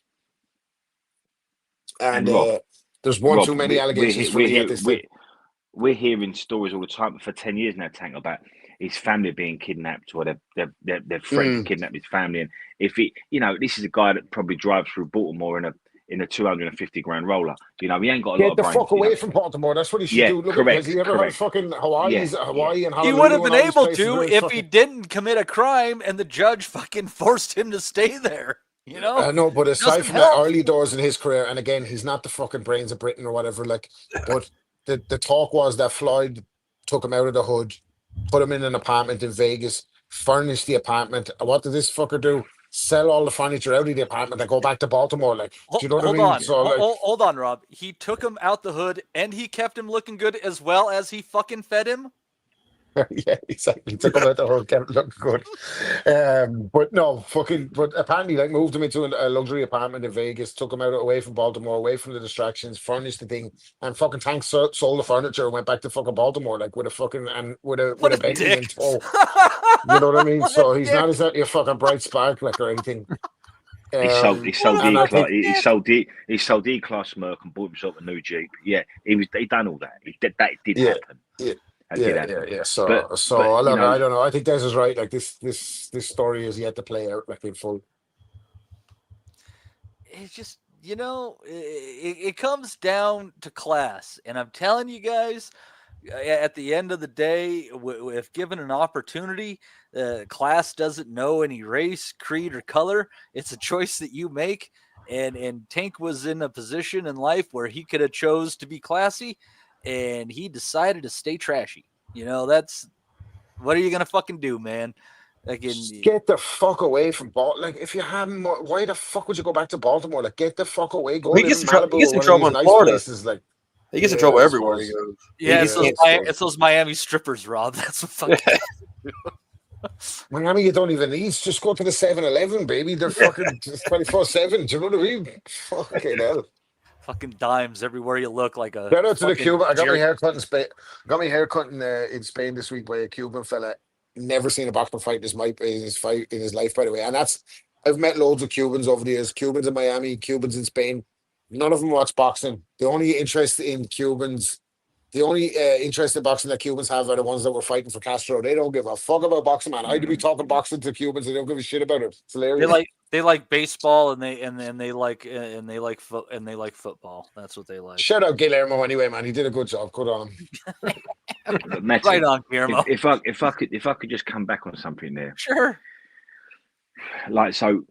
And there's Rob, too many allegations for me to get this thing. We're hearing stories all the time for 10 years now, Tank, about his family being kidnapped, or their friends kidnapped his family. And if he, this is a guy that probably drives through Baltimore in a 250 grand roller. He ain't got a lot of brains. Get the fuck away from Baltimore. That's what he should do. Look, has he ever heard fucking Hawaii and Honolulu? He would have been able to if he didn't commit a crime and the judge fucking forced him to stay there. No, but aside from that, early doors in his career, and again, he's not the fucking brains of Britain or whatever. But the talk was that Floyd took him out of the hood, put him in an apartment in Vegas, furnished the apartment. What did this fucker do? Sell all the furniture out of the apartment and go back to Baltimore. Do you know what I mean? Hold on, Rob. He took him out the hood and he kept him looking good as well as he fucking fed him? Yeah, exactly. Took him out the hood, kept him looking good. But apparently, moved him into a luxury apartment in Vegas, took him out away from Baltimore, away from the distractions, furnished the thing, and fucking Tank sold the furniture and went back to fucking Baltimore, with a Bentley in tow. You know what I mean? So he's not exactly a fucking bright spark or anything. He sold D-class Merc and bought himself a new Jeep. Yeah, he done all that. That did happen. Yeah. So I don't know. I think Des is right. This story is yet to play out in full. It's just it comes down to class, and I'm telling you guys, at the end of the day, if given an opportunity, class doesn't know any race, creed, or color. It's a choice that you make. And Tank was in a position in life where he could have chose to be classy, and he decided to stay trashy. That's what are you gonna fucking do, man? Again, Get the fuck away from Baltimore. Like, if you hadn't, why the fuck would you go back to Baltimore? Like, get the fuck away. Go He live gets in in trouble. Malibu He gets or in one of trouble these in nice Florida. places. Like, He gets in yeah, trouble I everywhere he suppose. goes. yeah, He it's gets- it's those Miami strippers, Rob. That's what fucking. Miami, you don't even need. Just go to the 7-Eleven, baby. They're fucking 24/7. Do you know what I mean? Fucking hell. Fucking dimes everywhere you look, like a Shout out to the fucking Cuban. I got my Jerry. haircut in Spain. Got my haircut in Spain this week by a Cuban fella. Never seen a boxing fight in his life, by the way. And I've met loads of Cubans over the years. Cubans in Miami, Cubans in Spain. None of them watch boxing. The only interest in Cubans, the only interest in boxing that Cubans have are the ones that were fighting for Castro. They don't give a fuck about boxing, man. I'd be talking boxing to Cubans. They don't give a shit about it. It's hilarious. They like baseball and they like football. That's what they like. Shout out Guillermo anyway, man. He did a good job. Good on him. But Matty, Right on, Guillermo. if I could just come back on something there, Sure. like, so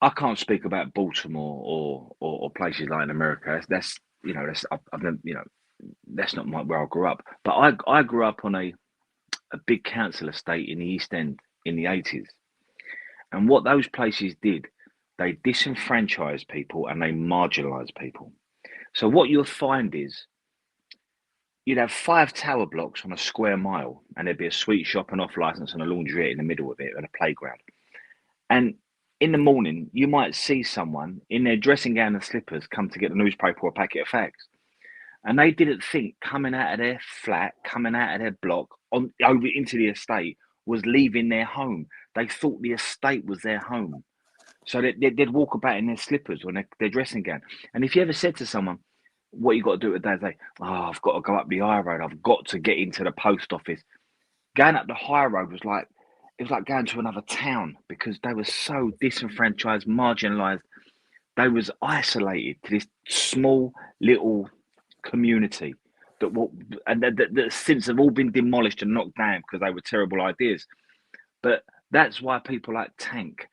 I can't speak about Baltimore or places like in America. That's I've never, that's not where I grew up. But I grew up on a big council estate in the East End in the 80s, and what those places did, they disenfranchised people and they marginalised people. So what you'll find is, you'd have 5 tower blocks on a square mile, and there'd be a sweet shop, an off license, and a laundrette in the middle of it, and a playground. And in the morning, you might see someone in their dressing gown and slippers come to get the newspaper or a packet of fags. And they didn't think coming out of their flat, coming out of their block, over into the estate was leaving their home. They thought the estate was their home. So they'd walk about in their slippers or their dressing gown. And if you ever said to someone, what you got to do today, they say, oh, I've got to go up the high road. I've got to get into the post office. Going up the high road was like, it was like going to another town, because they were so disenfranchised, marginalised. They was isolated to this small little community that since have all been demolished and knocked down because they were terrible ideas. But that's why people like Tank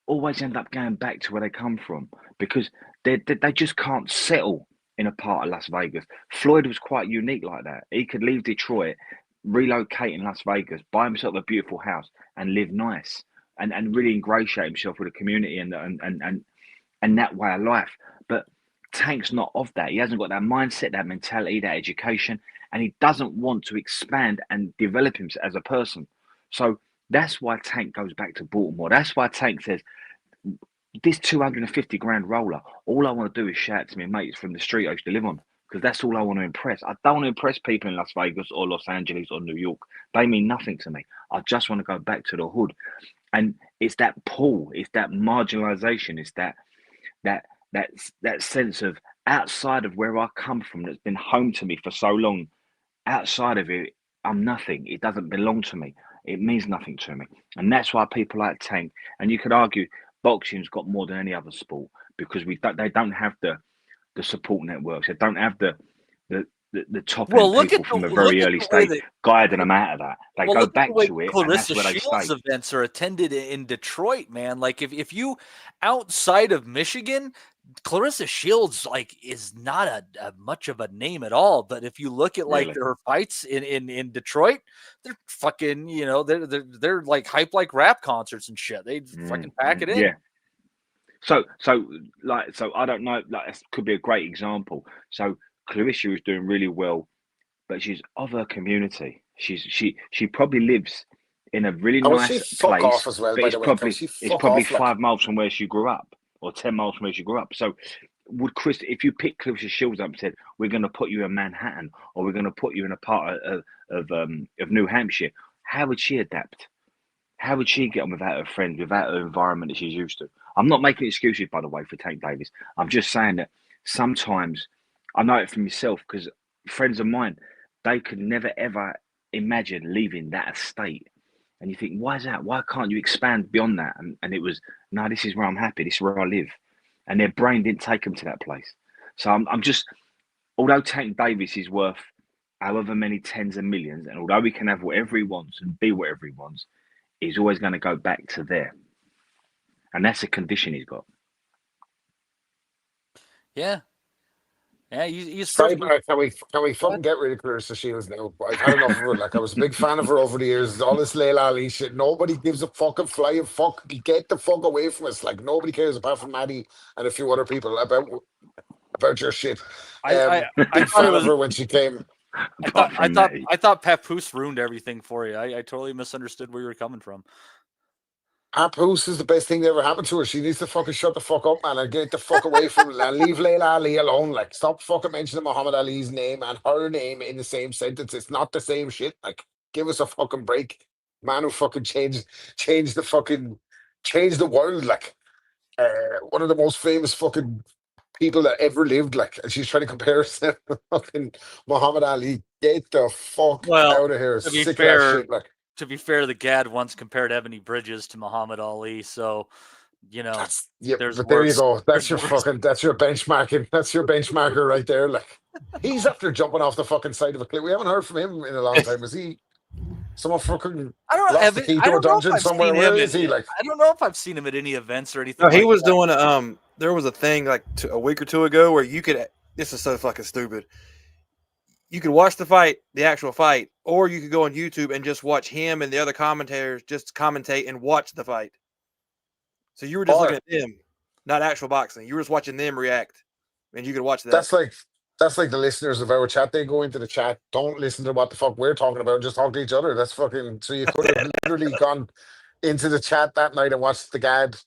always end up going back to where they come from, because they just can't settle in a part of Las Vegas. Floyd was quite unique like that. He could leave Detroit, relocate in Las Vegas, buy himself a beautiful house and live nice and really ingratiate himself with the community and that way of life. But Tank's not of that. He hasn't got that mindset, that mentality, that education, and he doesn't want to expand and develop himself as a person. So that's why Tank goes back to Baltimore. That's why Tank says, this 250 grand roller, all I want to do is shout to my mates from the street I used to live on, because that's all I want to impress. I don't want to impress people in Las Vegas or Los Angeles or New York. They mean nothing to me. I just want to go back to the hood. And it's that pull, it's that marginalization, it's that sense of outside of where I come from that's been home to me for so long. Outside of it, I'm nothing. It doesn't belong to me. It means nothing to me. And that's why people like Tank, and you could argue boxing's got more than any other sport, because they don't have the support networks. They don't have the top end people from a very early stage guiding them out of that. They go back to it, and that's where they Shields stay. events are attended in Detroit, man. Like if you outside of Michigan, Clarissa Shields is not a much of a name at all. But if you look at Really? her fights in Detroit, they're fucking they're like hype like rap concerts and shit. They fucking pack it in. Yeah. So I don't know. Like, this could be a great example. So Clarissa is doing really well, but she's of her community. She probably lives in a really nice place. Off as well, but by it's the way. probably 5 miles from where she grew up, or 10 miles from where she grew up. So would Chris, if you pick Clarissa Shields up and said, we're going to put you in Manhattan, or we're going to put you in a part of New Hampshire, how would she adapt? How would she get on without her friends, without her environment that she's used to? I'm not making excuses, by the way, for Tank Davis. I'm just saying that sometimes, I know it from myself, because friends of mine, they could never, ever imagine leaving that estate. And you think, why is that? Why can't you expand beyond that? And it was, no, this is where I'm happy. This is where I live. And their brain didn't take them to that place. So I'm just, although Tank Davis is worth however many tens of millions, and although he can have whatever he wants and be whatever he wants, he's always going to go back to there. And that's a condition he's got. Yeah. Yeah, he's perfectly. Sidebar, can we fucking get rid of Clarissa Shields now? I've had enough of her. Like, I was a big fan of her over the years. All this Layla Ali shit. Nobody gives a fucking flying fuck. Get the fuck away from us. Like, nobody cares apart from Maddie and a few other people about your shit. I Big thought it fan was. of her when she came. I thought Papoose ruined everything for you. I totally misunderstood where you were coming from. Papoose is the best thing that ever happened to her. She needs to fucking shut the fuck up, man, and get the fuck away from and leave Layla Ali alone. Like, stop fucking mentioning Muhammad Ali's name and her name in the same sentence. It's not the same shit. Like, give us a fucking break. Man who fucking changed the world. Like, one of the most famous fucking people that ever lived. Like, and she's trying to compare herself to fucking Muhammad Ali. Get the fuck out of here. To be Sick fair, of that shit. Like, to be fair, the Gad once compared Ebony Bridges to Muhammad Ali, so but there's there you go. That's There's your worse. that's your benchmarking. That's your benchmarker right there. Like, he's after jumping off the fucking side of a cliff. We haven't heard from him in a long time. Is he someone fucking I don't know. lost the key to a dungeon somewhere? Where is he? Like, I don't know if I've seen him at any events or anything. No, he like was that. doing there was a thing like a week or two ago where you could. This is so fucking stupid. You could watch the actual fight, or you could go on YouTube and just watch him and the other commentators just commentate and watch the fight. So you were just looking at them, not actual boxing. You were just watching them react, and you could watch that. That's like the listeners of our chat. They go into the chat, don't listen to what the fuck we're talking about, just talk to each other. That's fucking. So you could have literally gone into the chat that night and watched the Gad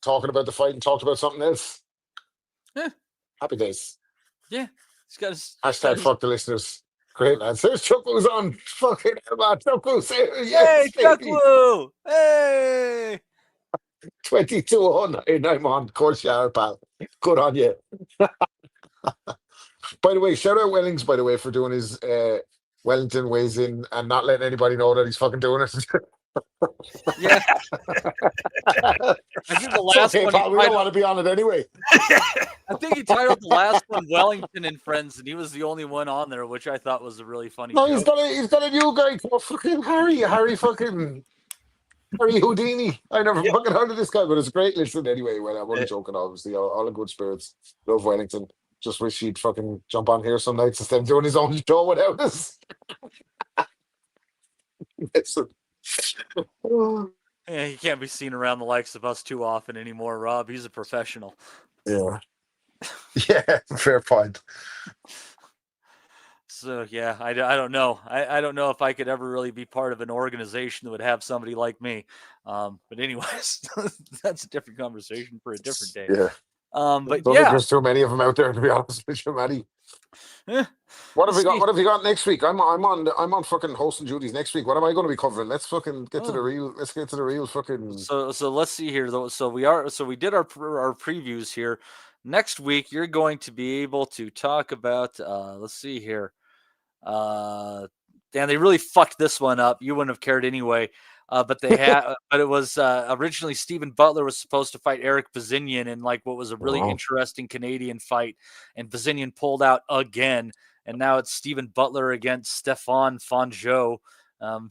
talking about the fight and talked about something else. Yeah. Happy days. Yeah. He's got his Hashtag fuck the listeners. Great, lads. There's Chuckles on. Fucking hell, man. Chuckles. Yes, hey, Chuckle! Hey! 2209. I'm on. Of course you are, pal. Good on you. By the way, shout out Wellings, by the way, for doing his Wellington weighs in and not letting anybody know that he's fucking doing it. Yeah. I think the last okay, one. pal, we don't want to be on it anyway. I think he titled the last one Wellington and Friends, and he was the only one on there, which I thought was a really funny. No, joke. he's got a new guy called fucking Harry Houdini. I never fucking heard of this guy, but it's a great listen anyway. Well, I'm only joking, obviously. All in good spirits. Love Wellington. Just wish he'd fucking jump on here some nights instead of doing his own show without us. Yeah, he can't be seen around the likes of us too often anymore, Rob. He's a professional. Yeah. Yeah, fair point. So, yeah, I don't know. I don't know if I could ever really be part of an organization that would have somebody like me. But anyways, that's a different conversation for a different day. Yeah. But Don't think there's too many of them out there, to be honest with you, Matty. What have we got? What have we got next week? I'm on fucking hosting duties next week. What am I going to be covering? Let's fucking get to the real. Let's get to the real fucking. So let's see here though. So we did our previews here. Next week you're going to be able to talk about. Let's see here. Dan, they really fucked this one up. You wouldn't have cared anyway. But they had, but it was originally Stephen Butler was supposed to fight Eric Bazinian in like what was a really interesting Canadian fight, and Bazinian pulled out again, and now it's Stephen Butler against Stefan Fonjo.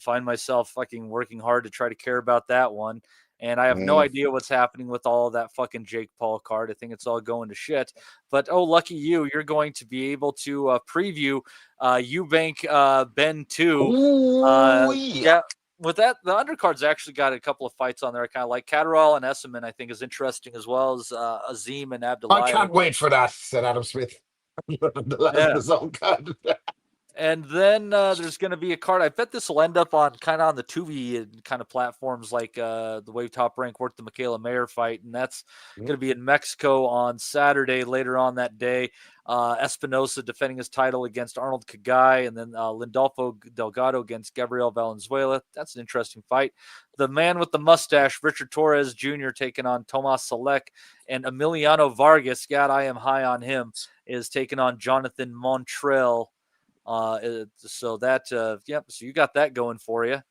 Find myself fucking working hard to try to care about that one, and I have no idea what's happening with all of that fucking Jake Paul card. I think it's all going to shit. But lucky you, you're going to be able to preview Eubank Ben 2. Yeah. With that, the undercard's actually got a couple of fights on there. I kind of like Catterall and Esserman, I think, is interesting, as well as Azim and Abdullah. I can't wait for that, said Adam Smith. The zone card. And then there's going to be a card. I bet this will end up on the Tubi kind of platforms like the Wave Top Rank worked the Michaela Mayer fight. And that's going to be in Mexico on Saturday later on that day. Espinosa defending his title against Arnold Kagai, and then Lindolfo Delgado against Gabriel Valenzuela. That's an interesting fight. The man with the mustache, Richard Torres Jr., taking on Tomas Selek, and Emiliano Vargas, God, I am high on him, is taking on Jonathan Montrell. So you got that going for you.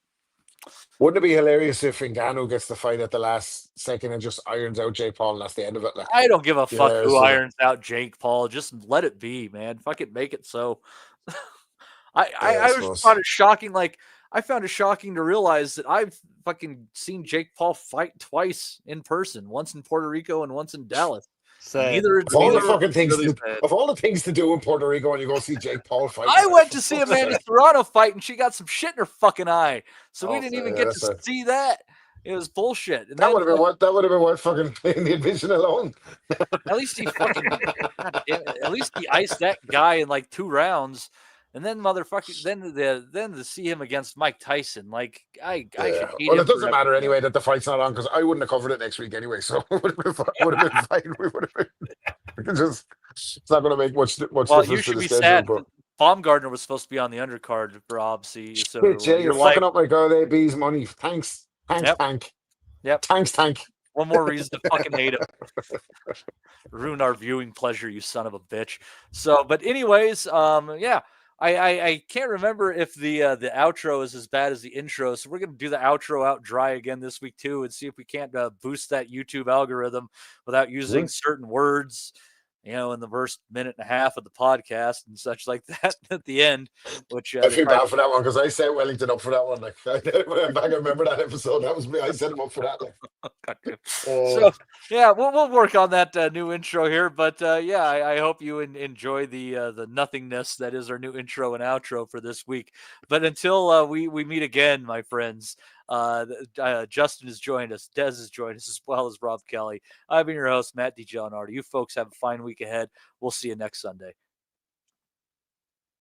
Wouldn't it be hilarious if Ngannou gets the fight at the last second and just irons out Jake Paul and that's the end of it? Like, I don't give a fuck who irons out Jake Paul. Just let it be, man. Fuck it, make it so. I found it shocking. Like, I found it shocking to realize that I've fucking seen Jake Paul fight twice in person, once in Puerto Rico and once in Dallas. Neither Of all the neither- fucking things, really to, sad. of all the things to do in Puerto Rico, and you go see Jake Paul fight. I went to see Amanda Serrano fight, and she got some shit in her fucking eye, so we Oh, didn't even yeah, get that's to it. see that. It was bullshit. And That then, would have been what. That would have been worth fucking playing the admission alone. at least he fucking, God damn it, at least he iced that guy in like 2 rounds, and then motherfucking, then to see him against Mike Tyson, like I should Yeah. hate Well, him it doesn't forever. matter anyway that the fight's not on because I wouldn't have covered it next week anyway. So it would have been fine. We would have been. We can just. It's not going to make much Well, difference you to should the be schedule. sad. But Baumgartner was supposed to be on the undercard for Obsi, so shit, Jay, you're your wife. fucking up my god AB's money. Thanks, Yep. tank. Yep. Thanks, tank. One more reason to fucking hate him. Ruin our viewing pleasure, you son of a bitch. So, but anyways, yeah, I can't remember if the outro is as bad as the intro, so we're gonna do the outro out dry again this week too, and see if we can't boost that YouTube algorithm without using certain words, in the first minute and a half of the podcast and such like that at the end. Which I feel bad for that one because I set Wellington up for that one. Like I remember that episode. That was me. I set him up for that. Like. So yeah, we'll work on that new intro here. But yeah, I hope you enjoy the nothingness that is our new intro and outro for this week. But until we meet again, my friends, Justin has joined us, Des has joined us, as well as Rob Kelly. I've been your host, Matt DeGelinardi. You folks have a fine week ahead. We'll see you next Sunday.